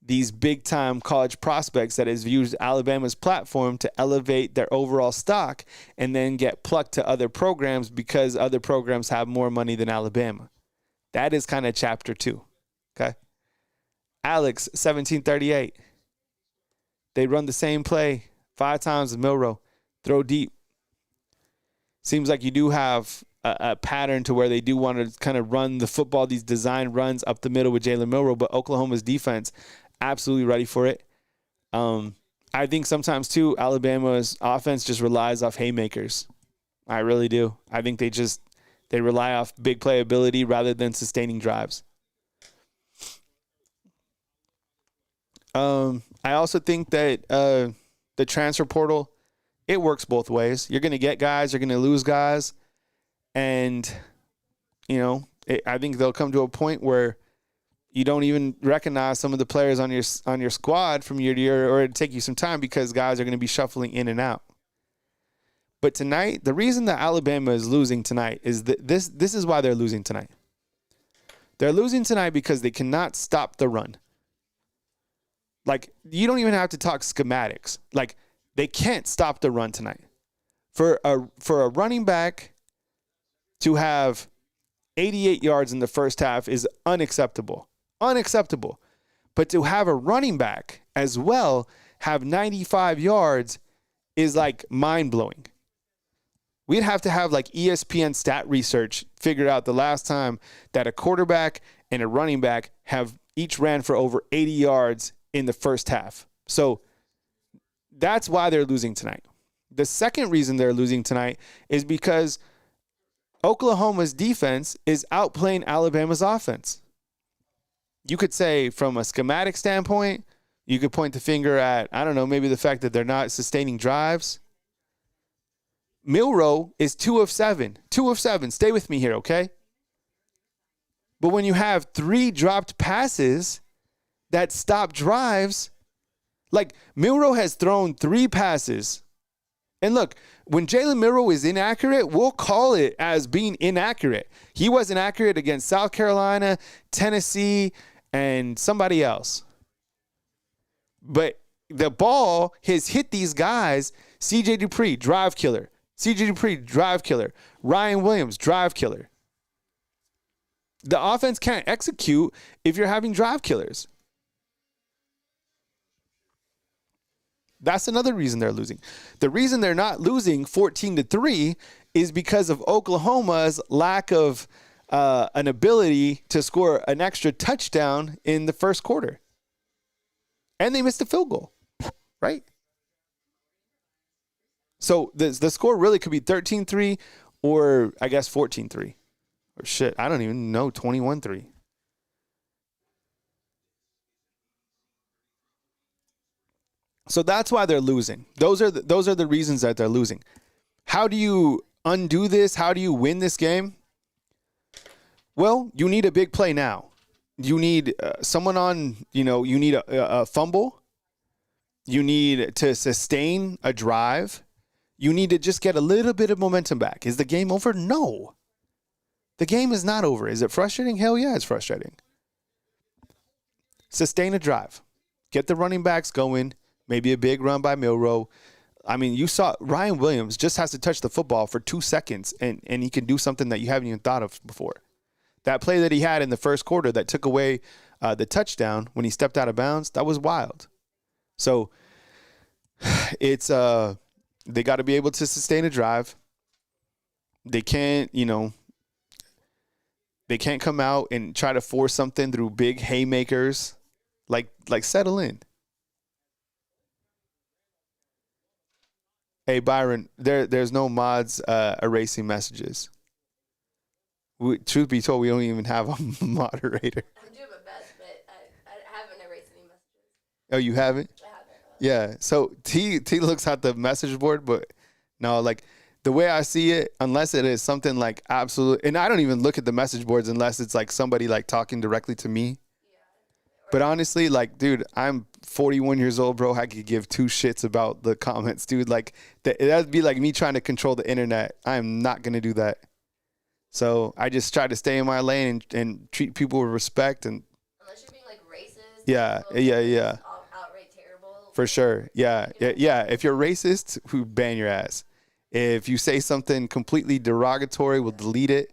these big time college prospects that has used Alabama's platform to elevate their overall stock and then get plucked to other programs because other programs have more money than Alabama. That is kind of chapter 2. Okay. Alex, 1738. They run the same play 5 times with Milroe. Throw deep. Seems like you do have a pattern to where they do want to kind of run the football, these design runs up the middle with Jalen Milroe, but Oklahoma's defense absolutely ready for it. I think sometimes, too, Alabama's offense just relies off haymakers. I really do. I think they rely off big playability rather than sustaining drives. I also think that the transfer portal, it works both ways. You're going to get guys, you're going to lose guys, and, I think they'll come to a point where you don't even recognize some of the players on your squad from year to year, or it'll take you some time because guys are going to be shuffling in and out. But tonight, the reason that Alabama is losing tonight is that this is why they're losing tonight. They're losing tonight because they cannot stop the run. Like, you don't even have to talk schematics. Like, they can't stop the run tonight. For a running back to have 88 yards in the first half is unacceptable. Unacceptable. But to have a running back as well have 95 yards is like mind-blowing. We'd have to have like ESPN stat research figure out the last time that a quarterback and a running back have each ran for over 80 yards in the first half. So that's why they're losing tonight. The second reason they're losing tonight is because Oklahoma's defense is outplaying Alabama's offense. You could say from a schematic standpoint, you could point the finger at, I don't know, maybe the fact that they're not sustaining drives. Milroe is 2 of 7. 2 of 7. Stay with me here, okay? But when you have 3 dropped passes that stop drives, like Milroe has thrown 3 passes. And look, when Jalen Milroe is inaccurate, we'll call it as being inaccurate. He wasn't accurate against South Carolina, Tennessee, and somebody else. But the ball has hit these guys. C.J. Dupree, drive killer. C.J. Dupree, drive killer. Ryan Williams, drive killer. The offense can't execute if you're having drive killers. That's another reason they're losing. The reason they're not losing 14-3 is because of Oklahoma's lack of an ability to score an extra touchdown in the first quarter. And they missed a field goal, right? So the score really could be 13-3 or I guess 14-3. Or shit, I don't even know, 21-3. So that's why they're losing. Those are the reasons that they're losing. How do you undo this? How do you win this game? Well, you need a big play now. You need someone on, you need a fumble. You need to sustain a drive. You need to just get a little bit of momentum back. Is the game over? No. The game is not over. Is it frustrating? Hell yeah, it's frustrating. Sustain a drive. Get the running backs going. Maybe a big run by Milroe. I mean, you saw Ryan Williams just has to touch the football for 2 seconds, and he can do something that you haven't even thought of before. That play that he had in the first quarter that took away the touchdown when he stepped out of bounds, that was wild. So it's they got to be able to sustain a drive. They can't, they can't come out and try to force something through big haymakers. Like settle in. Hey, Byron, there's no mods erasing messages. Truth be told, we don't even have a moderator. I'm doing my best, but I haven't erased any messages. Oh, you haven't? I haven't. Yeah. So T looks at the message board, but no, like the way I see it, unless it is something like absolute, and I don't even look at the message boards unless it's like somebody like talking directly to me. But honestly, like, dude, I'm 41 years old, bro. I could give 2 shits about the comments, dude. Like, that'd be like me trying to control the internet. I am not going to do that. So I just try to stay in my lane and treat people with respect. And unless you're being like racist. Yeah. Outright terrible. For sure. Yeah. If you're racist, we ban your ass. If you say something completely derogatory, we'll delete it.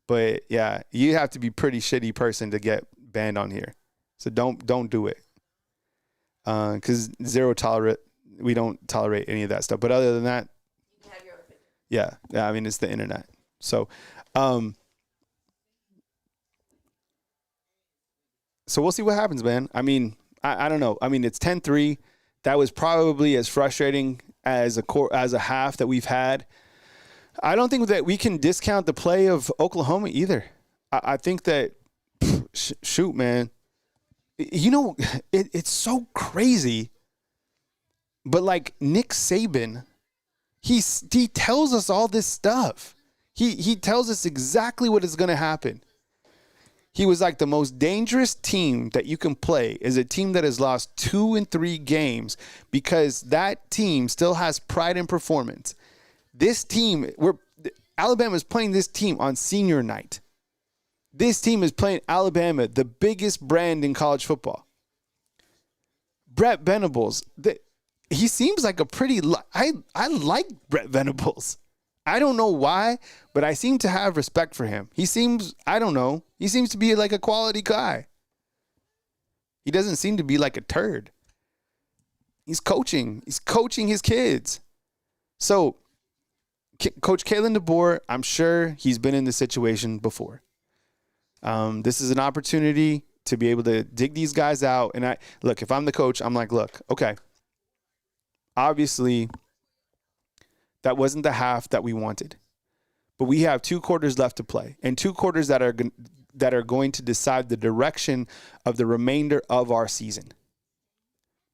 But yeah, you have to be pretty shitty person to get banned on here. So don't do it. Because we don't tolerate any of that stuff. But other than that, you can have your own opinion. Yeah. I mean, it's the internet. So, so we'll see what happens, man. I mean, I don't know. I mean, it's 10-3. That was probably as frustrating as a half that we've had. I don't think that we can discount the play of Oklahoma either. I think that, shoot, man. You know, it's so crazy. But like Nick Saban, he tells us all this stuff. He tells us exactly what is going to happen. He was like, the most dangerous team that you can play is a team that has lost 2 and 3 games because that team still has pride in performance. This team, Alabama is playing this team on senior night. This team is playing Alabama, the biggest brand in college football. Brett Venables, he seems like a pretty, I like Brett Venables. I don't know why, but I seem to have respect for him. He seems to be like a quality guy. He doesn't seem to be like a turd. He's coaching his kids. So, Coach Kalen DeBoer, I'm sure he's been in this situation before. This is an opportunity to be able to dig these guys out. And if I'm the coach, I'm like, look, okay, obviously that wasn't the half that we wanted, but we have 2 quarters left to play and 2 quarters that are going to decide the direction of the remainder of our season.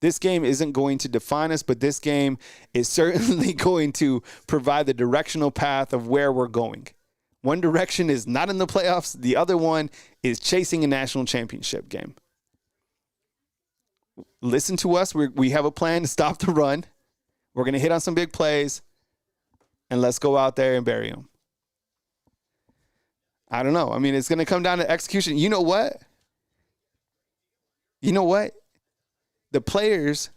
This game isn't going to define us, but this game is certainly going to provide the directional path of where we're going. One direction is not in the playoffs. The other one is chasing a national championship game. Listen to us. We have a plan to stop the run. We're going to hit on some big plays, and let's go out there and bury them. I don't know. I mean, it's going to come down to execution. You know what? The players,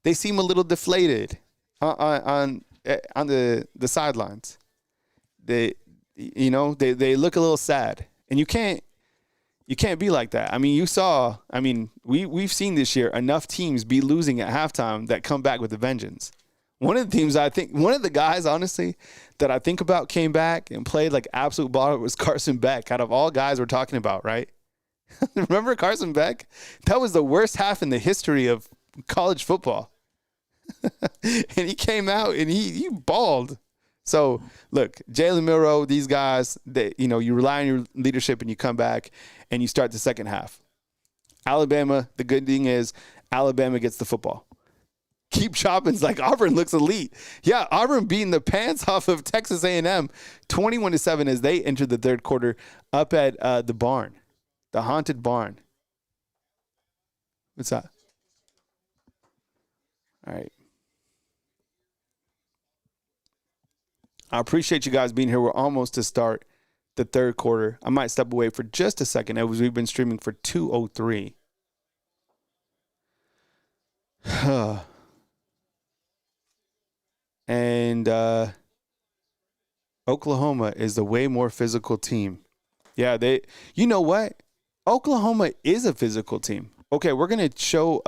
they seem a little deflated on the sidelines. They look a little sad, and you can't be like that. I mean, we've seen this year enough teams be losing at halftime that come back with a vengeance. One of the guys, honestly, that I think about came back and played like absolute baller was Carson Beck. Out of all guys we're talking about, right? Remember Carson Beck? That was the worst half in the history of college football. And he came out and he balled. So, look, Jalen Milroe, these guys, you rely on your leadership and you come back and you start the second half. Alabama, the good thing is Alabama gets the football. Keep chopping. Like Auburn looks elite. Yeah, Auburn beating the pants off of Texas A&M 21-7 as they enter the third quarter up at the barn. The haunted barn. What's that? All right. I appreciate you guys being here. We're almost to start the third quarter. I might step away for just a second as we've been streaming for 2:03. And Oklahoma is the way more physical team. Yeah, you know what? Oklahoma is a physical team. Okay, we're going to show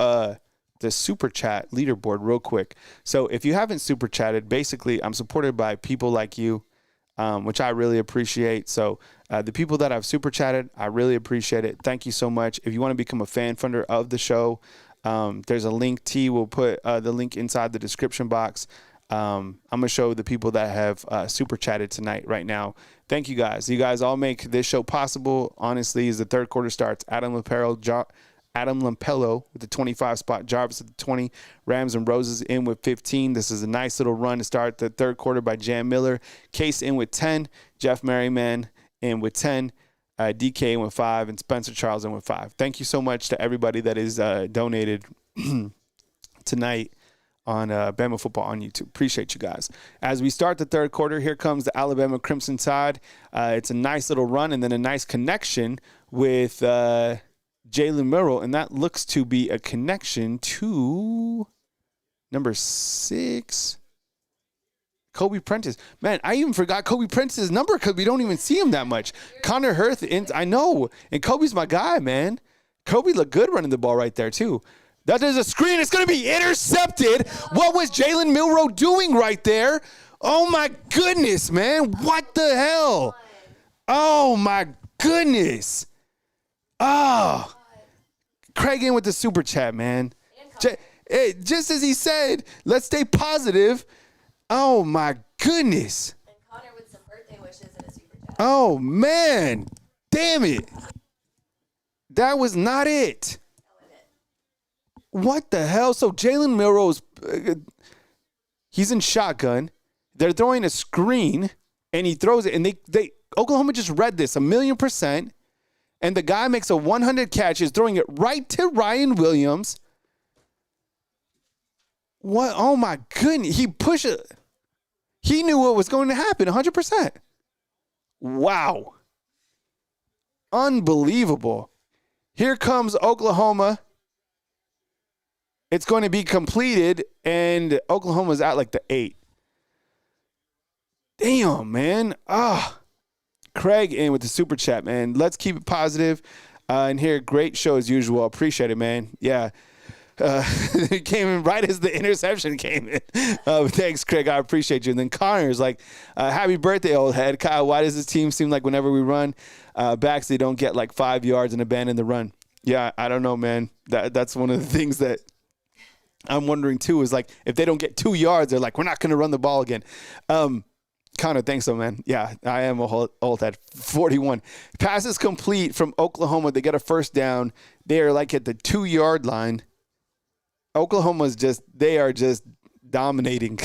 the super chat leaderboard real quick. So if you haven't super chatted, basically I'm supported by people like you, which I really appreciate. So the people that have super chatted, I really appreciate it. Thank you so much. If you want to become a fan funder of the show, there's a link. T will put the link inside the description box. I'm going to show the people that have super chatted tonight right now. Thank you guys. You guys all make this show possible. Honestly, as the third quarter starts, Adam Lampello with the 25 spot, Jarvis at the 20, Rams and Roses in with 15. This is a nice little run to start the third quarter by Jan Miller. Case in with 10, Jeff Merriman in with 10, DK in with 5, and Spencer Charles in with 5. Thank you so much to everybody that is donated tonight. on Bama Football on YouTube. Appreciate you guys. As we start the third quarter, here comes the Alabama Crimson Tide. It's a nice little run and then a nice connection with Jalen Milroe, and that looks to be a connection to number 6, Kobe Prentice. Man, I even forgot Kobe Prentice's number because we don't even see him that much. Connor Hurth, I know, and Kobe's my guy, man. Kobe looked good running the ball right there, too. That is a screen. It's going to be intercepted. What was Jalen Milroe doing right there? Oh, my goodness, man. What the hell? Oh, my goodness. Oh. Craig in with the super chat, man. Just as he said, let's stay positive. Oh, my goodness. And Connor with some birthday wishes in a super chat. Oh, man. Damn it. That was not it. What the hell? So Jalen Milroe's, he's in shotgun. They're throwing a screen, and he throws it. And they Oklahoma just read this 1,000,000%. And the guy makes a 100 catches, throwing it right to Ryan Williams. What? Oh, my goodness. He pushed it. He knew what was going to happen 100%. Wow. Unbelievable. Here comes Oklahoma. It's going to be completed, and Oklahoma's at like the 8. Damn, man. Craig in with the super chat, man. Let's keep it positive. And here, great show as usual. Appreciate it, man. Yeah. It came in right as the interception came in. Thanks, Craig. I appreciate you. And then Connor's like, happy birthday, old head. Kyle, why does this team seem like whenever we run backs, they don't get like 5 yards and abandon the run? Yeah, I don't know, man. That's one of the things that I'm wondering, too, is like if they don't get 2 yards, they're like, we're not going to run the ball again. Connor, thanks, though, man. Yeah, I am a old head. 41. Passes complete from Oklahoma. They get a first down. They are like at the 2-yard line. Oklahoma's they are just dominating.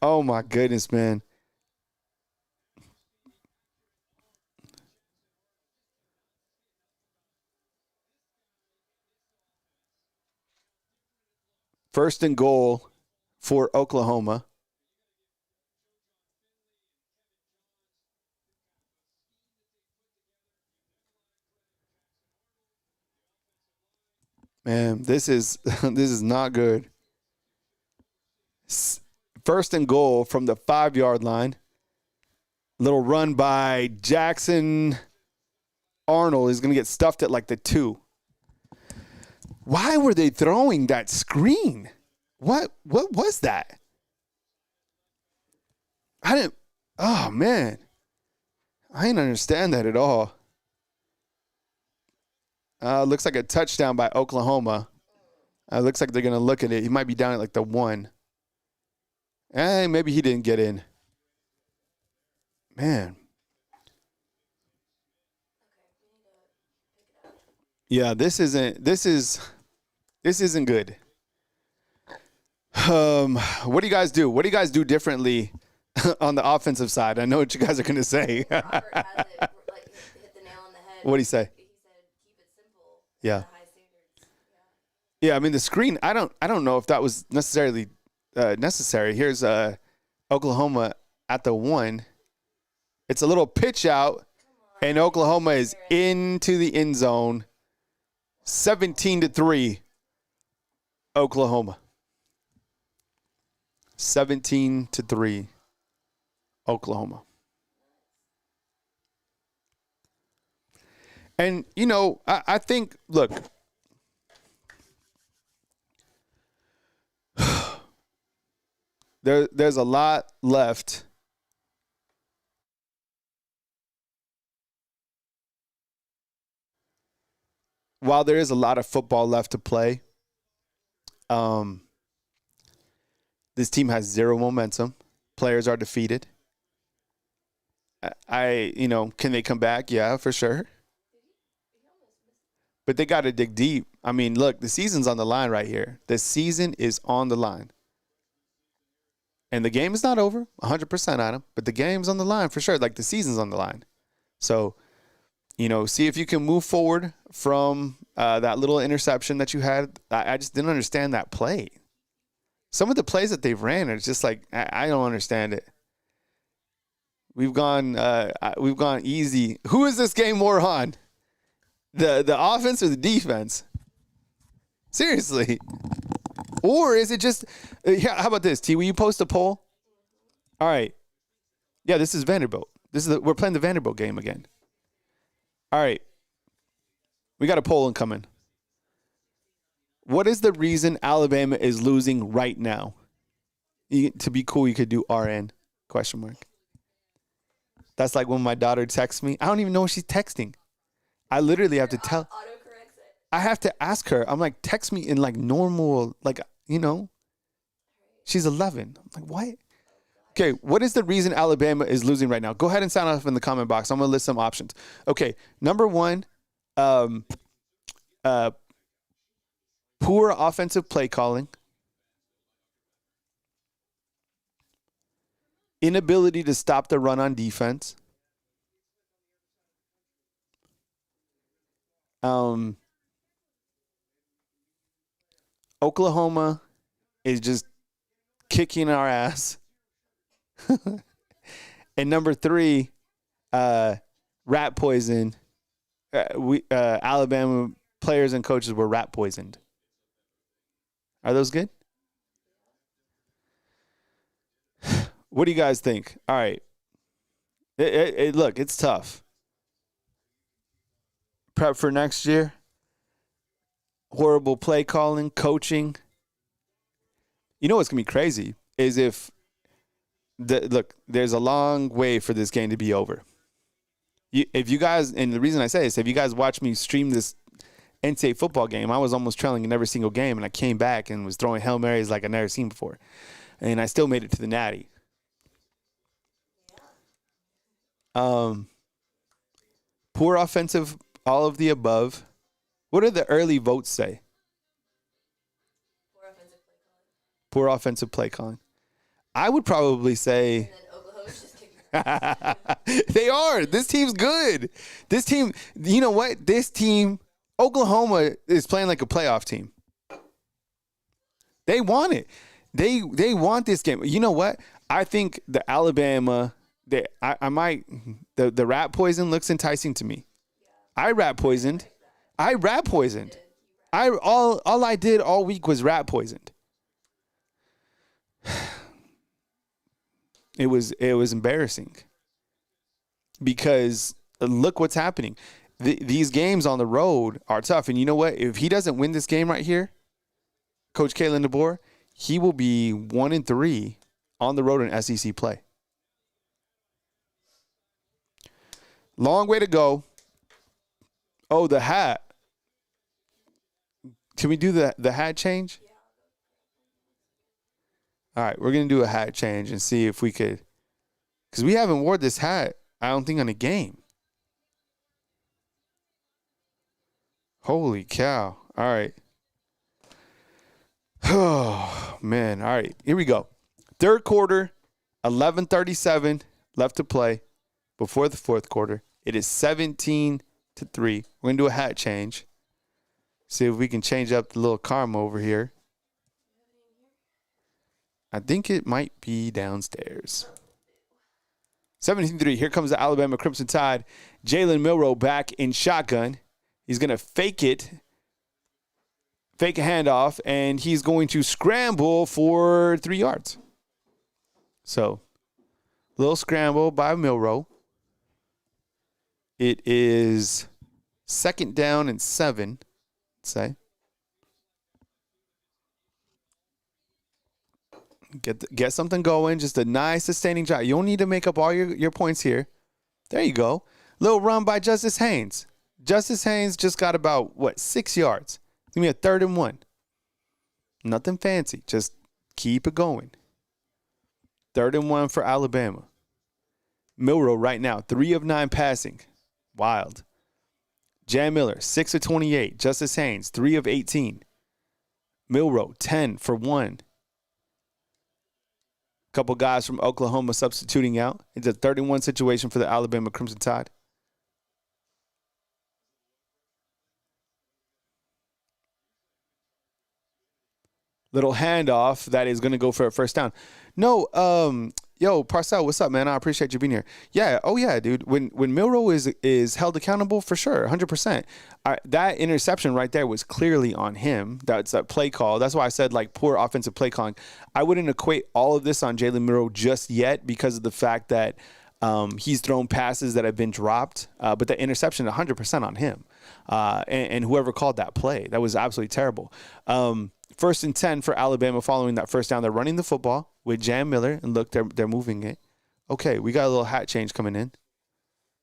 Oh, my goodness, man. First and goal for Oklahoma. Man, this is not good. First and goal from the 5-yard line. Little run by Jackson Arnold is going to get stuffed at like the 2. Why were they throwing that screen? What was that? Oh, man. I didn't understand that at all. Looks like a touchdown by Oklahoma. Looks like they're going to look at it. He might be down at like the 1. Maybe he didn't get in. Man. Yeah, this isn't good. What do you guys do? What do you guys do differently on the offensive side? I know what you guys are going to say. Robert has it, like, hit the nail on the head. What did he say? He said, keep it simple. Yeah. High standards. Yeah, I mean the screen. I don't know if that was necessarily necessary. Here's Oklahoma at the 1. It's a little pitch out, and Oklahoma is into the end zone. 17-3, Oklahoma. 17-3, Oklahoma. And, you know, I think, look, there's a lot left. While there is a lot of football left to play, this team has zero momentum. Players are defeated. Can they come back? Yeah, for sure. But they got to dig deep. I mean, look, the season's on the line right here. The season is on the line. And the game is not over, 100%, Adam, but the game's on the line for sure. Like, the season's on the line. So, see if you can move forward from that little interception that you had. I just didn't understand that play. Some of the plays that they've ran are just like I don't understand it. We've gone easy. Who is this game more on? The offense or the defense? Seriously. Or is it just how about this, T? Will you post a poll? All right. Yeah, this is Vanderbilt. We're playing the Vanderbilt game again. All right. We got a poll incoming. What is the reason Alabama is losing right now? To be cool, you could do RN ? That's like when my daughter texts me. I don't even know what she's texting. I literally have to tell. Autocorrects it. I have to ask her. I'm like, text me in like normal, like, She's 11. I'm like, what? Okay, what is the reason Alabama is losing right now? Go ahead and sound off in the comment box. I'm going to list some options. Okay, number one, poor offensive play calling. Inability to stop the run on defense. Oklahoma is just kicking our ass. And number three, rat poison. Alabama players and coaches were rat poisoned. Are those good? What do you guys think? All right. Look, it's tough. Prep for next year. Horrible play calling, coaching. You know what's going to be crazy is if there's a long way for this game to be over. If you guys, and the reason I say this, if you guys watch me stream this NCAA football game, I was almost trailing in every single game, and I came back and was throwing Hail Marys like I'd never seen before. And I still made it to the Natty. Poor offensive, all of the above. What do the early votes say? Poor offensive play calling. I would probably say. And then Oklahoma's just kicking. They are. This team's good. This team, you know what? This team, Oklahoma is playing like a playoff team. They want it. They want this game. You know what? I think the Alabama. The rat poison looks enticing to me. I rat poisoned. All I did all week was rat poisoned. It was embarrassing because look what's happening. These games on the road are tough, and you know what? If he doesn't win this game right here, Coach Kalen DeBoer, he will be 1-3 on the road in SEC play. Long way to go. Oh, the hat. Can we do the hat change? All right, we're going to do a hat change and see if we could. Because we haven't worn this hat, I don't think, on a game. Holy cow. All right. Oh, man. All right, here we go. Third quarter, 11:37 left to play before the fourth quarter. It is 17-3. We're going to do a hat change. See if we can change up the little karma over here. I think it might be downstairs. 17-3. Here comes the Alabama Crimson Tide. Jalen Milroe back in shotgun. He's going to fake a handoff, and he's going to scramble for 3 yards. So, little scramble by Milroe. It is 2nd down and 7, let's say. Get something going. Just a nice sustaining drive. You don't need to make up all your points here. There you go. Little run by Justice Haynes. Justice Haynes just got about, 6 yards. It's going to be a 3rd and 1. Nothing fancy. Just keep it going. 3rd and 1 for Alabama. Milroe right now, 3 of 9 passing. Wild. Jan Miller, 6 of 28. Justice Haynes, 3 of 18. Milroe, 10 for 1. Couple guys from Oklahoma substituting out. It's a 31 situation for the Alabama Crimson Tide. Little handoff that is going to go for a first down. No, yo, Parcell, what's up, man? I appreciate you being here. Yeah, oh yeah, dude. When Milroe is held accountable, for sure, 100%. That interception right there was clearly on him. That's a play call. That's why I said like poor offensive play calling. I wouldn't equate all of this on Jalen Milroe just yet because of the fact that he's thrown passes that have been dropped, but the interception 100% on him. And whoever called that play, that was absolutely terrible. 1st and 10 for Alabama following that first down. They're running the football with Jam Miller, and look, they're moving it. Okay, we got a little hat change coming in.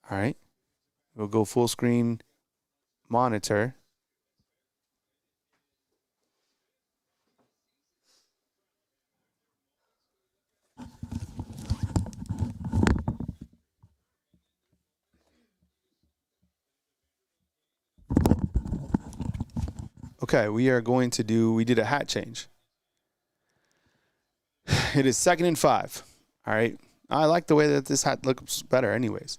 All right, we'll go full screen monitor. Okay, we did a hat change. It is 2nd and 5. All right. I like the way that this hat looks better anyways.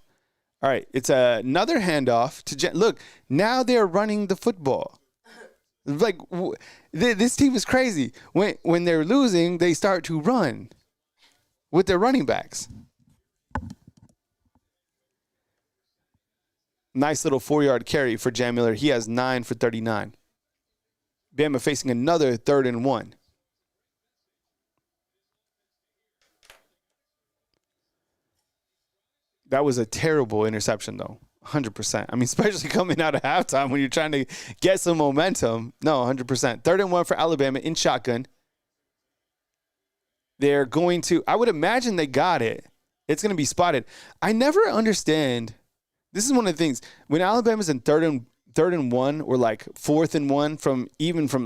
All right. It's another handoff to look, now they're running the football. Like this team is crazy. When they're losing, they start to run with their running backs. Nice little 4-yard carry for Jam Miller. He has 9 for 39. Bama facing another 3rd and 1. That was a terrible interception, though. 100%. I mean, especially coming out of halftime when you're trying to get some momentum. No, 100%. 3rd and 1 for Alabama in shotgun. They're going to, I would imagine they got it. It's going to be spotted. I never understand. This is one of the things. When Alabama's in 3rd and 1 or like 4th and 1 from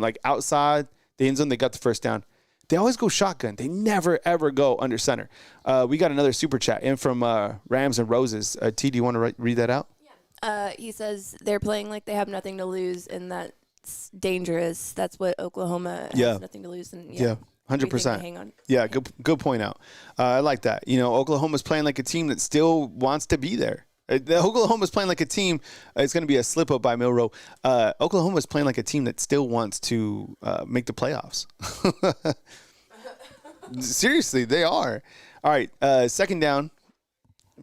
like outside the end zone, they got the first down. They always go shotgun. They never, ever go under center. We got another super chat in from Rams and Roses. T, do you want to read that out? Yeah. He says they're playing like they have nothing to lose, and that's dangerous. That's what Oklahoma has nothing to lose. And yeah. 100%. Hang on. Yeah, good point out. I like that. You know, Oklahoma's playing like a team that still wants to be there. Oklahoma's playing like a team. It's going to be a slip up by Milroe. Oklahoma's playing like a team that still wants to make the playoffs. Seriously, they are. All right, 2nd down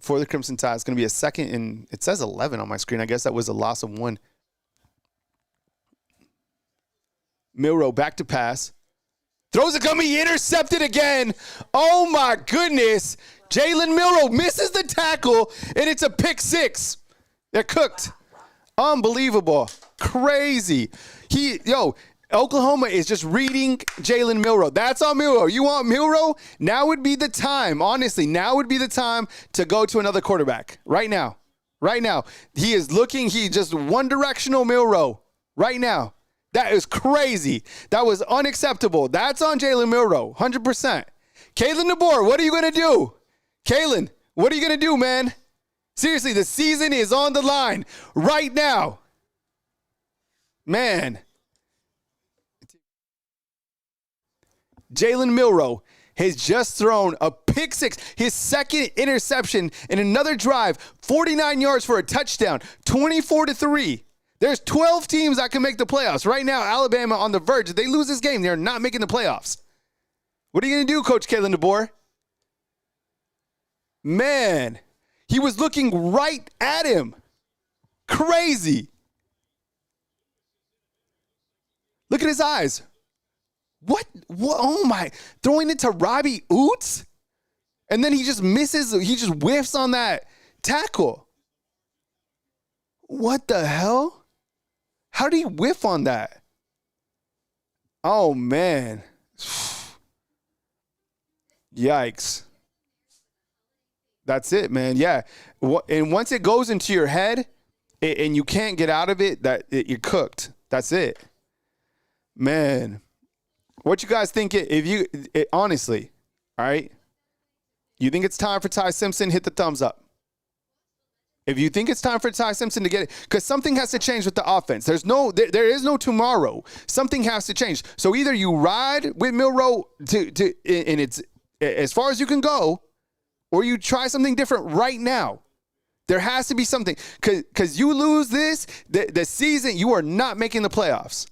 for the Crimson Tide. It's going to be a 2nd and it says 11 on my screen. I guess that was a loss of 1. Milroe back to pass. Throws it coming, intercepted again. Oh my goodness. Jalen Milroe misses the tackle, and it's a pick 6. They're cooked. Unbelievable. Crazy. Oklahoma is just reading Jalen Milroe. That's on Milroe. You want Milroe? Now would be the time. Honestly, now would be the time to go to another quarterback. Right now. Right now. He is looking. He just one-directional Milroe. Right now. That is crazy. That was unacceptable. That's on Jalen Milroe. 100%. Kalen DeBoer, what are you going to do? Kalen, what are you going to do, man? Seriously, the season is on the line right now. Man. Jalen Milroe has just thrown a pick 6, his 2nd interception in another drive, 49 yards for a touchdown, 24-3. There's 12 teams that can make the playoffs. Right now, Alabama on the verge. If they lose this game, they're not making the playoffs. What are you going to do, Coach Kalen DeBoer? Man, he was looking right at him. Crazy. Look at his eyes. What? Oh, my. Throwing it to Robbie Oots? And then he just misses. He just whiffs on that tackle. What the hell? How did he whiff on that? Oh, man. Yikes. That's it, man. Yeah. And once it goes into your head and you can't get out of it, you're cooked. That's it. Man. What you guys think? Honestly, all right? You think it's time for Ty Simpson? Hit the thumbs up. If you think it's time for Ty Simpson to get it, because something has to change with the offense. There is no tomorrow. Something has to change. So either you ride with Milroe and it's as far as you can go, or you try something different right now. There has to be something, because you lose this, the season, you are not making the playoffs.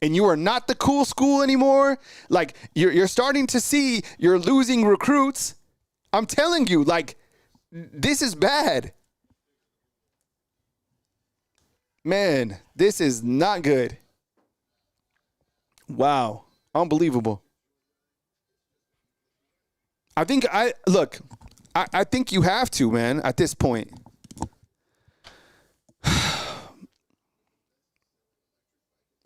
and you are not the cool school anymore, like you're starting to see you're losing recruits. I'm telling you, like, this is bad. Man, this is not good. Wow. Unbelievable. I think you have to, man, at this point.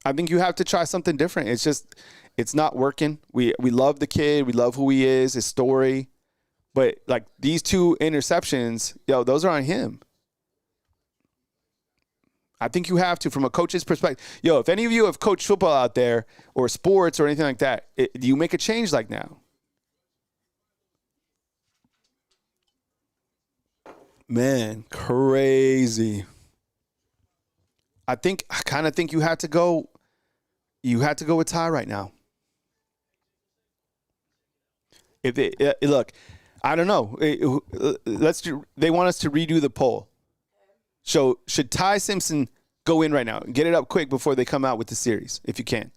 I think you have to try something different. It's not working. We love the kid. We love who he is, his story. But, like, these 2 interceptions, those are on him. I think you have to, from a coach's perspective. If any of you have coached football out there or sports or anything like that, do you make a change like now? Man, crazy. I kind of think you had to go with Ty right now. Look, I don't know. They want us to redo the poll. So should Ty Simpson go in right now? Get it up quick before they come out with the series, if you can.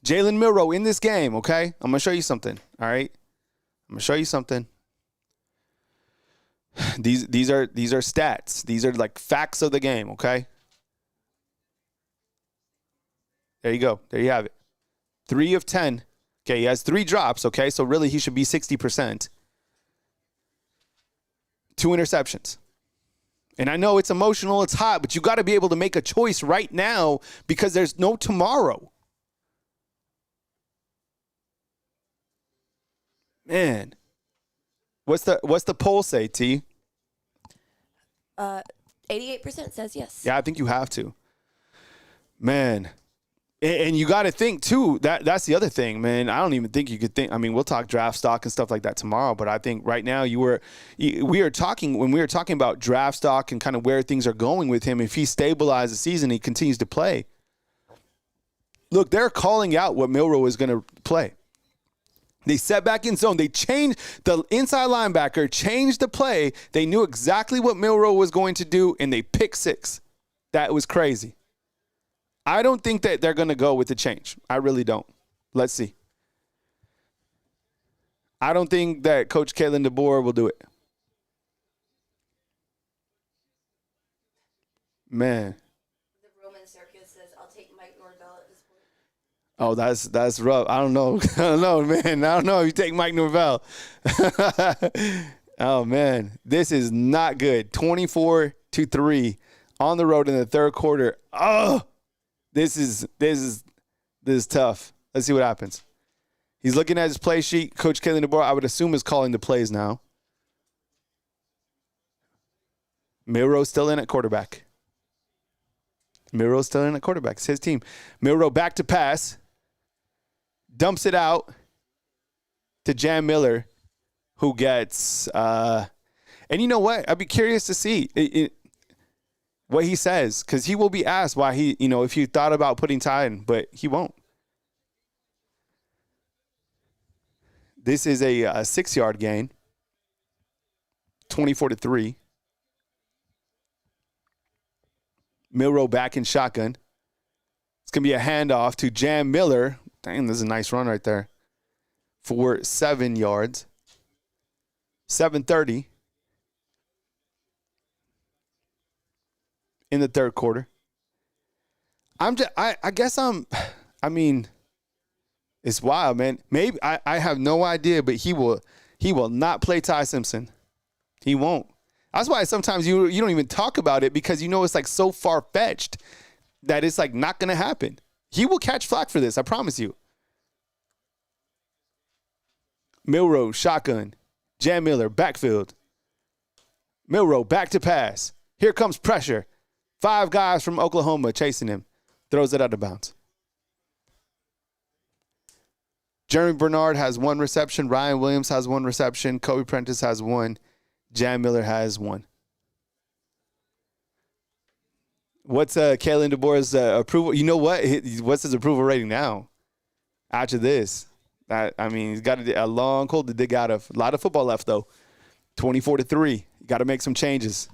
Jalen Milroe in this game, okay? I'm going to show you something, all right? I'm going to show you something. These are stats. These are like facts of the game, okay? There you go. There you have it. 3 of 10. Okay, he has 3 drops, okay? So really he should be 60%. 2 interceptions. And I know it's emotional, it's hot, but you got to be able to make a choice right now because there's no tomorrow. Man. What's the poll say, T? 88% says yes. Yeah, I think you have to. Man. And you got to think, too, that's the other thing, man. I don't even think you could think. I mean, we'll talk draft stock and stuff like that tomorrow, but I think right now when we were talking about draft stock and kind of where things are going with him, if he stabilizes the season, he continues to play. Look, they're calling out what Milroe is going to play. They set back in zone. They changed the inside linebacker, changed the play. They knew exactly what Milroe was going to do, and they picked 6. That was crazy. I don't think that they're going to go with the change. I really don't. Let's see. I don't think that Coach Kalen DeBoer will do it. Man. The Roman Circus says, I'll take Mike Norvell at this point. Oh, that's rough. I don't know. I don't know, man. I don't know if you take Mike Norvell. Oh, man. This is not good. 24-3 on the road in the third quarter. Oh, this is tough. Let's see what happens. He's looking at his play sheet. Coach Kalen DeBoer, I would assume, is calling the plays now. Milroe's still in at quarterback. It's his team. Milroe back to pass. Dumps it out to Jam Miller, who gets and you know what? I'd be curious to see what he says, because he will be asked why if you thought about putting Ty in, but he won't. This is a 6-yard gain, 24-3. Milroe back in shotgun. It's going to be a handoff to Jam Miller. Dang, this is a nice run right there. For 7 yards. 7:30 in the third quarter. I mean, it's wild, man. Maybe I have no idea, but he will not play Ty Simpson. He won't. That's why sometimes you don't even talk about it, because it's like so far-fetched that it's like not going to happen. He will catch flack for this, I promise you. Milroe, shotgun. Jam Miller, backfield. Milroe, back to pass. Here comes pressure. 5 guys from Oklahoma chasing him. Throws it out of bounds. Jeremy Bernard has 1 reception. Ryan Williams has 1 reception. Kobe Prentice has 1. Jam Miller has 1. What's Kalen DeBoer's approval? You know what? What's his approval rating now? After this, he's got a long hole to dig out of. A lot of football left though. 24-3. You got to make some changes.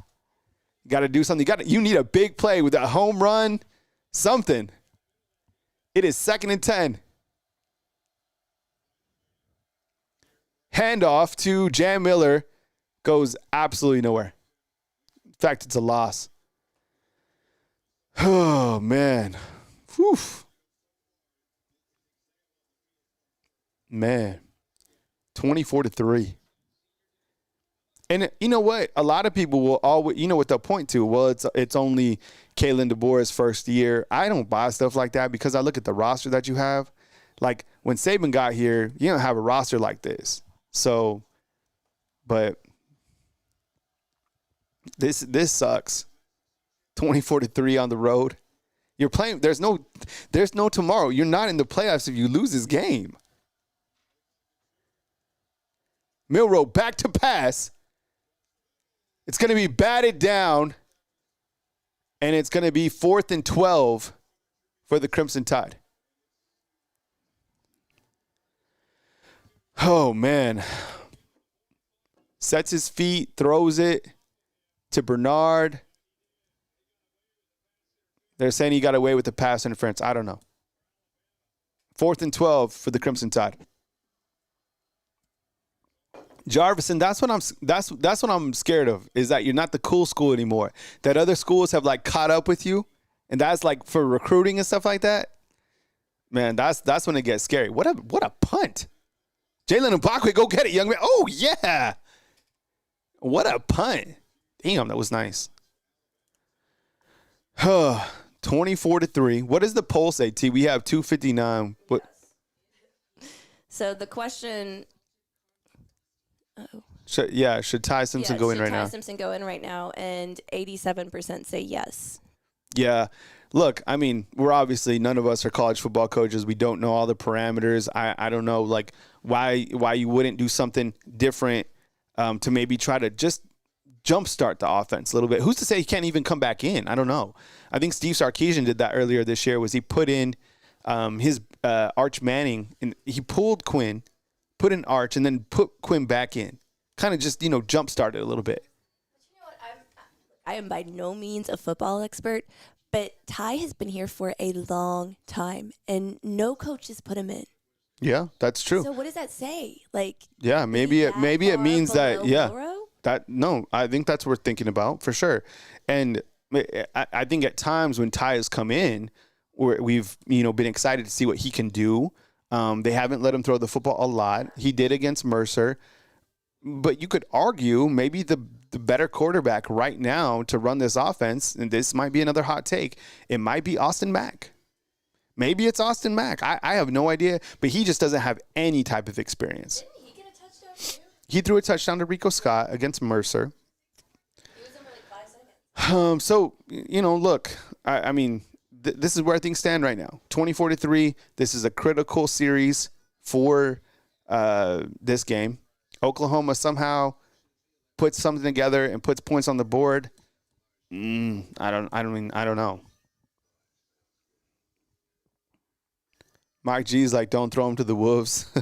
You got to do something. You need a big play with a home run, something. It is 2nd and 10. Handoff to Jam Miller. Goes absolutely nowhere. In fact, it's a loss. Oh, man. Whew. Man. 24-3. And you know what? A lot of people will always, you know what they'll point to? Well, it's only Kalen DeBoer's first year. I don't buy stuff like that because I look at the roster that you have. Like when Saban got here, you don't have a roster like this. So, but this sucks. 24-3 on the road. You're playing. There's no tomorrow. You're not in the playoffs if you lose this game. Milroe back to pass. It's going to be batted down, and it's going to be 4th and 12 for the Crimson Tide. Oh, man. Sets his feet, throws it to Bernard. They're saying he got away with the pass interference. I don't know. 4th and 12 for the Crimson Tide. Jarvison, that's what I'm scared of, is that you're not the cool school anymore. That other schools have like caught up with you, and that's like for recruiting and stuff like that. Man, that's when it gets scary. What a punt. Jalen Mbakwe, go get it, young man. Oh yeah. What a punt. Damn, that was nice. 24-3. What does the poll say, T? We have 259. What? So the question. Should Ty Simpson go in right now? Should Ty Simpson go in right now? And 87% say yes. Yeah. Look, I mean, we're obviously, none of us are college football coaches. We don't know all the parameters. I don't know, like, why you wouldn't do something different to maybe try to just jumpstart the offense a little bit. Who's to say he can't even come back in? I don't know. I think Steve Sarkisian did that earlier this year. Was he put in his Arch Manning, and he pulled Quinn, put in Arch, and then put Quinn back in. Kind of just, jumpstart it a little bit. But you know what? I am by no means a football expert, but Ty has been here for a long time, and no coach has put him in. Yeah, that's true. So what does that say? Like, yeah, maybe it means that, yeah. Burrow? I think that's worth thinking about for sure. And I think at times when Ty has come in, we've been excited to see what he can do. They haven't let him throw the football a lot. He did against Mercer. But you could argue maybe the better quarterback right now to run this offense, and this might be another hot take, it might be Austin Mack. Maybe it's Austin Mack. I have no idea, but he just doesn't have any type of experience. Didn't he get a touchdown too? He threw a touchdown to Rico Scott against Mercer. He was in for like 5 seconds. So, look, I mean, this is where things stand right now. 24-3. This is a critical series for this game. Oklahoma somehow puts something together and puts points on the board. I don't know. Mike G's like, don't throw him to the wolves.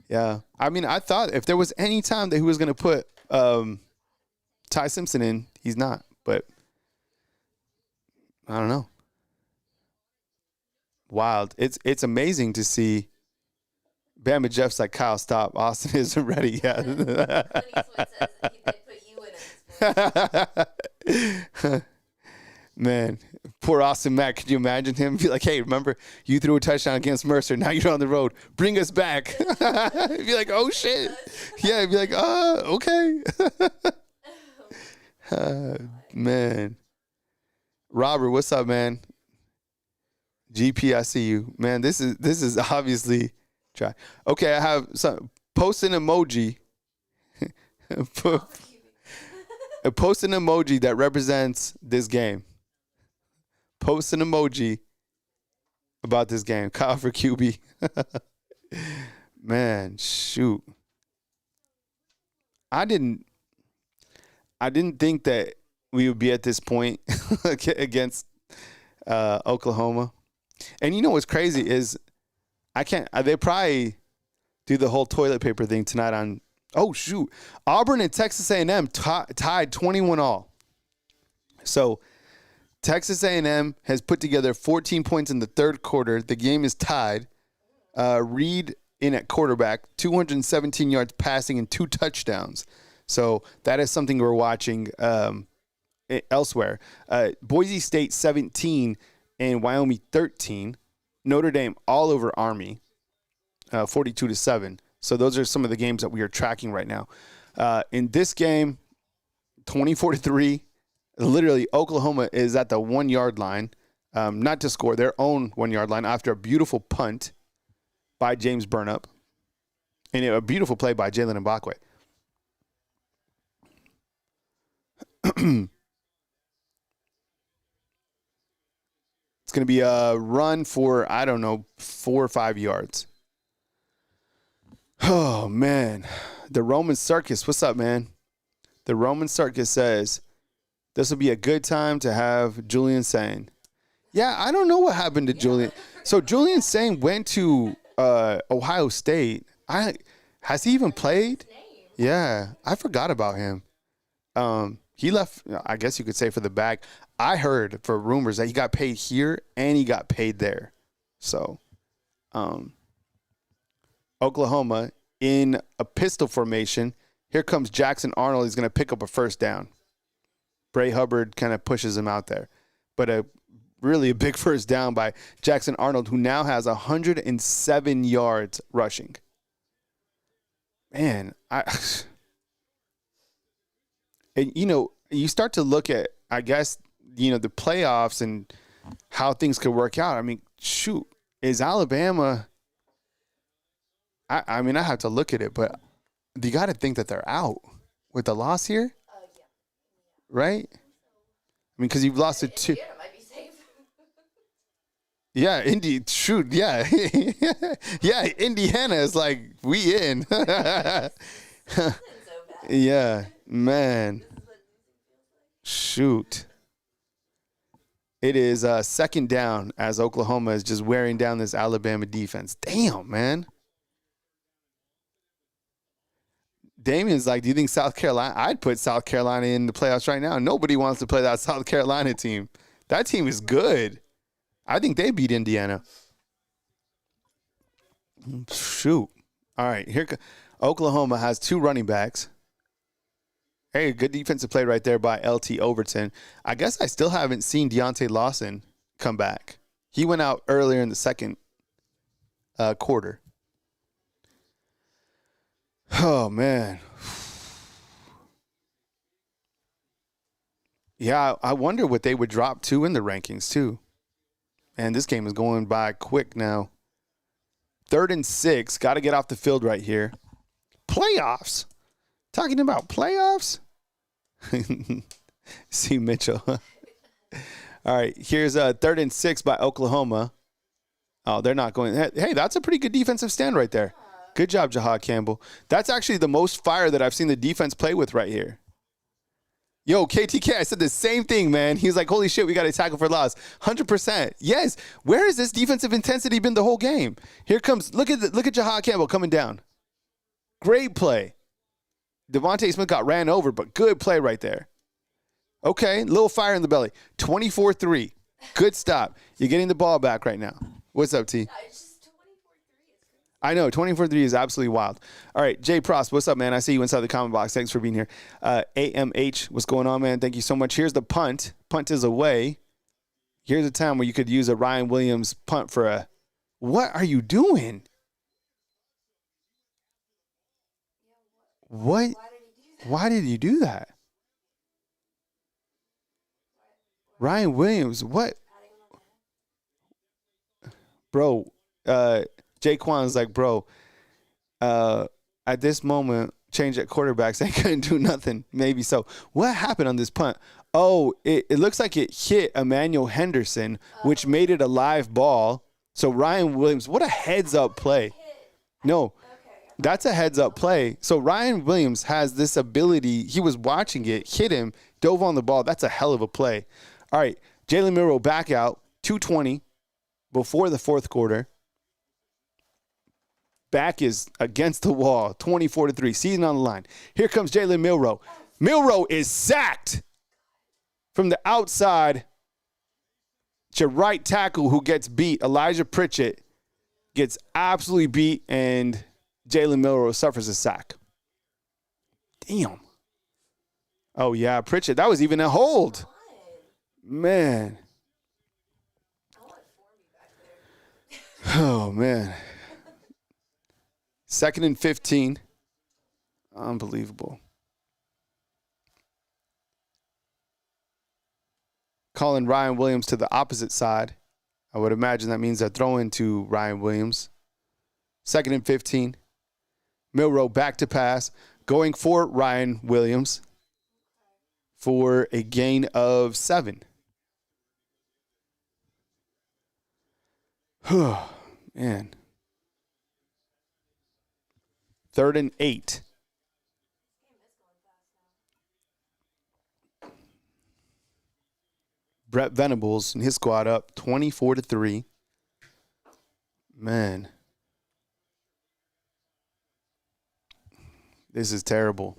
Yeah. I mean, I thought if there was any time that he was going to put Ty Simpson in, he's not. But I don't know. Wild. It's amazing to see. Bama Jeff's like, Kyle, stop. Austin isn't ready yet. Man, poor Austin Mack. Could you imagine him? Be like, hey, remember, you threw a touchdown against Mercer. Now you're on the road. Bring us back. Be like, oh, shit. Yeah, be like, okay. Man. Robert, what's up, man? GP, I see you. Man, this is obviously... Try. Okay, I have some. Post an emoji. Post an emoji that represents this game. Post an emoji about this game. Kyle for QB. Man, shoot. I didn't think that we would be at this point against Oklahoma. And you know what's crazy is they probably do the whole toilet paper thing tonight on, oh, shoot. Auburn and Texas A&M tied 21-all. So Texas A&M has put together 14 points in the third quarter. The game is tied. Reed in at quarterback, 217 yards passing and 2 touchdowns. So that is something we're watching elsewhere. Boise State 17 and Wyoming 13. Notre Dame all over Army, 42-7. So those are some of the games that we are tracking right now. In this game, 24-3. Literally, Oklahoma is at the 1 yard line, not to score, their own 1 yard line after a beautiful punt by James Burnup and a beautiful play by Jalen Mbakwe. It's going to be a run for, 4 or 5 yards. Oh, man. The Roman Circus, what's up, man? The Roman Circus says, this will be a good time to have Julian Sain. Yeah, I don't know what happened to Julian. So Julian Sain went to Ohio State. Has he even played? Yeah, I forgot about him. He left, I guess you could say, for the bag. I heard for rumors that he got paid here and he got paid there. So Oklahoma in a pistol formation. Here comes Jackson Arnold. He's going to pick up a first down. Bray Hubbard kind of pushes him out there. But a big first down by Jackson Arnold, who now has 107 yards rushing. Man, and, you start to look at, I guess, the playoffs and how things could work out. I mean, shoot, is Alabama – I have to look at it, but you got to think that they're out with the loss here. Right? I mean, because you've lost it two. Indiana might be safe. Yeah, shoot, yeah. Yeah, Indiana is like, we in. Yeah, man. Shoot. It is second down as Oklahoma is just wearing down this Alabama defense. Damn, man. Damien's like, do you think South Carolina? I'd put South Carolina in the playoffs right now. Nobody wants to play that South Carolina team. That team is good. I think they beat Indiana. Shoot. All right. Oklahoma has 2 running backs. Hey, good defensive play right there by LT Overton. I guess I still haven't seen Deontay Lawson come back. He went out earlier in the second quarter. Oh, man. Yeah, I wonder what they would drop to in the rankings, too. And this game is going by quick now. 3rd and 6. Got to get off the field right here. Playoffs. Talking about playoffs? See Mitchell. All right, here's 3rd and 6 by Oklahoma. Oh, they're not going. Hey, that's a pretty good defensive stand right there. Good job, Jahad Campbell. That's actually the most fire that I've seen the defense play with right here. Yo, KTK, I said the same thing, man. He was like, holy shit, we got to tackle for loss. 100%. Yes. Where has this defensive intensity been the whole game? Here comes, look at Jahad Campbell coming down. Great play. Devontae Smith got ran over, but good play right there. Okay, little fire in the belly. 24-3. Good stop. You're getting the ball back right now. What's up, T? I know, 24-3 is absolutely wild. All right, Jay Prost, what's up, man? I see you inside the comment box. Thanks for being here. AMH, what's going on, man? Thank you so much. Here's the punt. Punt is away. Here's a time where you could use a Ryan Williams punt for a – what are you doing? What? Why did you do that? Ryan Williams, what? Bro, Jaquan's like, bro, at this moment, change at quarterbacks. They couldn't do nothing. Maybe so. What happened on this punt? Oh, it looks like it hit Emmanuel Henderson, which made it a live ball. So Ryan Williams, what a heads-up play. No, that's a heads-up play. So Ryan Williams has this ability. He was watching it, hit him, dove on the ball. That's a hell of a play. All right, Jalen Milroe back out, 2:20 before the fourth quarter. Back is against the wall, 24-3, season on the line. Here comes Jalen Milroe. Milroe is sacked from the outside It's your right tackle who gets beat. Elijah Pritchett gets absolutely beat, and Jalen Milroe suffers a sack. Damn. Oh, yeah, Pritchett. That was even a hold. Man. Oh, man. 2nd and 15. Unbelievable. Calling Ryan Williams to the opposite side. I would imagine that means they're throwing to Ryan Williams. 2nd and 15. Milroe back to pass. Going for Ryan Williams for a gain of 7. Man. 3rd and 8. Brett Venables and his squad up 24-3. Man. This is terrible.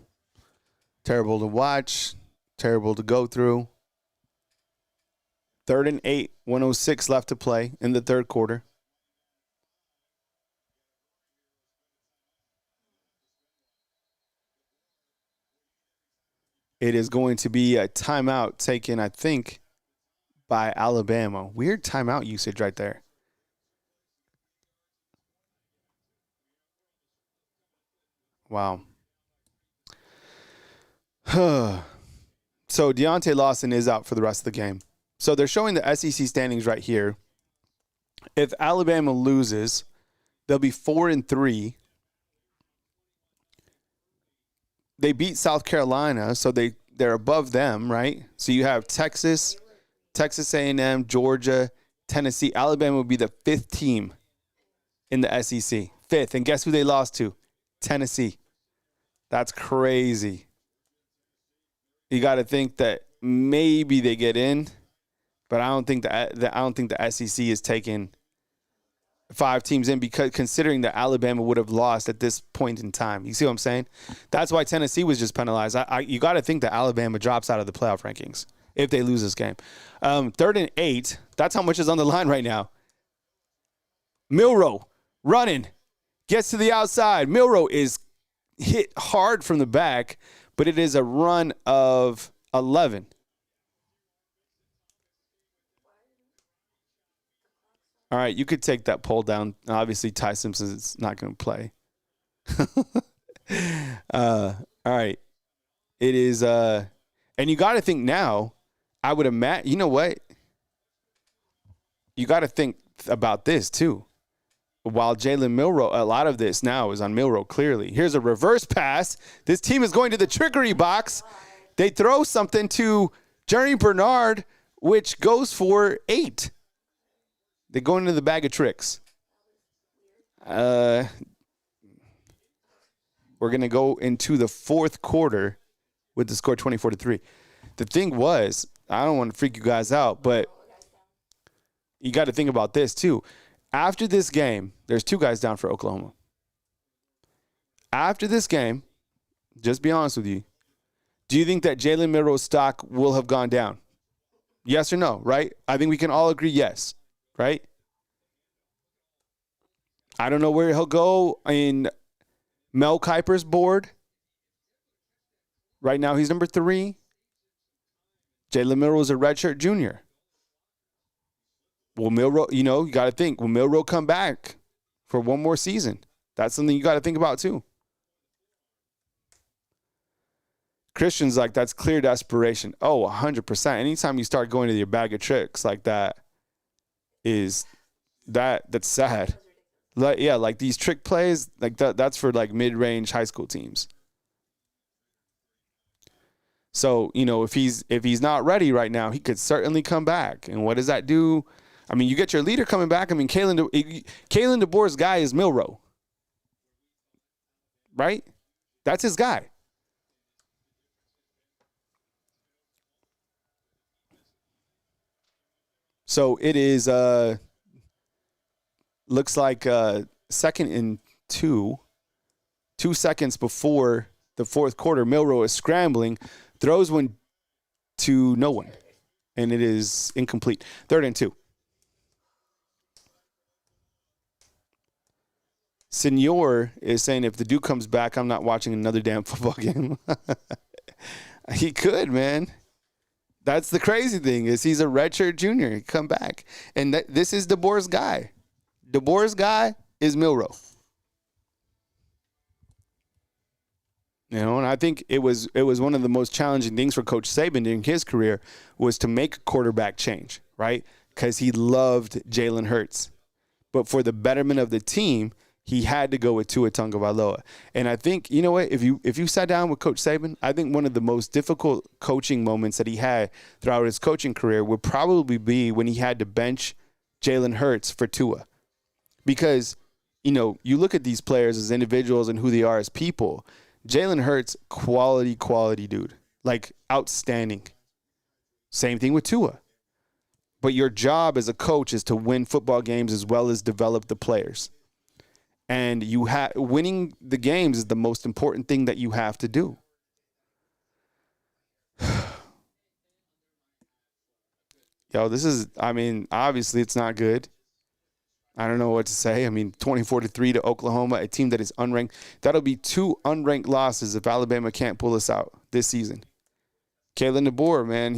Terrible to watch. Terrible to go through. 3rd and 8. 1:06 left to play in the third quarter. It is going to be a timeout taken, I think, by Alabama. Weird timeout usage right there. Wow. So Deontay Lawson is out for the rest of the game. So they're showing the SEC standings right here. If Alabama loses, they'll be 4-3. They beat South Carolina, so they're above them, right? So you have Texas A&M, Georgia, Tennessee. Alabama would be the 5th team in the SEC. 5th. And guess who they lost to? Tennessee. That's crazy. You got to think that maybe they get in, but I don't think the SEC is taking 5 teams in, because considering that Alabama would have lost at this point in time. You see what I'm saying? That's why Tennessee was just penalized. You got to think that Alabama drops out of the playoff rankings if they lose this game. 3rd and 8. That's how much is on the line right now. Milroe running. Gets to the outside. Milroe is hit hard from the back, but it is a run of 11. All right, you could take that poll down. Obviously, Ty Simpson is not going to play. All right. It is, and you got to think now, I would imagine, you know what? You got to think about this too. While Jalen Milroe, a lot of this now is on Milroe, clearly. Here's a reverse pass. This team is going to the trickery box. They throw something to Jeremy Bernard, which goes for 8. They go into the bag of tricks. We're going to go into the fourth quarter with the score 24-3. The thing was, I don't want to freak you guys out, but you got to think about this too. After this game, there's 2 guys down for Oklahoma. After this game, just be honest with you, do you think that Jalen Milroe's stock will have gone down? Yes or no, right? I think we can all agree yes, right? I don't know where he'll go in Mel Kiper's board. Right now, he's number 3. Jalen Milroe is a redshirt junior. Will Milroe, you got to think, will Milroe come back for one more season? That's something you got to think about too. Christian's like, that's clear desperation. Oh, 100%. Anytime you start going to your bag of tricks like that, that's sad. Like these trick plays, like that's for like mid-range high school teams. So, if he's not ready right now, he could certainly come back. And what does that do? I mean, you get your leader coming back. I mean, Kalen DeBoer's guy is Milroe. Right? That's his guy. So it is looks like 2nd and 2. 2 seconds before the fourth quarter, Milroe is scrambling, throws one to no one, and it is incomplete. 3rd and 2. Senor is saying if the dude comes back, I'm not watching another damn football game. He could, man. That's the crazy thing is he's a redshirt junior. He come back. And this is DeBoer's guy. DeBoer's guy is Milroe. You know, and I think it was one of the most challenging things for Coach Saban during his career was to make a quarterback change, right? Because he loved Jalen Hurts. But for the betterment of the team, he had to go with Tua Tagovailoa. And I think, you know what, if you sat down with Coach Saban, I think one of the most difficult coaching moments that he had throughout his coaching career would probably be when he had to bench Jalen Hurts for Tua. Because, you know, you look at these players as individuals and who they are as people. Jalen Hurts, quality dude. Like, outstanding. Same thing with Tua. But your job as a coach is to win football games as well as develop the players. And winning the games is the most important thing that you have to do. Yo, obviously it's not good. I don't know what to say. 24-3 to Oklahoma, a team that is unranked. That'll be 2 unranked losses if Alabama can't pull us out this season. Kalen DeBoer, man,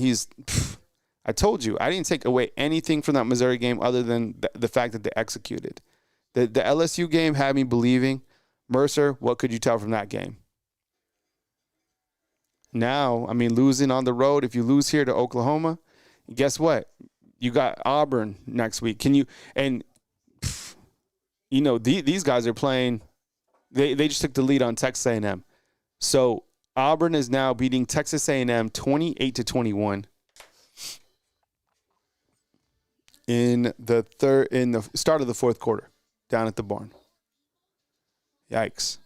I told you, I didn't take away anything from that Missouri game other than the fact that they executed. The LSU game had me believing. Mercer, what could you tell from that game? Now, losing on the road, if you lose here to Oklahoma, guess what? You got Auburn next week. These guys are playing. They just took the lead on Texas A&M. So Auburn is now beating Texas A&M 28-21 in the start of the fourth quarter down at the barn. Yikes.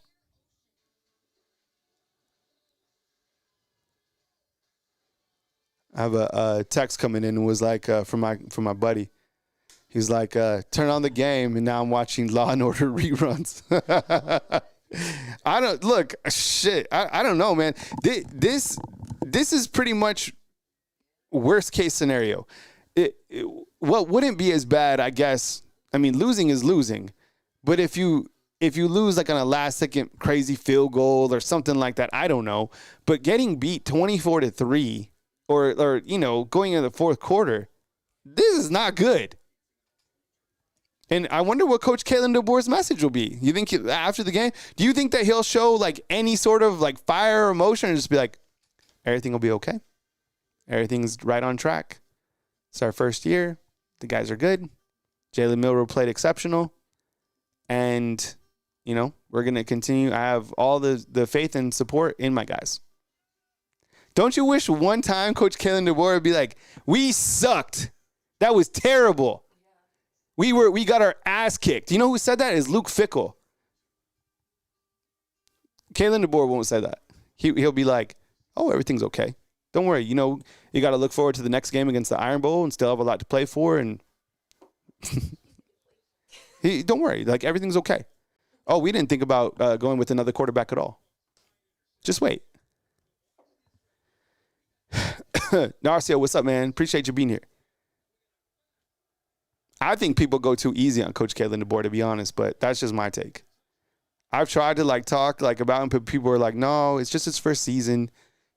I have a text coming in and was like from my buddy. He's like, turn on the game, and now I'm watching Law and Order reruns. I don't know, man. This is pretty much worst case scenario. What wouldn't be as bad, I guess. Losing is losing, but if you lose like on a last second crazy field goal or something like that, I don't know. But getting beat 24-3 or going into the fourth quarter, this is not good. And I wonder what Coach Kalen DeBoer's message will be. You think after the game, do you think that he'll show like any sort of like fire or emotion and just be like, everything will be okay? Everything's right on track. It's our first year. The guys are good. Jalen Milroe played exceptional. And, we're going to continue. I have all the faith and support in my guys. Don't you wish one time Coach Kalen DeBoer would be like, we sucked. That was terrible. We got our ass kicked. You know who said that? Is Luke Fickell. Kalen DeBoer won't say that. He'll be like, oh, everything's okay. Don't worry. You got to look forward to the next game against the Iron Bowl and still have a lot to play for. And don't worry. Like, everything's okay. Oh, we didn't think about going with another quarterback at all. Just wait. Narcio, what's up, man? Appreciate you being here. I think people go too easy on Coach Kalen DeBoer, to be honest, but that's just my take. I've tried to talk about him, but people are like, no, it's just his first season.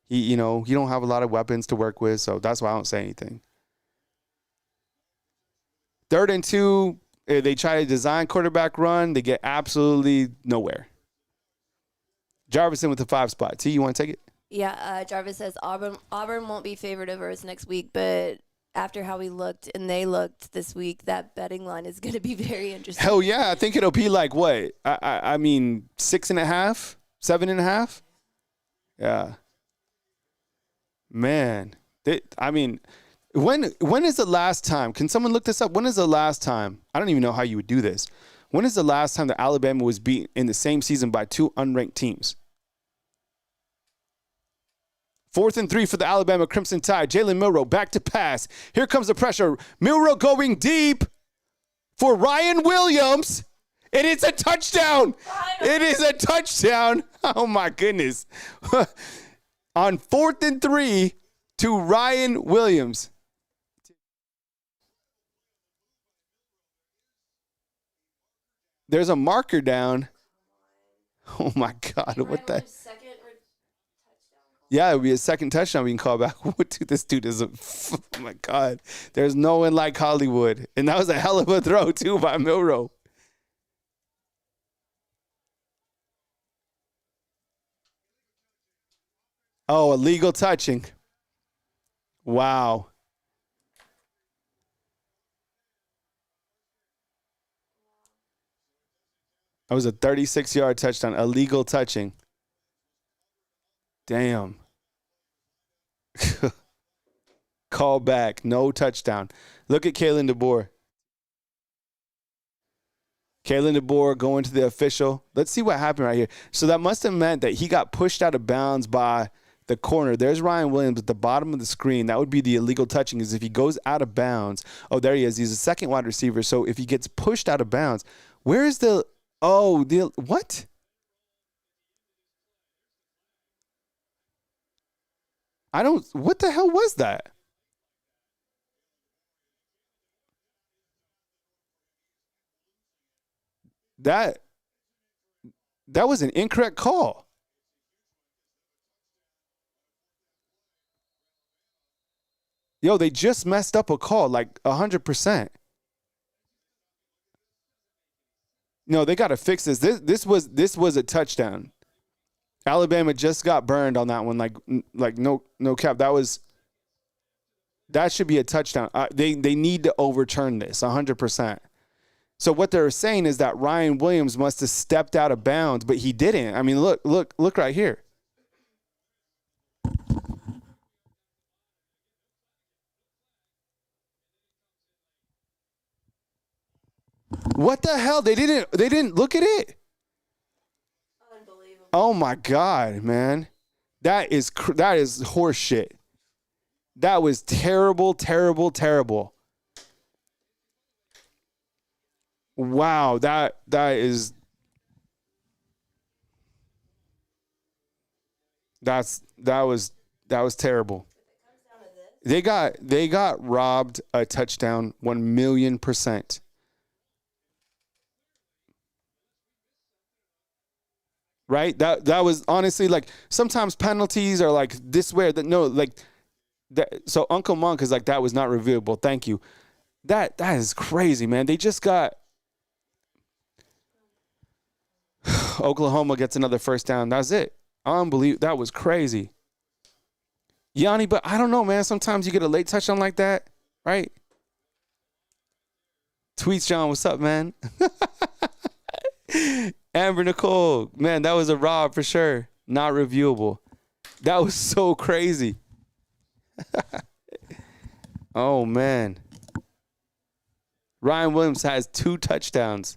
He don't have a lot of weapons to work with, so that's why I don't say anything. 3rd and 2, they try to design quarterback run. They get absolutely nowhere. Jarvis in with the 5 spot. T, you want to take it? Yeah, Jarvis says Auburn won't be favored over us next week, but after how we looked and they looked this week, that betting line is going to be very interesting. Hell yeah. I think it'll be like what? 6.5, 7.5? Yeah. Man. When is the last time? Can someone look this up? When is the last time? I don't even know how you would do this. When is the last time that Alabama was beat in the same season by 2 unranked teams? 4th and 3 for the Alabama Crimson Tide. Jalen Milroe back to pass. Here comes the pressure. Milroe going deep for Ryan Williams. And it's a touchdown. It is a touchdown. Oh, my goodness. On 4th and 3 to Ryan Williams. there's a marker down. Oh my God! What the? Yeah, it would be a second touchdown we can call back. Dude, this dude is oh my God. There's no one like Hollywood. And that was a hell of a throw, too, by Milroe. Oh, illegal touching. Wow. That was a 36-yard touchdown. Illegal touching. Damn. Call back. No touchdown. Look at Kalen DeBoer. Kalen DeBoer going to the official. Let's see what happened right here. So that must have meant that he got pushed out of bounds by the corner. There's Ryan Williams at the bottom of the screen. That would be the illegal touching, is if he goes out of bounds. Oh, there he is. He's a second wide receiver. So if he gets pushed out of bounds, where is the – oh, the what? I don't – what the hell was that? That was an incorrect call. Yo, they just messed up a call like 100%. No, they got to fix this. This was a touchdown. Alabama just got burned on that one. Like no cap. That should be a touchdown. They need to overturn this 100%. So what they're saying is that Ryan Williams must have stepped out of bounds, but he didn't. I mean, look right here. What the hell? They didn't look at it. Unbelievable. Oh my God, man. That is horse shit. That was terrible, terrible, terrible. Wow, that was terrible. They got robbed a touchdown 1,000,000%. Right? That was honestly, like, sometimes penalties are like this way. No, like that. So Uncle Monk is like, that was not reviewable. Thank you. That is crazy, man. They just got Oklahoma gets another first down. That's it. Unbelievable. That was crazy. Yanni, but I don't know, man. Sometimes you get a late touchdown like that, right? Tweets John, what's up, man? Amber Nicole, man, that was a rob for sure. Not reviewable. That was so crazy. Oh, man. Ryan Williams has 2 touchdowns.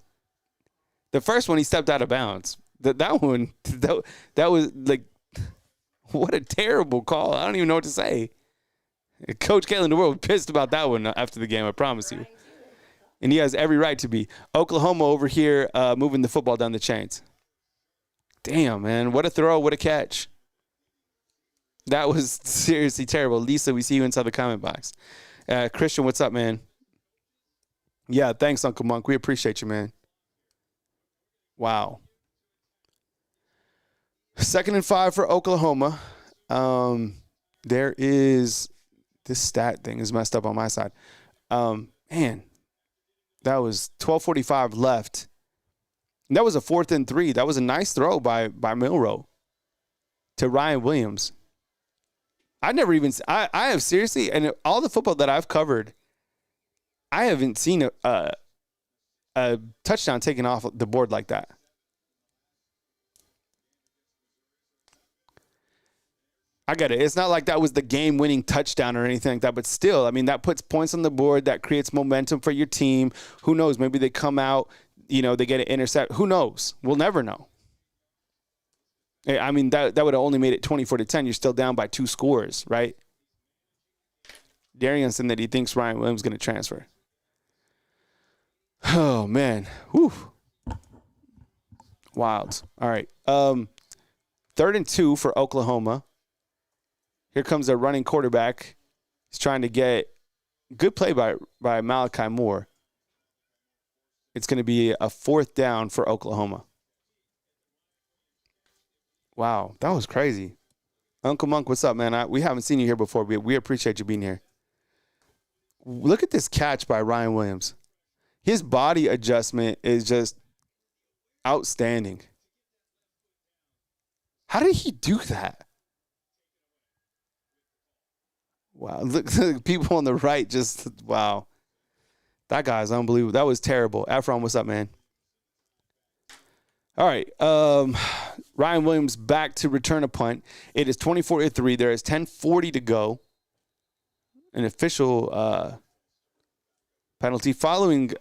The first one, he stepped out of bounds. That one, that was like, what a terrible call. I don't even know what to say. Coach Kalen DeBoer was pissed about that one after the game, I promise you. And he has every right to be. Oklahoma over here moving the football down the chains. Damn, man. What a throw. What a catch. That was seriously terrible. Lisa, we see you inside the comment box. Christian, what's up, man? Yeah, thanks, Uncle Monk. We appreciate you, man. Wow. 2nd and 5 for Oklahoma. There is this stat thing is messed up on my side. Man, that was 12:45 left. And that was a 4th and 3. That was a nice throw by Milroe to Ryan Williams. I have seriously, and all the football that I've covered, I haven't seen a touchdown taken off the board like that. I get it. It's not like that was the game-winning touchdown or anything like that, but still, I mean, that puts points on the board. That creates momentum for your team. Who knows? Maybe they come out, they get an intercept. Who knows? We'll never know. I mean, that would have only made it 24-10. You're still down by 2 scores, right? Darian said that he thinks Ryan Williams is going to transfer. Oh, man. Whew. Wild. All right. 3rd and 2 for Oklahoma. Here comes a running quarterback. He's trying to get good play by Malachi Moore. It's going to be a 4th down for Oklahoma. Wow, that was crazy. Uncle Monk, what's up, man? We haven't seen you here before. We appreciate you being here. Look at this catch by Ryan Williams. His body adjustment is just outstanding. How did he do that? Wow. Look, people on the right just, wow. That guy's unbelievable. That was terrible. Efron, what's up, man? All right. Ryan Williams back to return a punt. It is 24-3. There is 10:40 to go. An official penalty. Following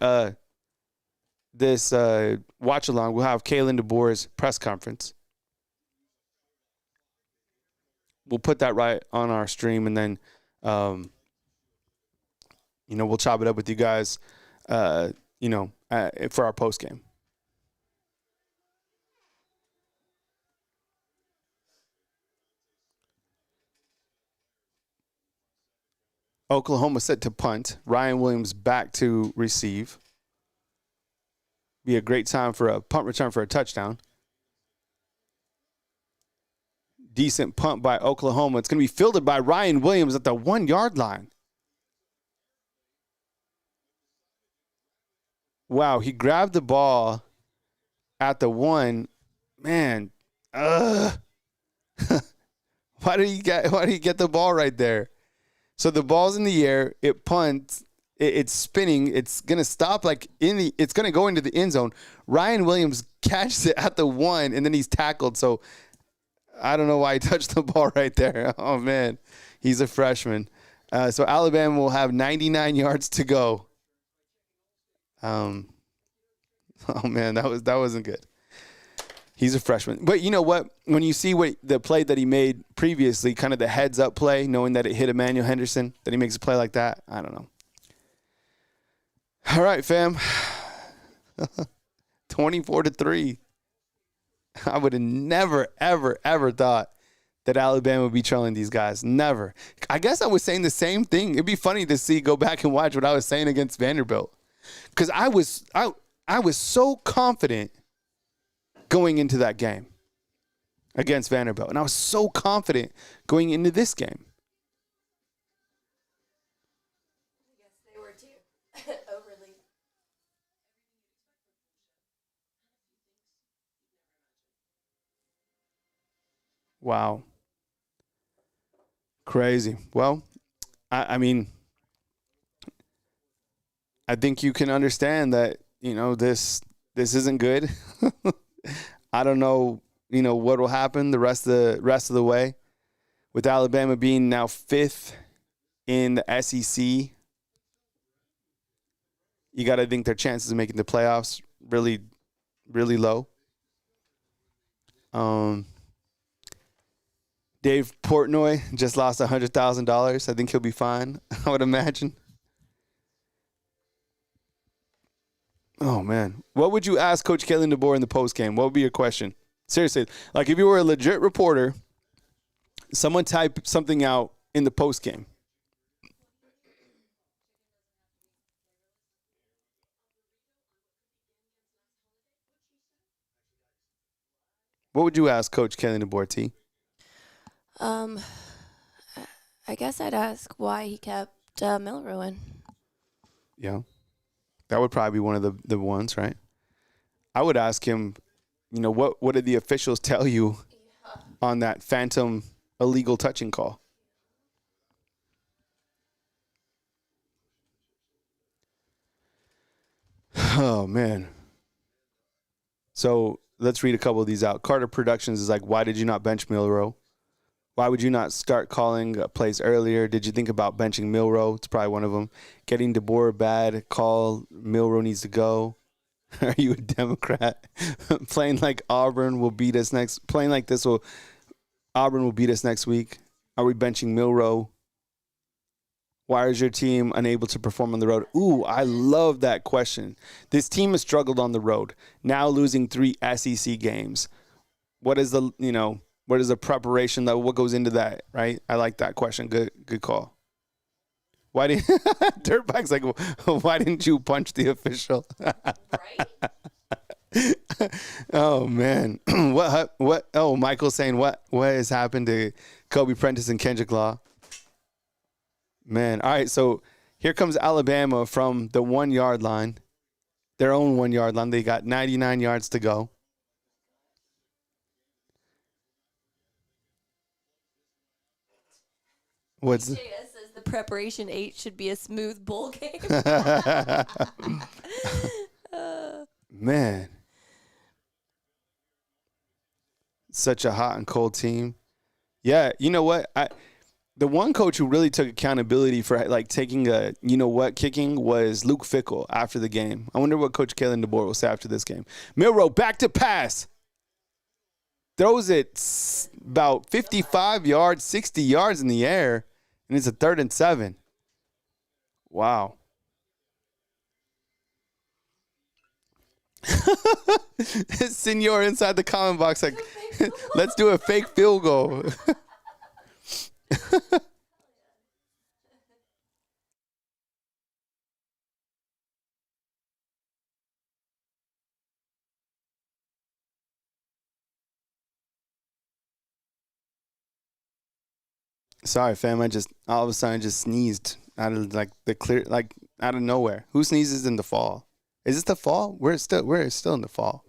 this watch along, we'll have Kalen DeBoer's press conference. We'll put that right on our stream, and then we'll chop it up with you guys for our post game. Oklahoma set to punt. Ryan Williams back to receive. Be a great time for a punt return for a touchdown. Decent punt by Oklahoma. It's going to be fielded by Ryan Williams at the 1-yard line. Wow, he grabbed the ball at the 1. Man, why did he get the ball right there? So the ball's in the air, it punts, it's spinning, it's going to stop it's going to go into the end zone. Ryan Williams catches it at the 1, and then he's tackled. So I don't know why he touched the ball right there. Oh, man, he's a freshman. So Alabama will have 99 yards to go. Oh, man, that wasn't good. He's a freshman. But you know what? When you see the play that he made previously, kind of the heads-up play, knowing that it hit Emmanuel Henderson, that he makes a play like that, I don't know. All right, fam. 24-3. I would have never, ever, ever thought that Alabama would be trailing these guys. Never. I guess I was saying the same thing. It'd be funny to go back and watch what I was saying against Vanderbilt. Because I was so confident going into that game against Vanderbilt. And I was so confident going into this game. I guess they were too. Overly. Wow. Crazy. Well, I mean, I think you can understand that, this isn't good. I don't know, what will happen the rest of the way with Alabama being now 5th in the SEC. You got to think their chances of making the playoffs really, really low. Dave Portnoy just lost $100,000. I think he'll be fine, I would imagine. Oh, man. What would you ask Coach Kalen DeBoer in the postgame? What would be your question? Seriously, like if you were a legit reporter, someone type something out in the postgame. What would you ask Coach Kalen DeBoer, T? I guess I'd ask why he kept Milrow in. Yeah. That would probably be one of the ones, right? I would ask him, what did the officials tell you on that phantom illegal touching call? Oh, man. So let's read a couple of these out. Carter Productions is like, why did you not bench Milrow? Why would you not start calling plays earlier? Did you think about benching Milrow? It's probably one of them. Getting DeBoer bad call. Milrow needs to go. Are you a Democrat? Playing like Auburn will beat us next. Playing like this Auburn will beat us next week. Are we benching Milrow? Why is your team unable to perform on the road? Ooh, I love that question. This team has struggled on the road. Now losing 3 SEC games. What is the preparation? What goes into that, right? I like that question. Good call. Why didn't Dirtbag's like, why didn't you punch the official? Right? Oh man, what? Oh, Michael's saying what has happened to Kobe Prentice and Kendrick Law? Man, all right. So here comes Alabama from the 1 yard line, their own 1 yard line. They got 99 yards to go. What's JS says the preparation 8 should be a smooth bowl game. Man, such a hot and cold team. Yeah, you know what? The one coach who really took accountability for like taking a kicking was Luke Fickell after the game. I wonder what Coach Kalen DeBoer will say after this game. Milroe back to pass. Throws it about 55 yards, 60 yards in the air, and it's a 3rd and 7. Wow. Senor inside the comment box like, let's do a fake field goal. Sorry, fam. I just all of a sudden just sneezed out of out of nowhere. Who sneezes in the fall? Is this the fall? We're still in the fall.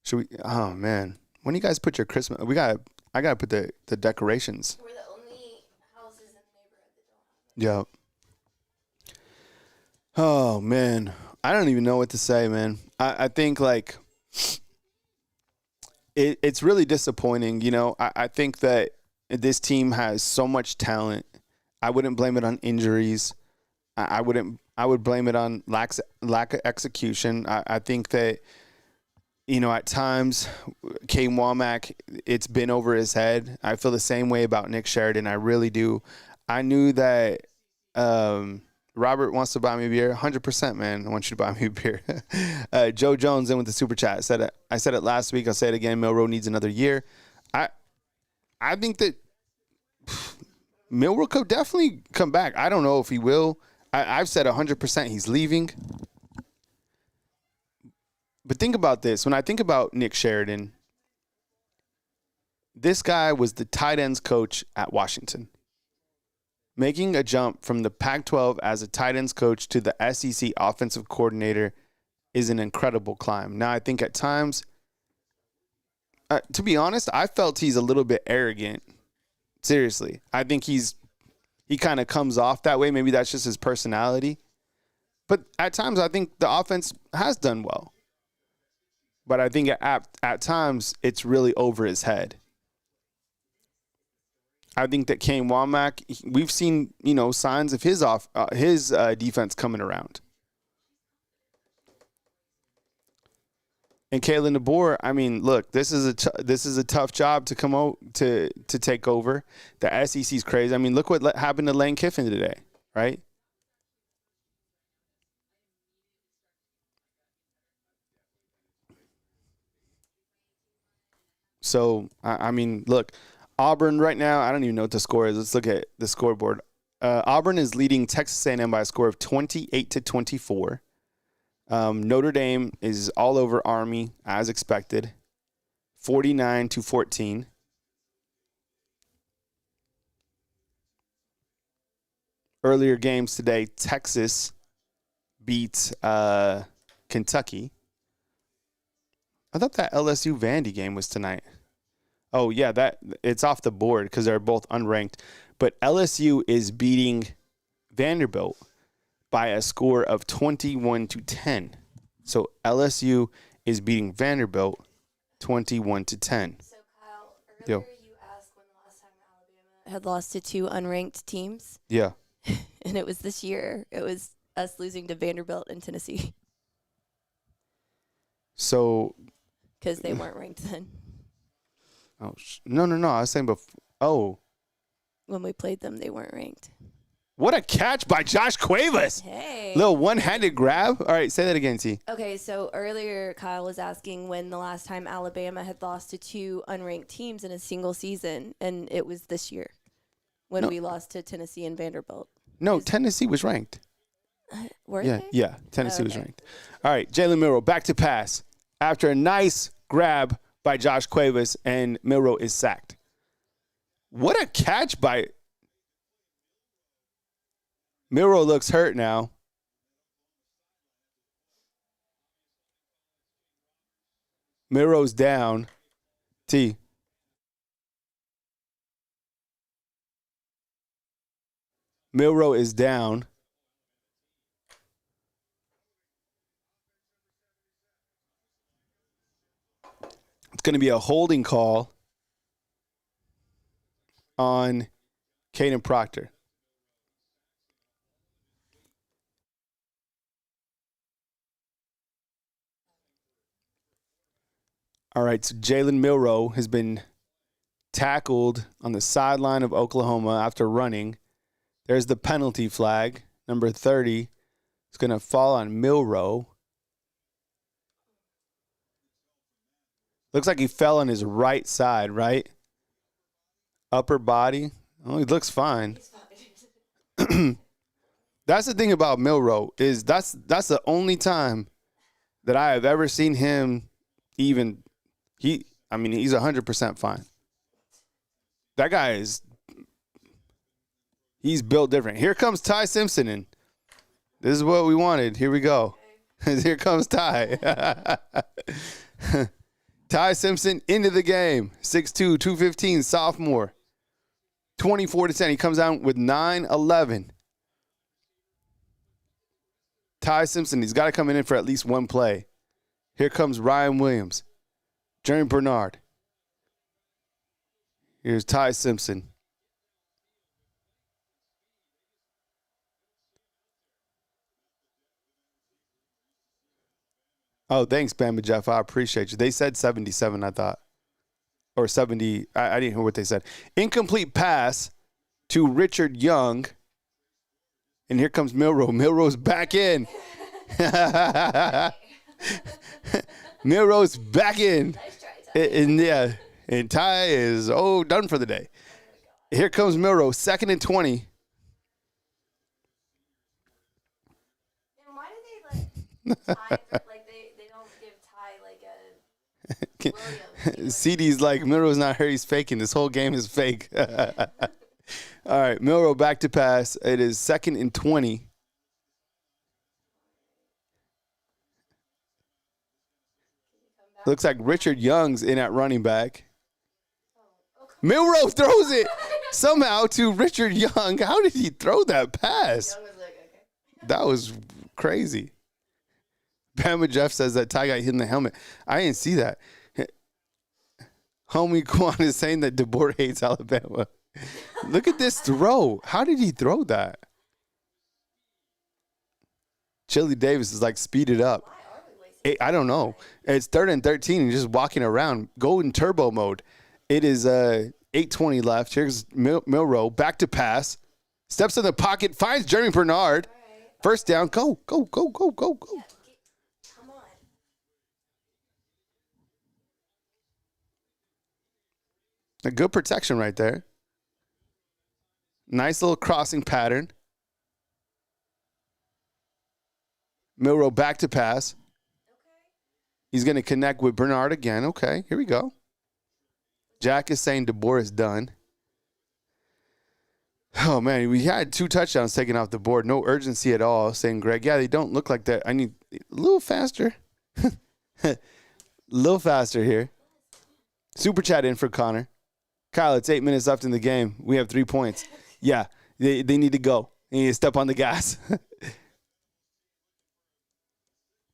Should we? Oh man, when do you guys put your Christmas? I gotta put the decorations. We're the only houses in the neighborhood that don't have Yep. Oh man, I don't even know what to say, man. I think like it's really disappointing. You know, I think that this team has so much talent. I wouldn't blame it on injuries. I would blame it on lack of execution. I think that, you know, at times, Kane Womack, it's been over his head. I feel the same way about Nick Sheridan. I really do. I knew that Robert wants to buy me a beer. 100%, man. I want you to buy me a beer. Joe Jones in with the super chat. I said it last week. I'll say it again. Milroe needs another year. I think that Milroe could definitely come back. I don't know if he will. I've said 100% he's leaving. But think about this. When I think about Nick Sheridan, this guy was the tight ends coach at Washington. Making a jump from the Pac-12 as a tight ends coach to the SEC offensive coordinator is an incredible climb. Now, I think at times, to be honest, I felt he's a little bit arrogant. Seriously. I think he kind of comes off that way. Maybe that's just his personality. But at times, I think the offense has done well. But I think at times, it's really over his head. I think that Kane Womack, we've seen, you know, signs of his defense coming around. And Kalen DeBoer, I mean, look, this is a tough job to come out to take over. The SEC's crazy. I mean, look what happened to Lane Kiffin today, right? So, I mean, look, Auburn right now, I don't even know what the score is. Let's look at the scoreboard. Auburn is leading Texas A&M by a score of 28-24. Notre Dame is all over Army, as expected, 49-14. Earlier games today, Texas beat Kentucky. I thought that LSU Vandy game was tonight. Oh, yeah, it's off the board because they're both unranked. But LSU is beating Vanderbilt by a score of 21-10. So LSU is beating Vanderbilt 21-10. So Kyle, earlier you asked when the last time Alabama had lost to two unranked teams. Yeah. And it was this year. It was us losing to Vanderbilt and Tennessee. So. Because they weren't ranked then. Oh, no. I was saying before. Oh. When we played them, they weren't ranked. What a catch by Josh Cuevas. Hey. Little one-handed grab. All right, say that again, T. Okay, so earlier Kyle was asking when the last time Alabama had lost to 2 unranked teams in a single season, and it was this year when we lost to Tennessee and Vanderbilt. No, Tennessee was ranked. Were they? Yeah, Tennessee was ranked. All right, Jalen Milroe back to pass after a nice grab by Josh Cuevas, and Milroe is sacked. What a catch by Milroe. Looks hurt now. Milroe's down. T. Milroe is down. It's going to be a holding call on Caden Proctor. All right, so Jalen Milroe has been tackled on the sideline of Oklahoma after running. There's the penalty flag. Number 30 is going to fall on Milroe. Looks like he fell on his right side, right? Upper body. Oh, he looks fine. That's the thing about Milroe is that's the only time that I have ever seen him even he's 100% fine. That guy he's built different. Here comes Ty Simpson in. This is what we wanted. Here we go. Here comes Ty. Ty Simpson into the game. 6'2", 215, sophomore. 24-10. He comes out with 9-11. Ty Simpson, he's got to come in for at least one play. Here comes Ryan Williams. Jeremy Bernard. Here's Ty Simpson. Oh, thanks, Bama Jeff. I appreciate you. They said 77, I thought. Or 70. I didn't hear what they said. Incomplete pass to Richard Young. And here comes Milroe. Milroe's back in. Milroe's back in. Nice try, Ty. And Ty is, done for the day. Here comes Milroe, 2nd and 20. And why do they let Ty, they don't give Ty a Williams? CD's like, Milroe's not hurt, he's faking. This whole game is fake. All right, Milroe back to pass. It is 2nd and 20. Looks like Richard Young's in at running back. Milroe throws it somehow to Richard Young. How did he throw that pass? Young was like, okay. That was crazy. Bama Jeff says that Ty got hit in the helmet. I didn't see that. Homie Quan is saying that DeBoer hates Alabama. Look at this throw. How did he throw that? Chili Davis is like, speed it up. I don't know. It's 3rd and 13 and just walking around. Go in turbo mode. It is 8:20 left. Here's Milroe. Back to pass. Steps in the pocket. Finds Jeremy Bernard. Right. First down. Go, go, go, go, go, go. Yeah, come on. A good protection right there. Nice little crossing pattern. Milroe back to pass. He's going to connect with Bernard again. Okay, here we go. Jack is saying DeBoer is done. Oh, man, we had 2 touchdowns taken off the board. No urgency at all, saying Greg. Yeah, they don't look like that. I need a little faster. A little faster here. Super chat in for Connor. Kyle, it's 8 minutes left in the game. We have 3 points. Yeah, they need to go. They need to step on the gas.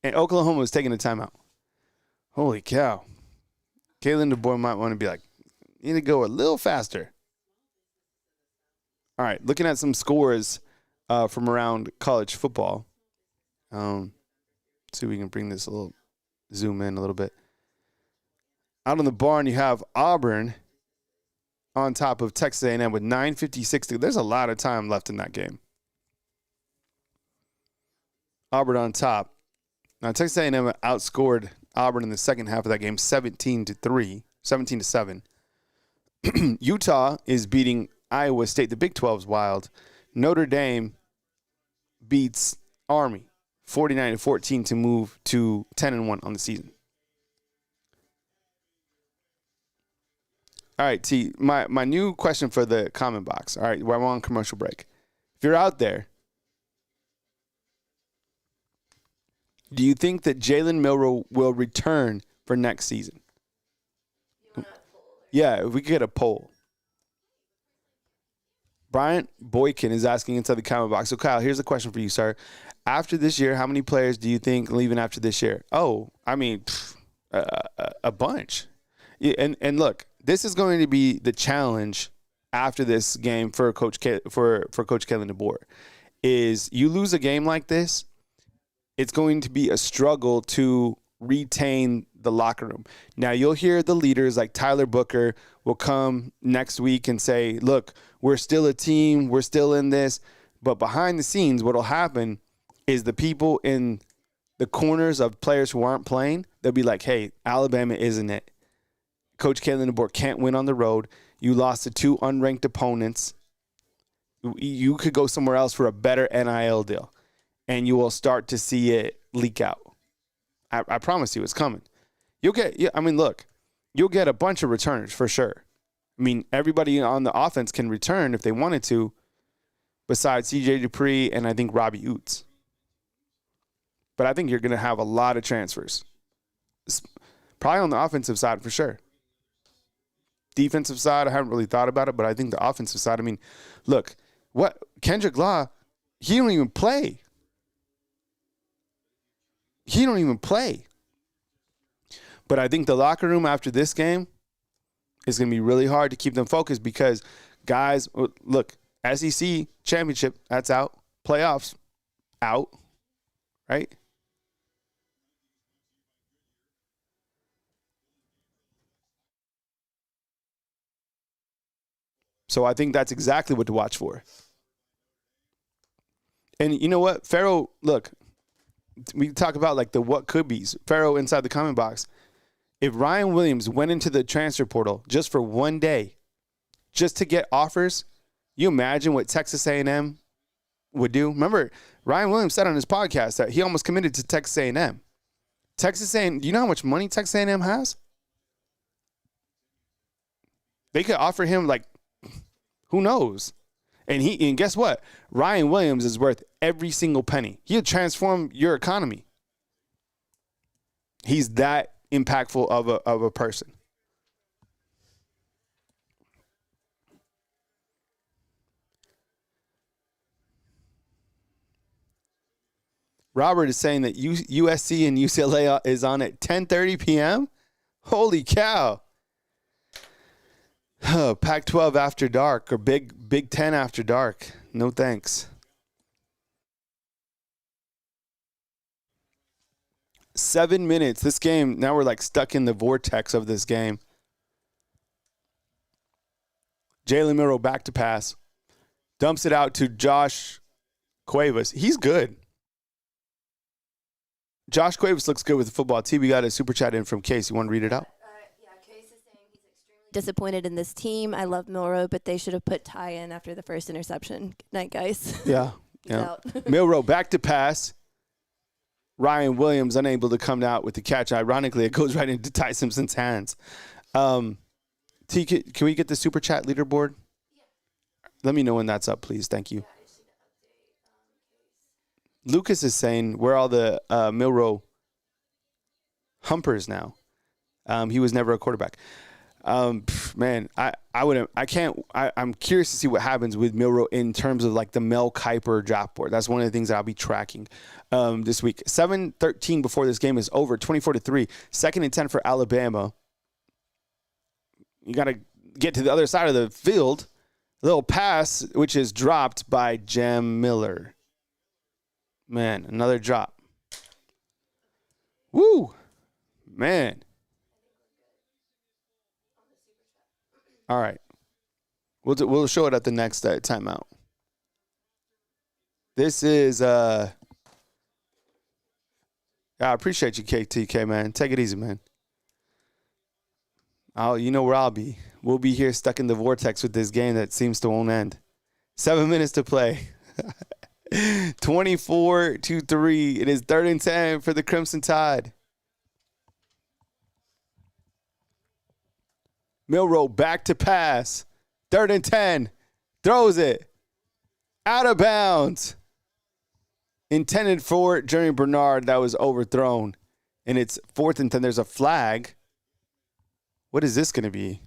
And Oklahoma is taking a timeout. Holy cow. Kalen DeBoer might want to be like, you need to go a little faster. All right, looking at some scores from around college football. See if we can bring this zoom in a little bit. Out on the barn, you have Auburn on top of Texas A&M with 9:56. There's a lot of time left in that game. Auburn on top. Now, Texas A&M outscored Auburn in the second half of that game 17-7. Utah is beating Iowa State. The Big 12's wild. Notre Dame beats Army 49-14 to move to 10-1 on the season. All right, T, my new question for the comment box. All right, we're on commercial break. If you're out there, do you think that Jalen Milroe will return for next season? Yeah, if we could get a poll. Bryant Boykin is asking inside the comment box. So, Kyle, here's a question for you, sir. After this year, how many players do you think leaving after this year? Oh, I mean, a bunch. Yeah, and look, this is going to be the challenge after this game for Coach for Coach Kalen DeBoer. Is you lose a game like this, it's going to be a struggle to retain the locker room. Now, you'll hear the leaders like Tyler Booker will come next week and say, look, we're still a team. We're still in this. But behind the scenes, what will happen is the people in the corners of players who aren't playing, they'll be like, hey, Alabama isn't it. Coach Kalen DeBoer can't win on the road. You lost to 2 unranked opponents. You could go somewhere else for a better NIL deal. And you will start to see it leak out. I promise you, it's coming. You'll get a bunch of returners for sure. I mean, everybody on the offense can return if they wanted to, besides C.J. Dupree and I think Robbie Oots. But I think you're going to have a lot of transfers. Probably on the offensive side for sure. Defensive side, I haven't really thought about it, but I think the offensive side, I mean, look, what Kendrick Law, he don't even play. He don't even play. But I think the locker room after this game is going to be really hard to keep them focused because, guys, look, SEC championship, that's out. Playoffs, out. Right? So I think that's exactly what to watch for. And you know what? Pharaoh, look, we talk about like the what could be's. Pharaoh inside the comment box. If Ryan Williams went into the transfer portal just for one day, just to get offers, you imagine what Texas A&M would do? Remember, Ryan Williams said on his podcast that he almost committed to Texas A&M. Texas A&M, do you know how much money Texas A&M has? They could offer him like, who knows? And guess what? Ryan Williams is worth every single penny. He'll transform your economy. He's that impactful of a person. Robert is saying that USC and UCLA is on at 10:30 p.m. Holy cow. Pac-12 after dark or Big Ten after dark. No thanks. 7 minutes. This game, now we're like stuck in the vortex of this game. Jalen Milroe back to pass. Dumps it out to Josh Cuevas. He's good. Josh Cuevas looks good with the football team. We got a super chat in from Case. You want to read it out? Case is saying he's extremely disappointed in this team. I love Milroe, but they should have put Ty in after the first interception. Good night, guys. Yeah. Yeah. Milroe back to pass. Ryan Williams unable to come out with the catch. Ironically, it goes right into Ty Simpson's hands. T, can we get the super chat leaderboard? Yeah. Let me know when that's up, please. Thank you. Lucas is saying, where are all the Milroe humpers now? He was never a quarterback. Man, I'm curious to see what happens with Milroe in terms of like the Mel Kiper draft board. That's one of the things that I'll be tracking this week. 7:13 before this game is over, 24-3. 2nd and 10 for Alabama. You got to get to the other side of the field. A little pass, which is dropped by Jam Miller. Man, another drop. Woo! Man. All right. We'll show it at the next timeout. This is I appreciate you, KTK, man. Take it easy, man. You know where I'll be. We'll be here stuck in the vortex with this game that seems to won't end. 7 minutes to play. 24-3. It is 3rd and 10 for the Crimson Tide. Milroe back to pass. 3rd and 10. Throws it. Out of bounds. Intended for Jeremy Bernard. That was overthrown. And it's 4th and 10. There's a flag. What is this going to be?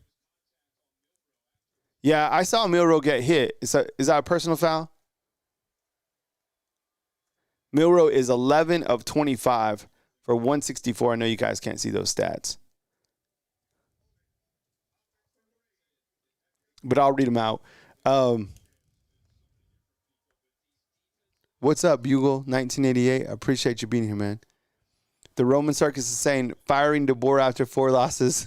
Yeah, I saw Milroe get hit. Is that a personal foul? Milroe is 11 of 25 for 164. I know you guys can't see those stats, but I'll read them out. What's up, Bugle 1988? I appreciate you being here, man. The Roman Circus is saying firing DeBoer after 4 losses.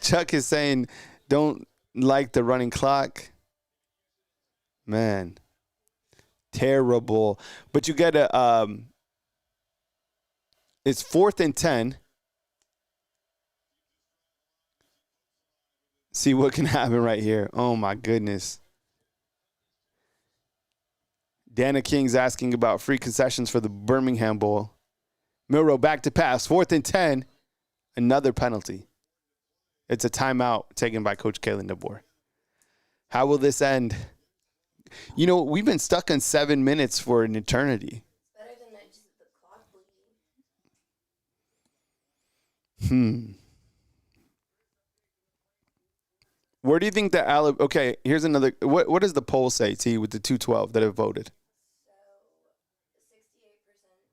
Chuck is saying don't like the running clock. Man, terrible. But you get it's 4th and 10. See what can happen right here. Oh my goodness. Dana King's asking about free concessions for the Birmingham Bowl. Milroe back to pass. 4th and 10. Another penalty. It's a timeout taken by Coach Kalen DeBoer. How will this end? You know, we've been stuck in 7 minutes for an eternity. Better than just the clock bleeding. Where do you think that Alabama? Okay, here's another. What does the poll say, T, with the 212 that have voted? So, 68%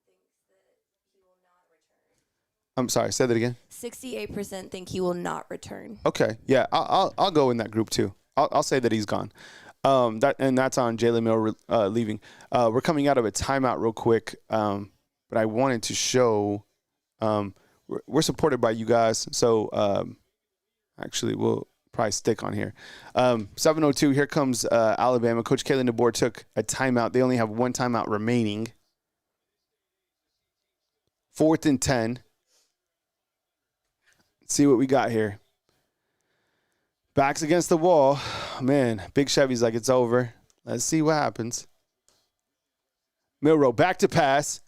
thinks that he will not return. I'm sorry, say that again. 68% think he will not return. Okay, yeah, I'll go in that group too. I'll say that he's gone. That's on Jalen Mill leaving. We're coming out of a timeout real quick, but I wanted to show we're supported by you guys. So actually, we'll probably stick on here. 7:02. Here comes Alabama. Coach Kalen DeBoer took a timeout. They only have 1 timeout remaining. 4th and 10. Let's see what we got here. Backs against the wall. Man, Big Chevy's like, it's over. Let's see what happens. Milroe back to pass.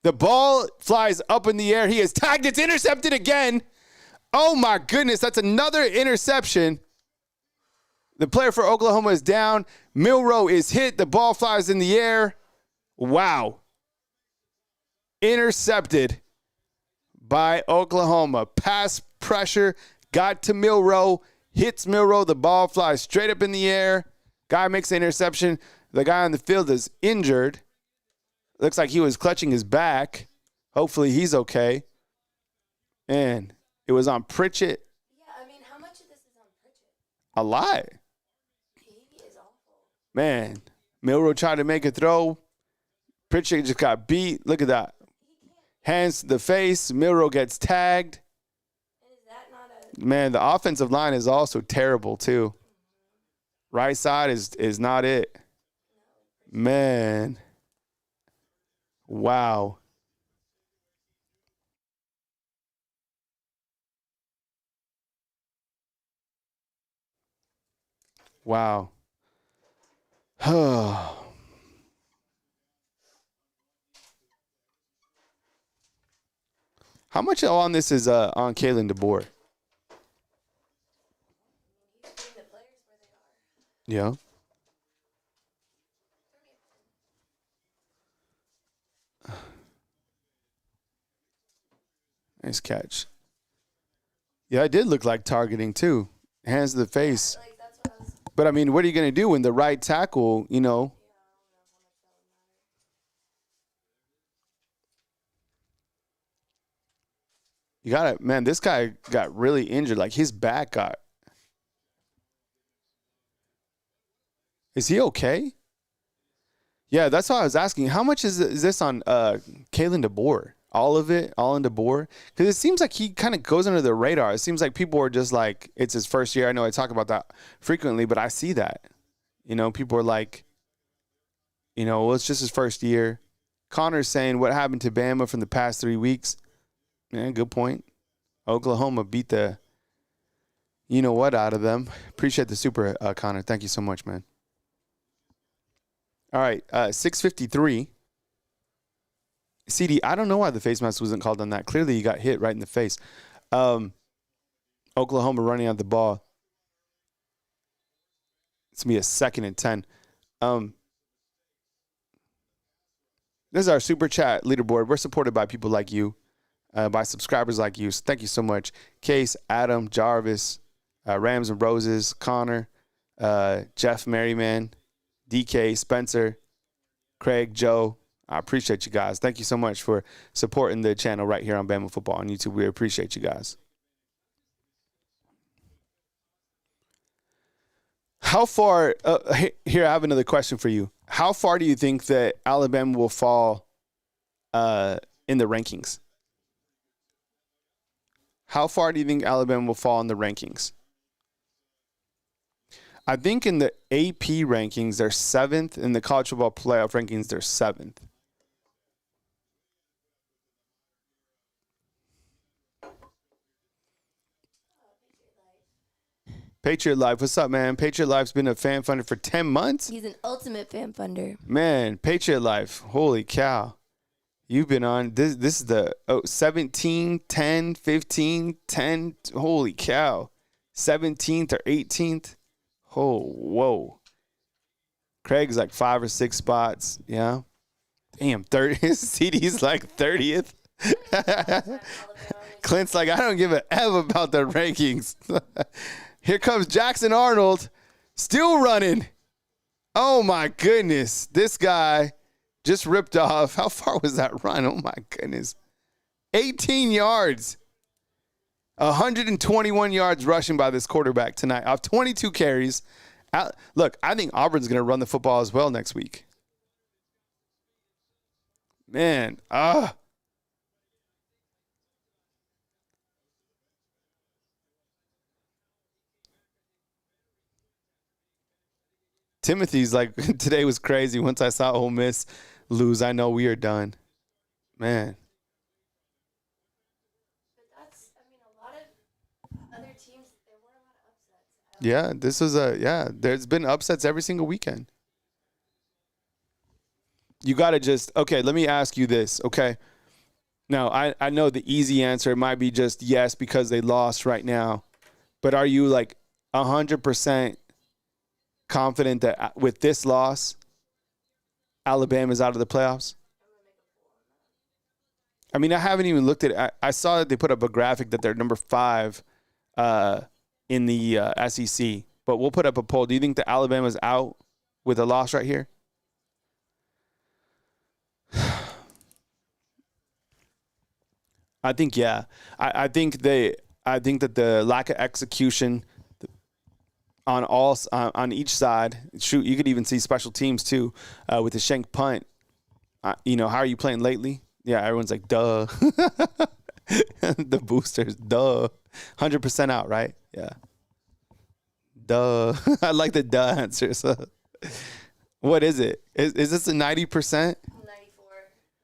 The ball flies up in the air. He is tagged. It's intercepted again. Oh, my goodness. That's another interception. The player for Oklahoma is down. Milroe is hit. The ball flies in the air. Wow. Intercepted by Oklahoma. Pass pressure got to Milroe. Hits Milroe. The ball flies straight up in the air. Guy makes an interception. The guy on the field is injured. Looks like he was clutching his back. Hopefully he's okay. And it was on Pritchett. Yeah, I mean, how much of this is on Pritchett? A lot. He is awful. Man, Milroe tried to make a throw. Pritchett just got beat. Look at that. Hands to the face. Milroe gets tagged. And is that not a... Man, the offensive line is also terrible, too. Right side is not it. Man. Wow. Wow. How much on this is on Kalen DeBoer? He's putting the players where they are. Yeah. Nice catch. Yeah, it did look like targeting too. Hands to the face. Like, that's what I was... But I mean, what are you going to do when the right tackle, you know? You got to, man, this guy got really injured. Like his back got. Is he okay? Yeah, that's why I was asking. How much is this on Kalen DeBoer? All of it? All in DeBoer? Because it seems like he kind of goes under the radar. It seems like people are just like, it's his first year. I know I talk about that frequently, but I see that. You know, people are like, you know, well, it's just his first year. Connor's saying, what happened to Bama from the past 3 weeks? Yeah, good point. Oklahoma beat the you-know-what out of them. Appreciate the super, Connor. Thank you so much, man. All right, 6:53. CD, I don't know why the face mask wasn't called on that. Clearly, you got hit right in the face. Oklahoma running out the ball. It's going to be a 2nd and 10. This is our super chat leaderboard. We're supported by people like you, by subscribers like you. So thank you so much. Case, Adam, Jarvis, Rams and Roses, Connor, Jeff Merriman, DK, Spencer, Craig, Joe. I appreciate you guys. Thank you so much for supporting the channel right here on Bama Football on YouTube. We appreciate you guys. How far here, I have another question for you. How far do you think that Alabama will fall in the rankings? How far do you think Alabama will fall in the rankings? I think in the AP rankings, they're 7th. In the college football playoff rankings, they're 7th. Patriot Life, what's up, man? Patriot Life's been a fan funder for 10 months. He's an ultimate fan funder. Man, Patriot Life, holy cow. You've been on, this is the 17, 10, 15, 10, holy cow. 17th or 18th. Oh, whoa. Craig's like 5 or 6 spots, yeah. Damn, 30, CD's like 30th. Clint's like, I don't give a F about the rankings. Here comes Jackson Arnold, still running. Oh, my goodness. This guy just ripped off. How far was that run? Oh, my goodness. 18 yards. 121 yards rushing by this quarterback tonight off 22 carries. Look, I think Auburn's going to run the football as well next week. Man, Timothy's like, today was crazy. Once I saw Ole Miss lose, I know we are done. Man. But that's, I mean, a lot of other teams, there weren't a lot of upsets. Yeah, this was there's been upsets every single weekend. You got to just, okay, let me ask you this, okay? Now, I know the easy answer might be just yes because they lost right now. But are you like 100% confident that with this loss, Alabama's out of the playoffs? I mean, I haven't even looked at it. I saw that they put up a graphic that they're number 5 in the SEC. But we'll put up a poll. Do you think that Alabama's out with a loss right here? I think, yeah. I think that the lack of execution on each side, shoot, you could even see special teams too with the shank punt. How are you playing lately? Yeah, everyone's like, duh. The boosters, duh. 100% out, right? Yeah. Duh. I like the duh answers. What is it? Is this a 90%? 94,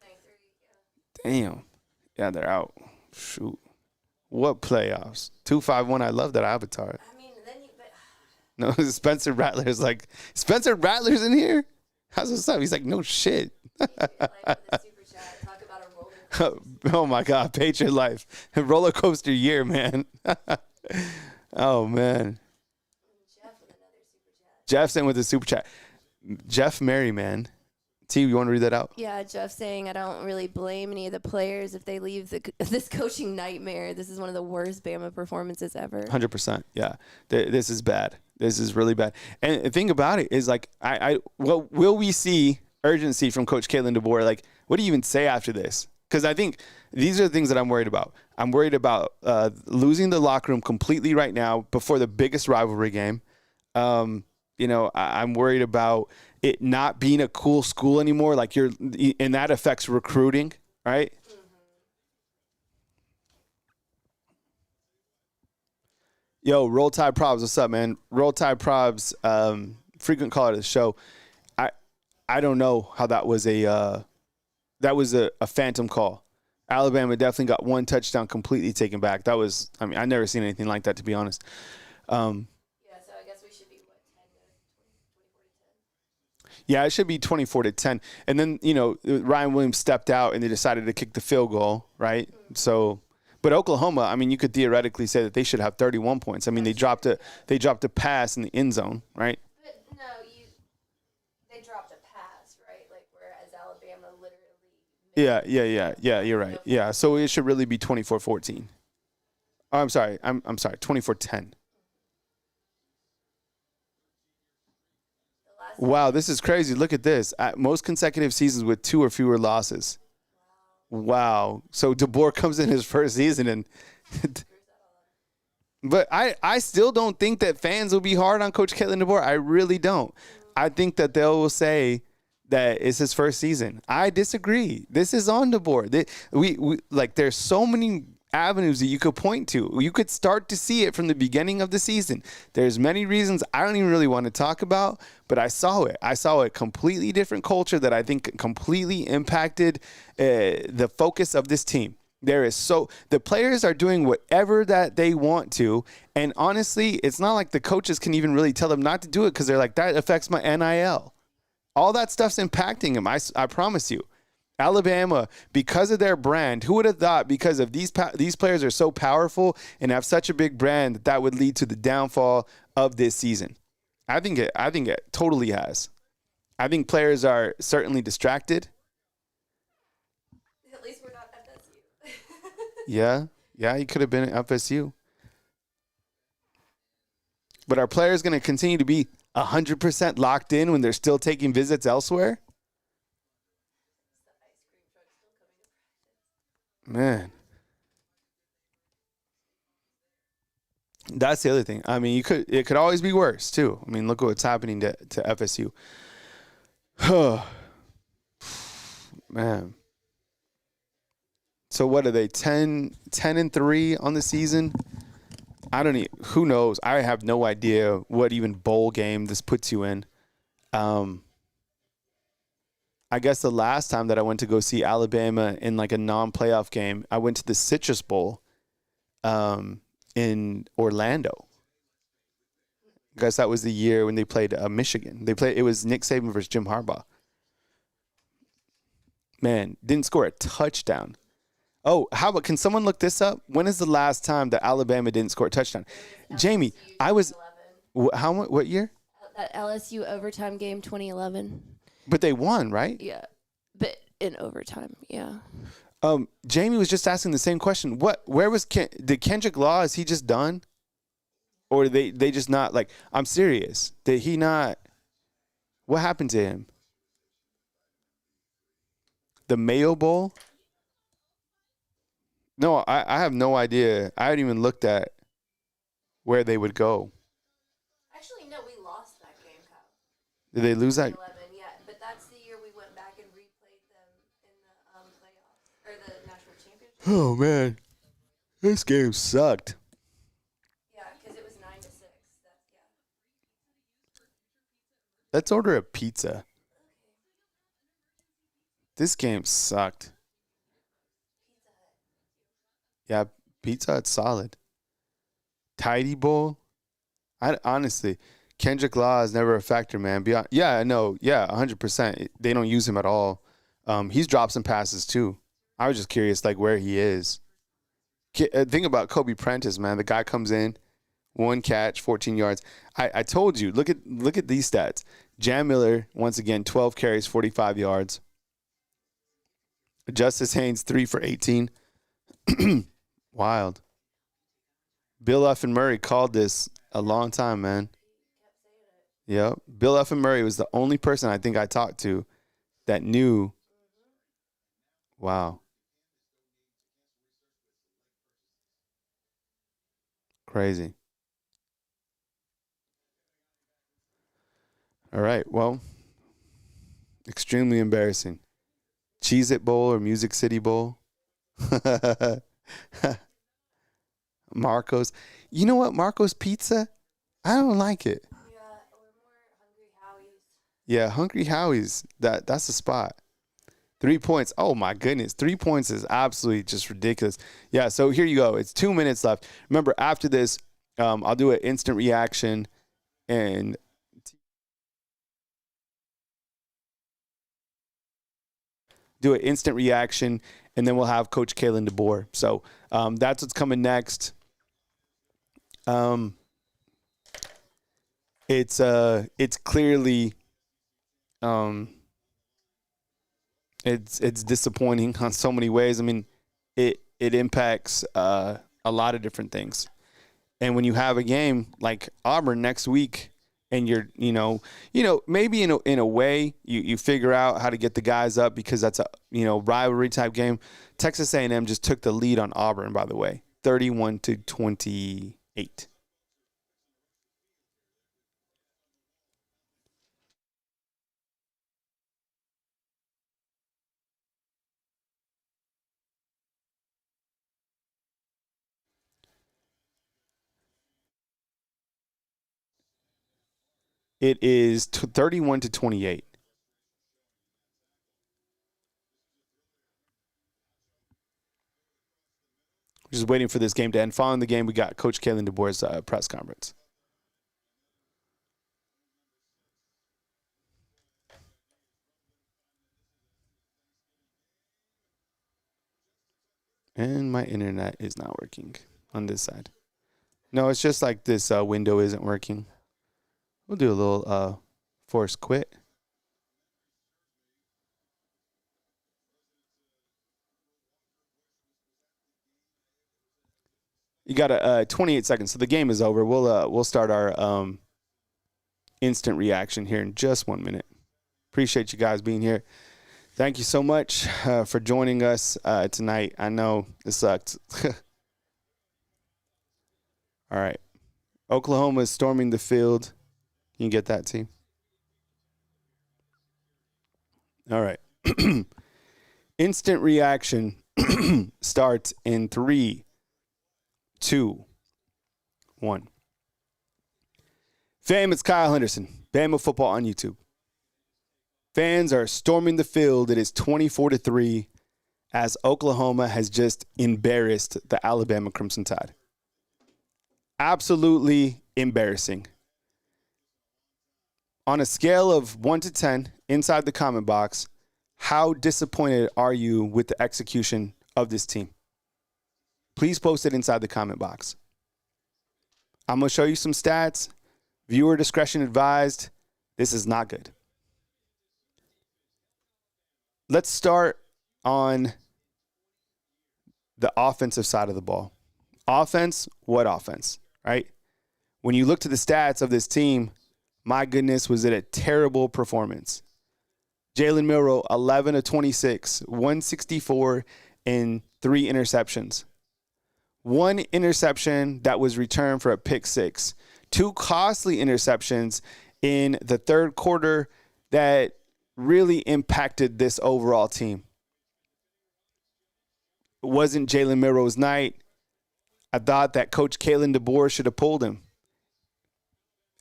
93, yeah. Damn. Yeah, they're out. Shoot. What playoffs? 2-5-1. I love that avatar. I mean, then you... But... No, Spencer Rattler's like, Spencer Rattler's in here? How's what's up? He's like, no shit. Oh, my God. Patriot Life. Roller coaster year, man. Oh, man. Jeff sent with a super chat. Jeff Merriman. T, you want to read that out? Yeah, Jeff saying, I don't really blame any of the players if they leave this coaching nightmare. This is one of the worst Bama performances ever. 100%. Yeah. This is bad. This is really bad. And the thing about it is, like, well, will we see urgency from Coach Kalen DeBoer? Like, what do you even say after this? Because I think these are the things that I'm worried about. I'm worried about losing the locker room completely right now before the biggest rivalry game. I'm worried about it not being a cool school anymore. Like and that affects recruiting, right? Mm-hmm. Yo, Roll Tide Probs, what's up, man? Roll Tide Probs, frequent caller to the show. I don't know how that was That was a phantom call. Alabama definitely got one touchdown completely taken back. That was, I mean, I've never seen anything like that, to be honest. Yeah, so I guess we should be, 10 to 24 to 10? Yeah, it should be 24-10. And then, you know, Ryan Williams stepped out and they decided to kick the field goal, right? Mm-hmm. So, but Oklahoma, I mean, you could theoretically say that they should have 31 points. I mean, they dropped a pass in the end zone, right? But no, they dropped a pass, right? Like, whereas Alabama literally. Yeah, you're right. Yeah, so it should really be 24-14. Oh, I'm sorry, 24-10. Wow, this is crazy. Look at this. Most consecutive seasons with 2 or fewer losses. Wow. So DeBoer comes in his first season and but I still don't think that fans will be hard on Coach Kalen DeBoer. I really don't. I think that they'll say that it's his first season. I disagree. This is on DeBoer. We like there's so many avenues that you could point to. You could start to see it from the beginning of the season. There's many reasons I don't even really want to talk about, but I saw it. I saw a completely different culture that I think completely impacted the focus of this team. The players are doing whatever that they want to, and honestly, it's not like the coaches can even really tell them not to do it because they're like, that affects my NIL. All that stuff's impacting them. I promise you. Alabama, because of their brand, who would have thought because of these players are so powerful and have such a big brand that would lead to the downfall of this season? I think it totally has. I think players are certainly distracted. At least we're not FSU. Yeah, he could have been at FSU. But are players going to continue to be 100% locked in when they're still taking visits elsewhere? Man, that's the other thing. I mean, it could always be worse too. I mean, look what's happening to FSU. Man. So what are they? 10-3 on the season? Who knows? I have no idea what even bowl game this puts you in. I guess the last time that I went to go see Alabama in like a non-playoff game, I went to the Citrus Bowl in Orlando. I guess that was the year when they played Michigan. It was Nick Saban versus Jim Harbaugh. Man, didn't score a touchdown. Oh, can someone look this up? When is the last time that Alabama didn't score a touchdown? Jamie, what year? That LSU overtime game, 2011. But they won, right? Yeah, but in overtime, yeah. Jamie was just asking the same question. Did Kendrick Law, is he just done? Or did they just not, like, I'm serious. Did he not, what happened to him? The Mayo Bowl? No, I have no idea. I haven't even looked at where they would go. Actually, no, we lost that game, Kyle. Did they lose that? 11, yeah, but that's the year we went back and replayed them in the playoffs or the national championship. Oh man, this game sucked. Yeah, because it was 9-6. Let's order a pizza. This game sucked. Yeah, Pizza Hut's solid. Tidy Bowl. Honestly, Kendrick Law is never a factor, man. 100%. They don't use him at all. He's dropped some passes too. I was just curious, like, where he is. Think about Kobe Prentice, man. The guy comes in, 1 catch, 14 yards. I told you. Look at these stats. Jam Miller, once again, 12 carries, 45 yards. Justice Haynes, 3 for 18. Wild. Bill F. and Murray called this a long time, man. Yep. Bill F. and Murray was the only person I think I talked to that knew. Wow. Crazy. All right. Well, extremely embarrassing. Cheez-It Bowl or Music City Bowl? Marco's. You know what? Marco's Pizza? I don't like it. Yeah, or more Hungry Howie's. Yeah, Hungry Howie's. That's the spot. 3 points. Oh, my goodness. 3 points is absolutely just ridiculous. Yeah, so here you go. It's 2 minutes left. Remember, after this, I'll do an instant reaction and then we'll have Coach Kalen DeBoer. So that's what's coming next. It's clearly it's disappointing on so many ways. I mean, it impacts a lot of different things. And when you have a game like Auburn next week, and you're maybe in a way you figure out how to get the guys up because that's a rivalry type game. Texas A&M just took the lead on Auburn, by the way, 31-28. It is 31-28. We're just waiting for this game to end. Following the game, we got Coach Kalen DeBoer's press conference. And my internet is not working on this side. No, it's just like this window isn't working. We'll do a little force quit. You got 28 seconds, so the game is over. We'll start our instant reaction here in just 1 minute. Appreciate you guys being here. Thank you so much for joining us tonight. I know it sucked. All right. Oklahoma is storming the field. Can you get that, team? All right. Instant reaction starts in 3, 2, 1. Fam, it's Kyle Henderson, Bama Football on YouTube. Fans are storming the field. It is 24-3 as Oklahoma has just embarrassed the Alabama Crimson Tide. Absolutely embarrassing. On a scale of 1 to 10 inside the comment box, how disappointed are you with the execution of this team? Please post it inside the comment box. I'm going to show you some stats. Viewer discretion advised. This is not good. Let's start on the offensive side of the ball. Offense, what offense, right? When you look to the stats of this team, my goodness, was it a terrible performance. Jalen Milroe, 11 of 26, 164, and 3 interceptions. 1 interception that was returned for a pick 6. 2 costly interceptions in the third quarter that really impacted this overall team. It wasn't Jalen Milroe's night. I thought that Coach Kalen DeBoer should have pulled him.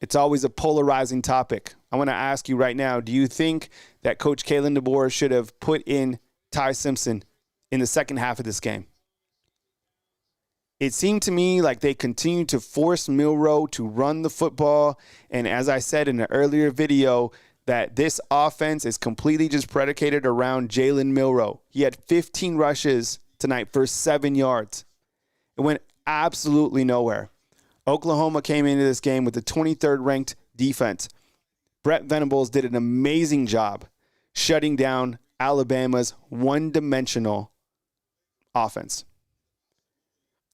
It's always a polarizing topic. I want to ask you right now, do you think that Coach Kalen DeBoer should have put in Ty Simpson in the second half of this game? It seemed to me like they continued to force Milroe to run the football. And as I said in an earlier video, that this offense is completely just predicated around Jalen Milroe. He had 15 rushes tonight for 7 yards. It went absolutely nowhere. Oklahoma came into this game with the 23rd ranked defense. Brett Venables did an amazing job shutting down Alabama's one-dimensional offense.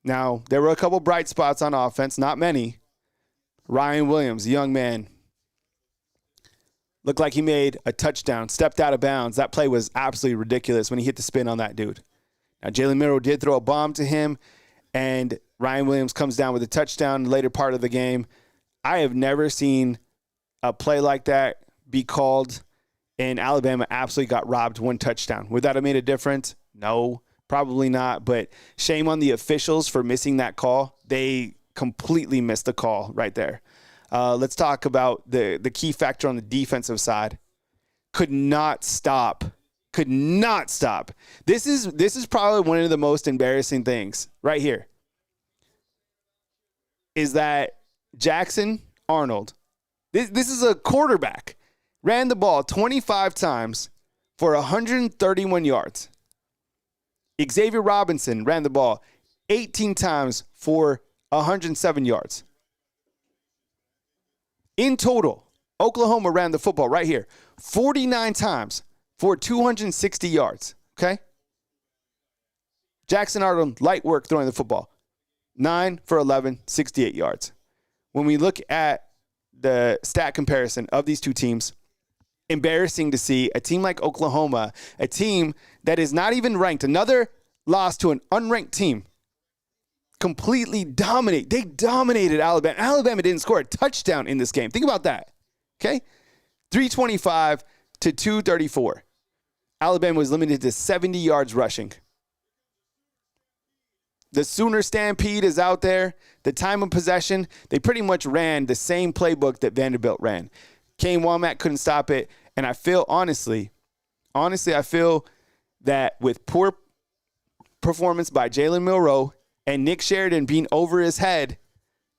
Now, there were a couple bright spots on offense, not many. Ryan Williams, a young man, looked like he made a touchdown, stepped out of bounds. That play was absolutely ridiculous when he hit the spin on that dude. Now, Jalen Milroe did throw a bomb to him, and Ryan Williams comes down with a touchdown later part of the game. I have never seen a play like that be called, and Alabama absolutely got robbed 1 touchdown. Would that have made a difference? No, probably not. But shame on the officials for missing that call. They completely missed the call right there. Let's talk about the key factor on the defensive side. Could not stop Could not stop. This is probably one of the most embarrassing things right here. Is that Jackson Arnold, this is a quarterback, ran the ball 25 times for 131 yards. Xavier Robinson ran the ball 18 times for 107 yards. In total, Oklahoma ran the football right here 49 times for 260 yards, okay? Jackson Arnold, light work throwing the football. 9 for 11, 68 yards. When we look at the stat comparison of these two teams, embarrassing to see a team like Oklahoma, a team that is not even ranked, another loss to an unranked team, completely dominate. They dominated Alabama. Alabama didn't score a touchdown in this game. Think about that, okay? 325 to 234. Alabama was limited to 70 yards rushing. The Sooner Stampede is out there. The time of possession, they pretty much ran the same playbook that Vanderbilt ran. Kane Womack couldn't stop it. And I feel, honestly, I feel that with poor performance by Jalen Milroe and Nick Sheridan being over his head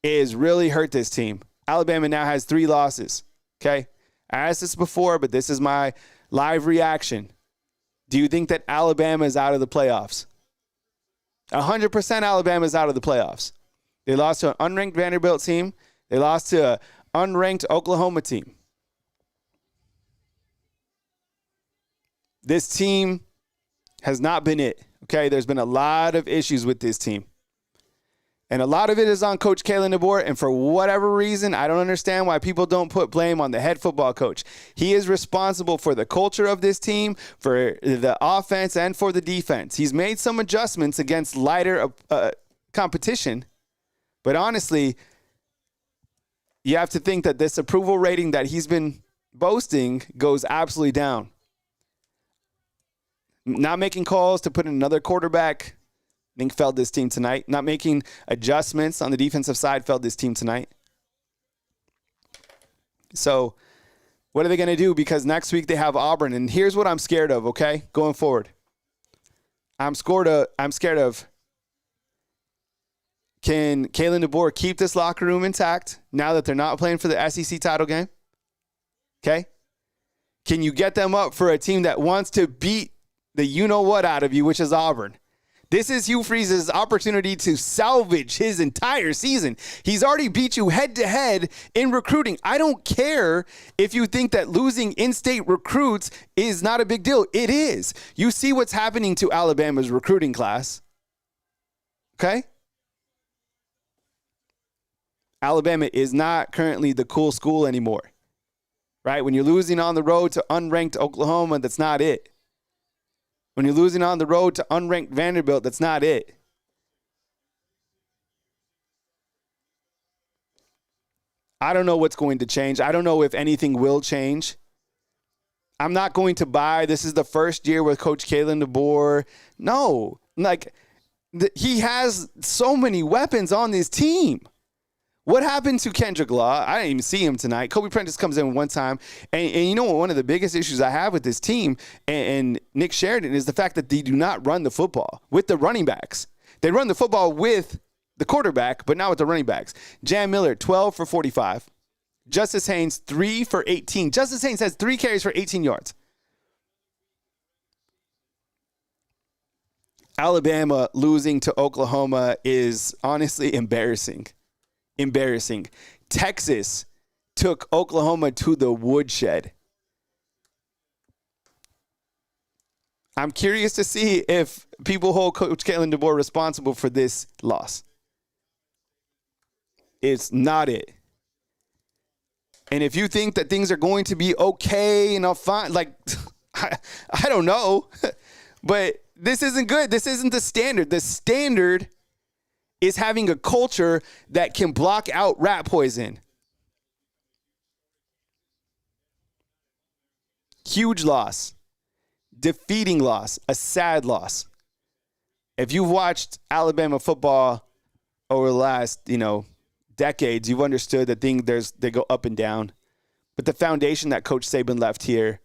is really hurt this team. Alabama now has 3 losses, okay? I asked this before, but this is my live reaction. Do you think that Alabama is out of the playoffs? 100% Alabama is out of the playoffs. They lost to an unranked Vanderbilt team. They lost to an unranked Oklahoma team. This team has not been it, okay? There's been a lot of issues with this team. And a lot of it is on Coach Kalen DeBoer. And for whatever reason, I don't understand why people don't put blame on the head football coach. He is responsible for the culture of this team, for the offense, and for the defense. He's made some adjustments against lighter competition. But honestly, you have to think that this approval rating that he's been boasting goes absolutely down. Not making calls to put in another quarterback, I think failed this team tonight. Not making adjustments on the defensive side failed this team tonight. So what are they going to do? Because next week they have Auburn. And here's what I'm scared of, okay, going forward. I'm scared of, can Kalen DeBoer keep this locker room intact now that they're not playing for the SEC title game? Okay? Can you get them up for a team that wants to beat the you-know-what out of you, which is Auburn? This is Hugh Freeze's opportunity to salvage his entire season. He's already beat you head-to-head in recruiting. I don't care if you think that losing in-state recruits is not a big deal. It is. You see what's happening to Alabama's recruiting class. Okay? Alabama is not currently the cool school anymore. Right? When you're losing on the road to unranked Oklahoma, that's not it. When you're losing on the road to unranked Vanderbilt, that's not it. I don't know what's going to change. I don't know if anything will change. I'm not going to buy this is the first year with Coach Kalen DeBoer. No. He has so many weapons on this team. What happened to Kendrick Law? I didn't even see him tonight. Kobe Prentice comes in one time. And you know what? One of the biggest issues I have with this team and Nick Sheridan is the fact that they do not run the football with the running backs. They run the football with the quarterback, but not with the running backs. Jam Miller, 12 for 45. Justice Haynes, 3 for 18. Justice Haynes has 3 carries for 18 yards. Alabama losing to Oklahoma is honestly embarrassing. Embarrassing. Texas took Oklahoma to the woodshed. I'm curious to see if people hold Coach Kalen DeBoer responsible for this loss. It's not it. And if you think that things are going to be okay and fine, I don't know. But this isn't good. This isn't the standard. The standard is having a culture that can block out rat poison. Huge loss. Defeating loss. A sad loss. If you've watched Alabama football over the last, decades, you've understood that they go up and down. But the foundation that Coach Saban left here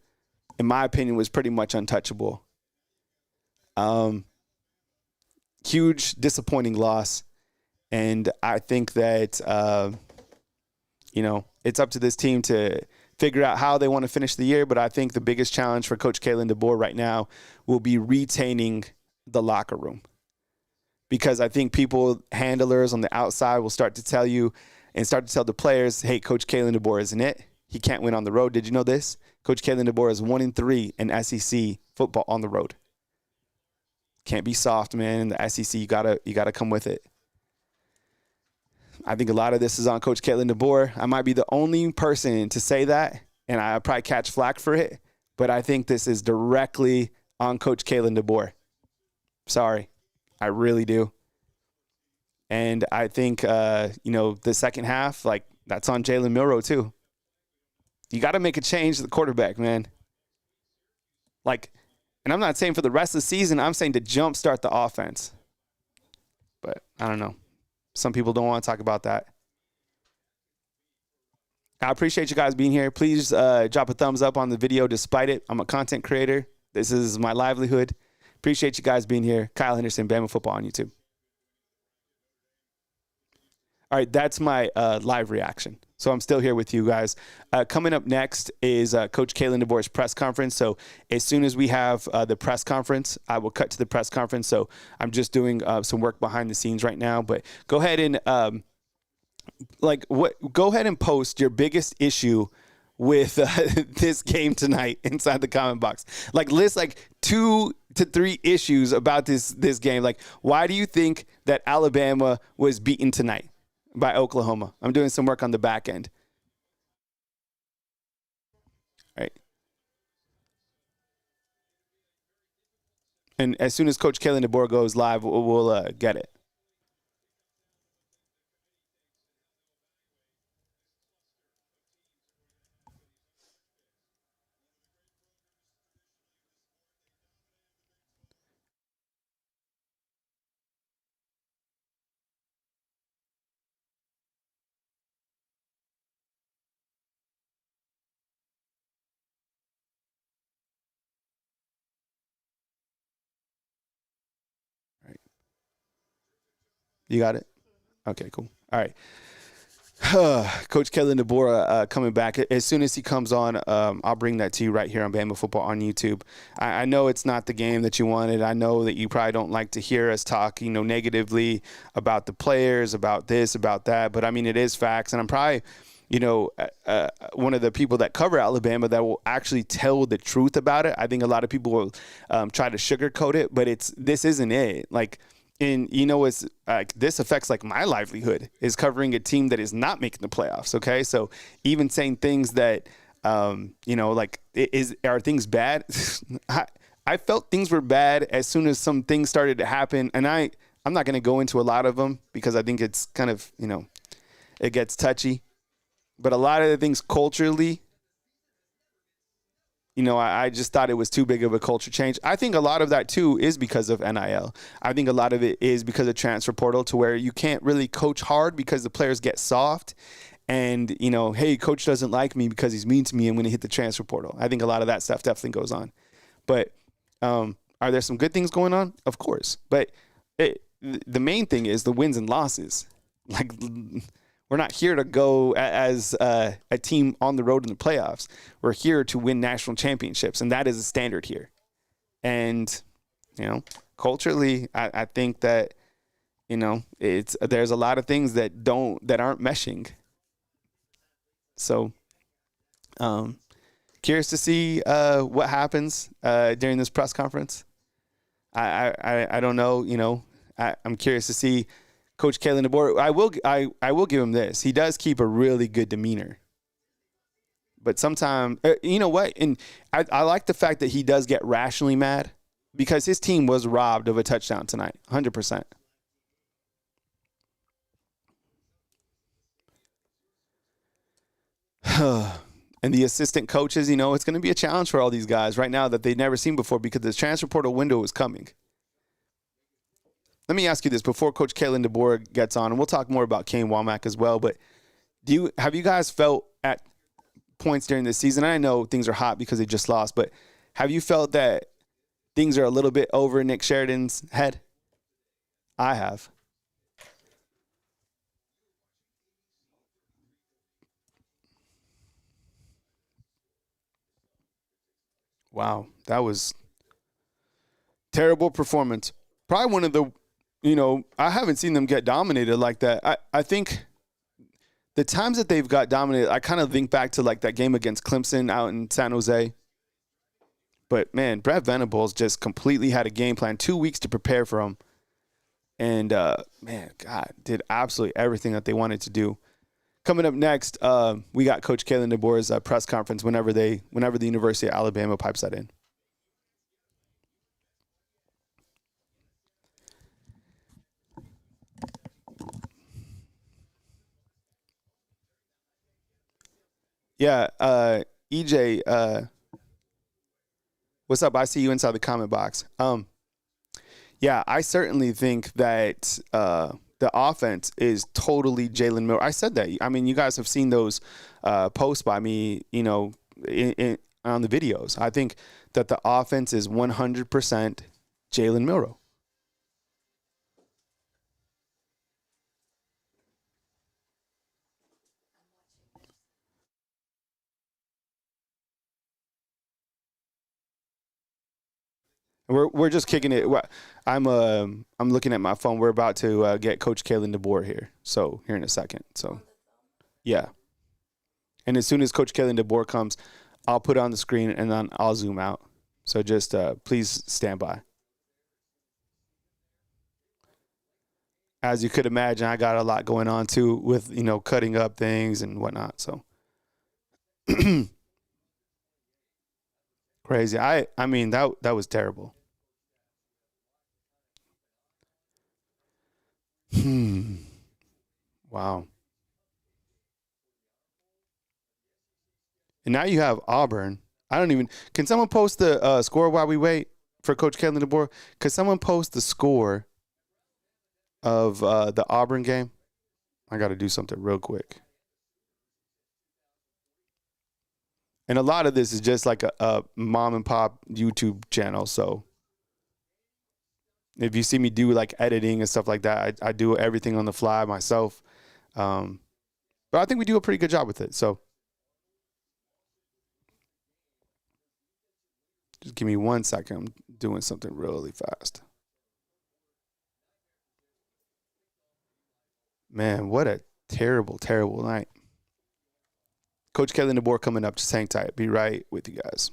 in my opinion, was pretty much untouchable. Huge disappointing loss. And I think that, it's up to this team to figure out how they want to finish the year. But I think the biggest challenge for Coach Kalen DeBoer right now will be retaining the locker room. Because I think handlers on the outside will start to tell you and start to tell the players, hey, Coach Kalen DeBoer isn't it. He can't win on the road. Did you know this? Coach Kalen DeBoer is 1-3 in SEC football on the road. Can't be soft, man. In the SEC, you gotta come with it. I think a lot of this is on Coach Kalen DeBoer. I might be the only person to say that, and I probably catch flack for it, but I think this is directly on Coach Kalen DeBoer. Sorry. I really do. And I think, the second half, that's on Jalen Milroe too. You got to make a change to the quarterback, man. And I'm not saying for the rest of the season, I'm saying to jumpstart the offense. But I don't know. Some people don't want to talk about that. I appreciate you guys being here. Please drop a thumbs up on the video despite it. I'm a content creator. This is my livelihood. Appreciate you guys being here. Kyle Henderson, Bama Football on YouTube. All right, that's my live reaction. So I'm still here with you guys. Coming up next is Coach Kalen DeBoer's press conference. So as soon as we have the press conference, I will cut to the press conference. So I'm just doing some work behind the scenes right now. But go ahead and go ahead and post your biggest issue with this game tonight inside the comment box. List 2 to 3 issues about this game. Why do you think that Alabama was beaten tonight by Oklahoma? I'm doing some work on the back end. All right. And as soon as Coach Kalen DeBoer goes live, we'll get it. You got it? Okay, cool. All right. Coach Kalen DeBoer coming back. As soon as he comes on, I'll bring that to you right here on Bama Football on YouTube. I know it's not the game that you wanted. I know that you probably don't like to hear us talk, negatively about the players, about this, about that. But, I mean, it is facts. And I'm probably, one of the people that cover Alabama that will actually tell the truth about it. I think a lot of people will try to sugarcoat it, but this isn't it. And it's this affects my livelihood is covering a team that is not making the playoffs. Okay. So even saying things that, are things bad? I felt things were bad as soon as some things started to happen. And I'm not going to go into a lot of them because I think it's kind of, it gets touchy, but a lot of the things culturally, I just thought it was too big of a culture change. I think a lot of that, too, is because of NIL. I think a lot of it is because of transfer portal to where you can't really coach hard because the players get soft. And, hey, coach doesn't like me because he's mean to me. I'm going to hit the transfer portal. I think a lot of that stuff definitely goes on. But are there some good things going on? Of course. But the main thing is the wins and losses. We're not here to go as a team on the road in the playoffs. We're here to win national championships, and that is a standard here. And, culturally, I think that, there's a lot of things that aren't meshing. So, curious to see what happens during this press conference. I don't know. I'm curious to see Coach Kalen DeBoer. I will give him this. He does keep a really good demeanor. But sometimes, you know what? And I like the fact that he does get rationally mad because his team was robbed of a touchdown tonight, 100%. And the assistant coaches, it's going to be a challenge for all these guys right now that they've never seen before because the transfer portal window is coming. Let me ask you this before Coach Kalen DeBoer gets on, and we'll talk more about Kane Womack as well. But have you guys felt at points during this season. I know things are hot because they just lost, but have you felt that things are a little bit over Nick Sheridan's head? I have. Wow, that was terrible performance. Probably one of the, I haven't seen them get dominated like that. I think the times that they've got dominated, I kind of think back to like that game against Clemson out in San Jose. But, man, Brad Venables just completely had a game plan, 2 weeks to prepare for him. And, man, God, did absolutely everything that they wanted to do. Coming up next, we got Coach Kalen DeBoer's press conference whenever the University of Alabama pipes that in. Yeah, EJ, what's up? I see you inside the comment box. Yeah, I certainly think that the offense is totally Jalen Miller. I said that. I mean, you guys have seen those posts by me, on the videos. I think that the offense is 100% Jalen Miller. We're just kicking it. I'm looking at my phone. We're about to get Coach Kalen DeBoer here. So here in a second. So yeah. And as soon as Coach Kalen DeBoer comes, I'll put it on the screen and then I'll zoom out. So just please stand by. As you could imagine, I got a lot going on too with cutting up things and whatnot. So crazy. I mean that was terrible. Wow. And now you have Auburn. Can someone post the score while we wait for Coach Kalen DeBoer? Could someone post the score of the Auburn game? I got to do something real quick. And a lot of this is just like a mom and pop YouTube channel. So if you see me do like editing and stuff like that, I do everything on the fly myself. But I think we do a pretty good job with it. So just give me 1 second. I'm doing something really fast. Man, what a terrible, terrible night. Coach Kalen DeBoer coming up. Just hang tight. Be right with you guys.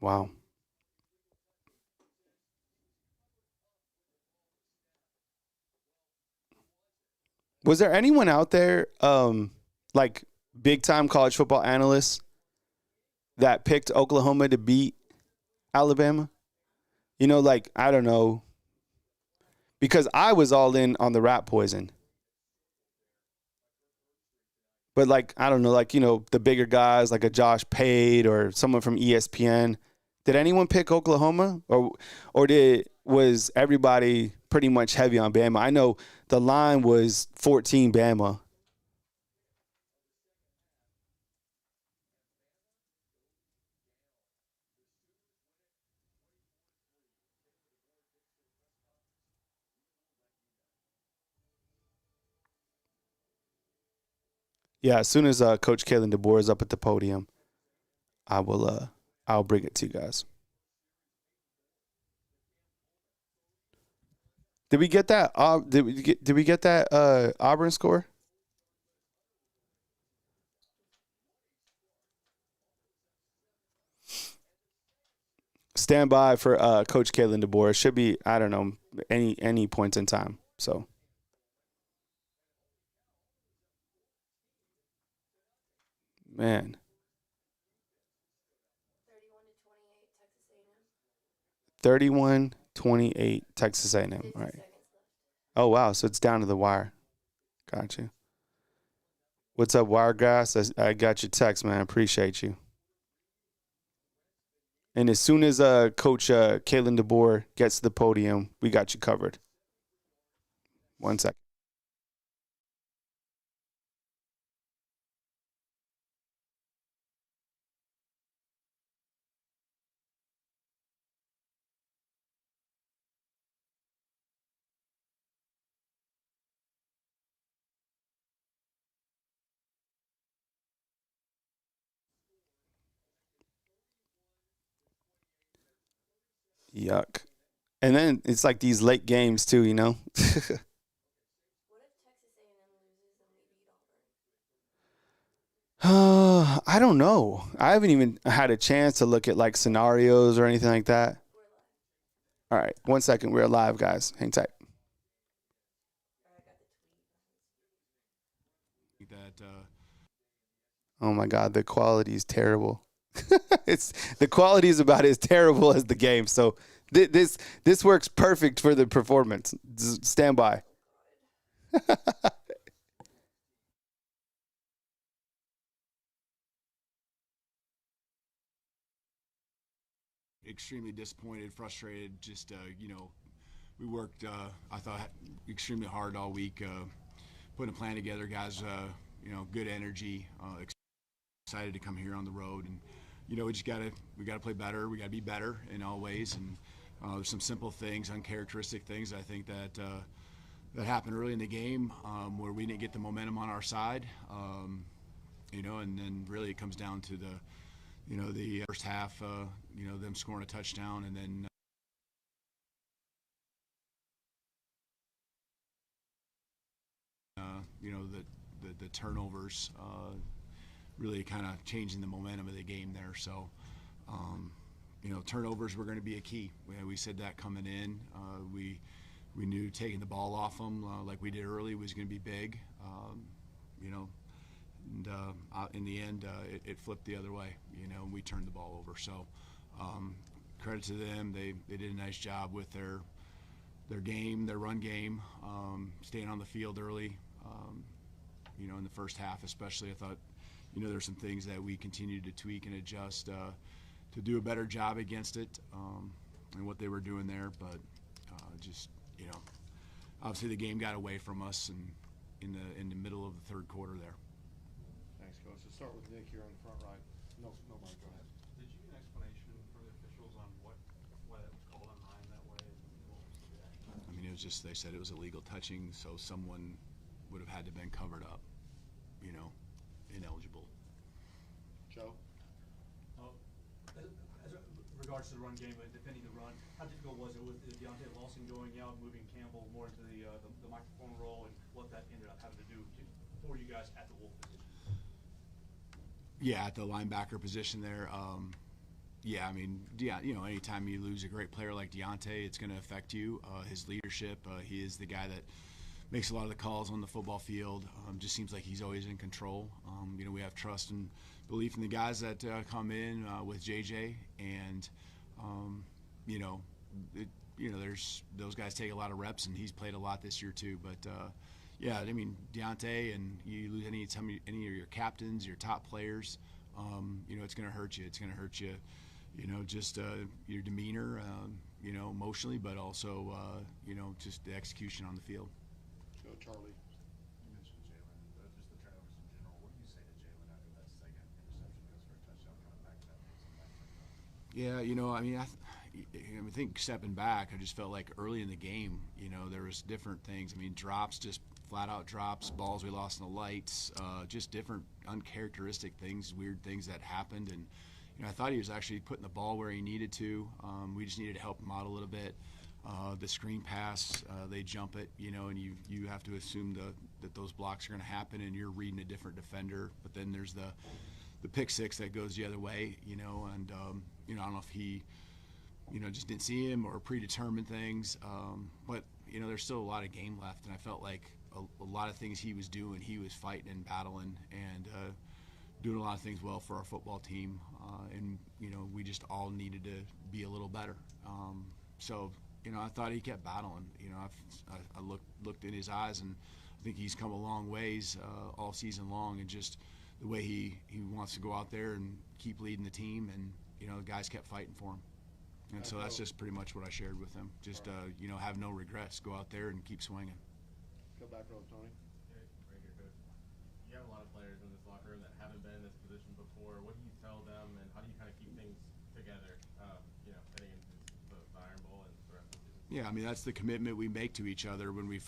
Wow. Was there anyone out there, like big time college football analysts, that picked Oklahoma to beat Alabama? Like, I don't know. Because I was all in on the rat poison. But like, I don't know, like, the bigger guys like a Josh Pate or someone from ESPN. Did anyone pick Oklahoma? Or was everybody pretty much heavy on Bama? I know the line was 14 Bama. Yeah, as soon as Coach Kalen DeBoer is up at the podium, I'll bring it to you guys. Did we get that? Did we get that Auburn score? Stand by for Coach Kalen DeBoer. It should be, I don't know, any points in time. So Man. 31-28 Texas A&M. All right. Oh, wow. So it's down to the wire. Got you. What's up, Wiregrass? I got your text, man. Appreciate you. And as soon as Coach Caitlin DeBoer gets to the podium, we got you covered. 1 second. Yuck. And then it's like these late games too, you know? I don't know. I haven't even had a chance to look at like scenarios or anything like that. All right. 1 second. We're live, guys. Hang tight. Oh my God, the quality is terrible. The quality is about as terrible as the game. So this works perfect for the performance. Stand by. Extremely disappointed, frustrated. Just we worked. I thought extremely hard all week, putting a plan together. Guys, good energy. Excited to come here on the road, and we gotta play better. We gotta be better in all ways, and there's some simple things, uncharacteristic things I think that happened early in the game where we didn't get the momentum on our side. And then really it comes down to the first half. Them scoring a touchdown, and then. The turnovers really kind of changing the momentum of the game there. So, turnovers were going to be a key. We said that coming in. We knew taking the ball off them like we did early was going to be big. And in the end, it flipped the other way. And we turned the ball over. So, credit to them. They did a nice job with their game, their run game, staying on the field early. In the first half especially, I thought, there's some things that we continued to tweak and adjust to do a better job against it and what they were doing there. But obviously the game got away from us and in the middle of the third quarter there. Thanks, Coach. Let's start with Nick here on the front right. No, Mike, go ahead. Did you get an explanation from the officials on why that was called on Ryan that way? And what was the reaction? I mean, it was just, they said it was illegal touching, so someone would have had to been covered up, ineligible. Joe? As regards to the run game, defending the run, how difficult was it with Deontay Lawson going out, moving Campbell more into the microphone role, and what that ended up having to do for you guys at the Wolf position? Yeah, at the linebacker position there. Anytime you lose a great player like Deontay, it's going to affect you. His leadership, he is the guy that makes a lot of the calls on the football field. Just seems like he's always in control. We have trust and belief in the guys that come in with JJ, and there's those guys take a lot of reps, and he's played a lot this year too. But Deontay, and you lose any of your captains, your top players, it's going to hurt you. It's going to hurt you, just your demeanor, emotionally, but also just the execution on the field. Go, Charlie. You mentioned Jalen, just the turnovers in general. What do you say to Jalen after that second interception goes for a touchdown, kind of back that pace and back that up? Yeah, I think stepping back, I just felt like early in the game, there was different things. Drops, just flat-out drops, balls we lost in the lights, just different uncharacteristic things, weird things that happened. And, I thought he was actually putting the ball where he needed to. We just needed to help him out a little bit. The screen pass, they jump it, and you have to assume that those blocks are going to happen, and you're reading a different defender. But then there's the pick six that goes the other way, and I don't know if he, just didn't see him or predetermined things. But there's still a lot of game left, and I felt like a lot of things he was doing, he was fighting and battling, and doing a lot of things well for our football team, and we just all needed to be a little better. So I thought he kept battling. I looked in his eyes, and I think he's come a long ways all season long, and just the way he wants to go out there and keep leading the team, and the guys kept fighting for him. And so that's just pretty much what I shared with him. Just have no regrets. Go out there and keep swinging. Go back row, Tony. Right here, Coach. You have a lot of players in this locker room that haven't been in this position before. What do you tell them, and how do you kind of keep things together, heading into the Iron Bowl and the rest of the season? Yeah, I mean, that's the commitment we make to each other when we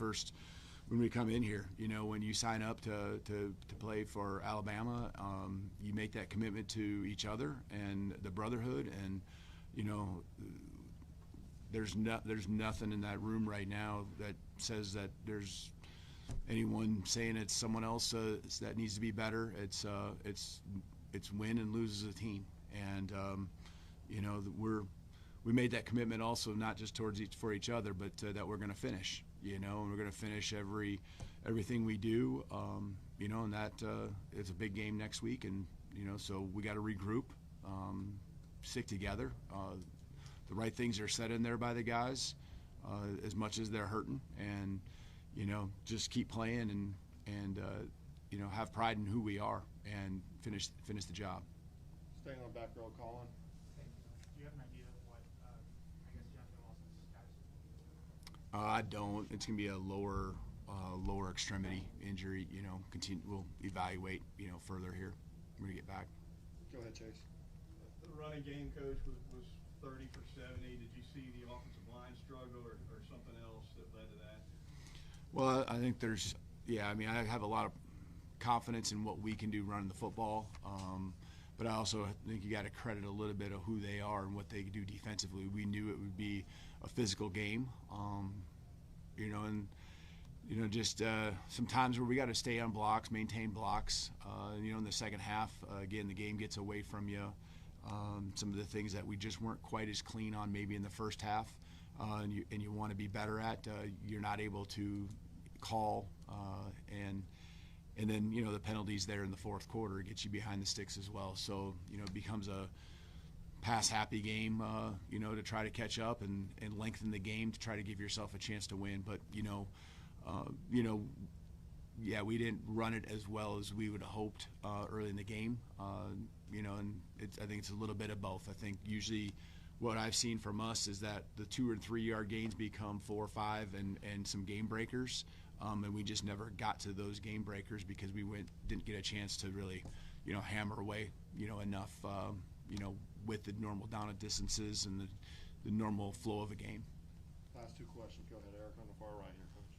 come in here. When you sign up to play for Alabama, you make that commitment to each other and the brotherhood, and there's nothing in that room right now that says that there's anyone saying it's someone else that needs to be better. It's win and lose as a team, and we made that commitment also, not just for each other, but that we're going to finish. And we're going to finish everything we do. And that it's a big game next week, and so we got to regroup, stick together. The right things are said in there by the guys, as much as they're hurting, and just keep playing and have pride in who we are and finish the job. Staying on back row, Colin. Do you have an idea of what, I guess, Deontay Lawson's status is? I don't. It's going to be a lower extremity injury. We'll evaluate further here. We're going to get back. Go ahead, Chase. The running game, Coach, was 30 for 70. Did you see the offensive line struggle or something else that led to that? Well, I think I have a lot of confidence in what we can do running the football, but I also think you got to credit a little bit of who they are and what they do defensively. We knew it would be a physical game, just some times where we got to stay on blocks, maintain blocks. In the second half, again, the game gets away from you. Some of the things that we just weren't quite as clean on maybe in the first half, and you want to be better at, you're not able to call, and then the penalties there in the fourth quarter get you behind the sticks as well. So it becomes a pass happy game, to try to catch up and lengthen the game to try to give yourself a chance to win. But we didn't run it as well as we would have hoped early in the game. And I think it's a little bit of both. I think usually what I've seen from us is that the 2 or 3 yard gains become 4 or 5 and some game breakers, and we just never got to those game breakers because we didn't get a chance to really hammer away enough with the normal down at distances and the normal flow of a game. Last two questions. Go ahead, Eric, on the far right here, Coach.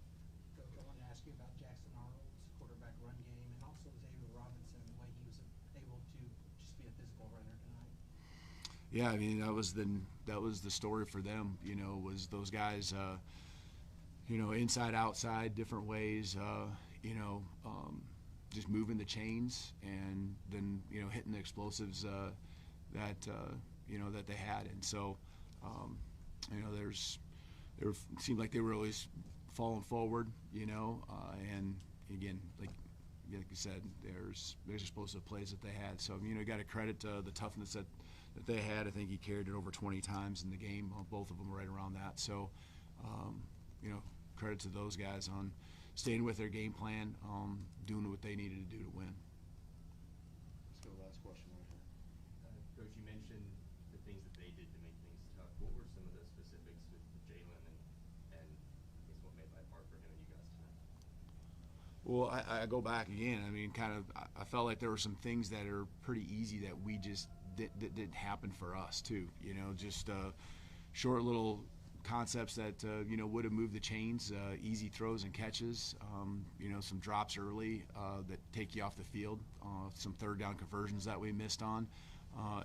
Coach, I wanted to ask you about Jackson Arnold's quarterback run game and also Xavier Robinson, the way he was able to just be a physical runner tonight. Yeah, I mean that was the story for them. Was those guys, inside, outside, different ways. Just moving the chains and then hitting the explosives that they had, and so it seemed like they were always falling forward, and again, like you said, there's explosive plays that they had. So got to credit the toughness that they had. I think he carried it over 20 times in the game. Both of them right around that. So credit to those guys on staying with their game plan, doing what they needed to do to win. Let's go to the last question right here. Coach, you mentioned the things that they did to make things tough. What were some of the specifics with Jalen and I guess what made life hard for him and you guys tonight? Well, I go back again. I mean, I felt like there were some things that are pretty easy that we just didn't happen for us too. Just short little concepts that would have moved the chains, easy throws and catches, some drops early that take you off the field, some third down conversions that we missed on,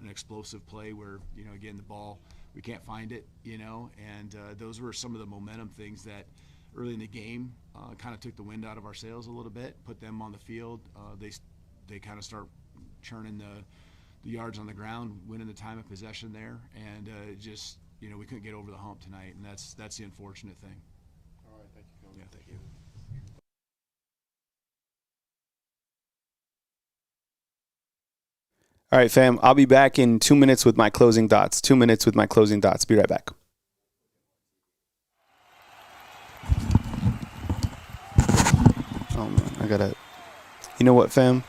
an explosive play where again the ball we can't find it, and those were some of the momentum things that early in the game kind of took the wind out of our sails a little bit, put them on the field. They kind of start churning the yards on the ground, winning the time of possession there, and just we couldn't get over the hump tonight, and that's the unfortunate thing. All right, thank you, Coach. Yeah, thank you. All right, fam. I'll be back in 2 minutes with my closing thoughts. 2 minutes with my closing thoughts. Be right back. Oh, man. You know what, fam?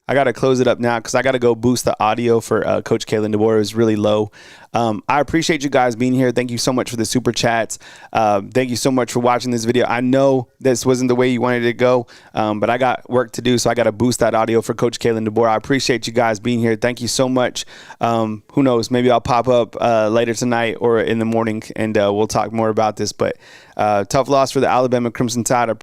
I got to close it up now because I got to go boost the audio for Coach Kalen DeBoer. It was really low. I appreciate you guys being here. Thank you so much for the super chats. Thank you so much for watching this video. I know this wasn't the way you wanted it to go, but I got work to do, so I got to boost that audio for Coach Kalen DeBoer. I appreciate you guys being here. Thank you so much. Who knows? Maybe I'll pop up later tonight or in the morning, and we'll talk more about this. But tough loss for the Alabama Crimson Tide.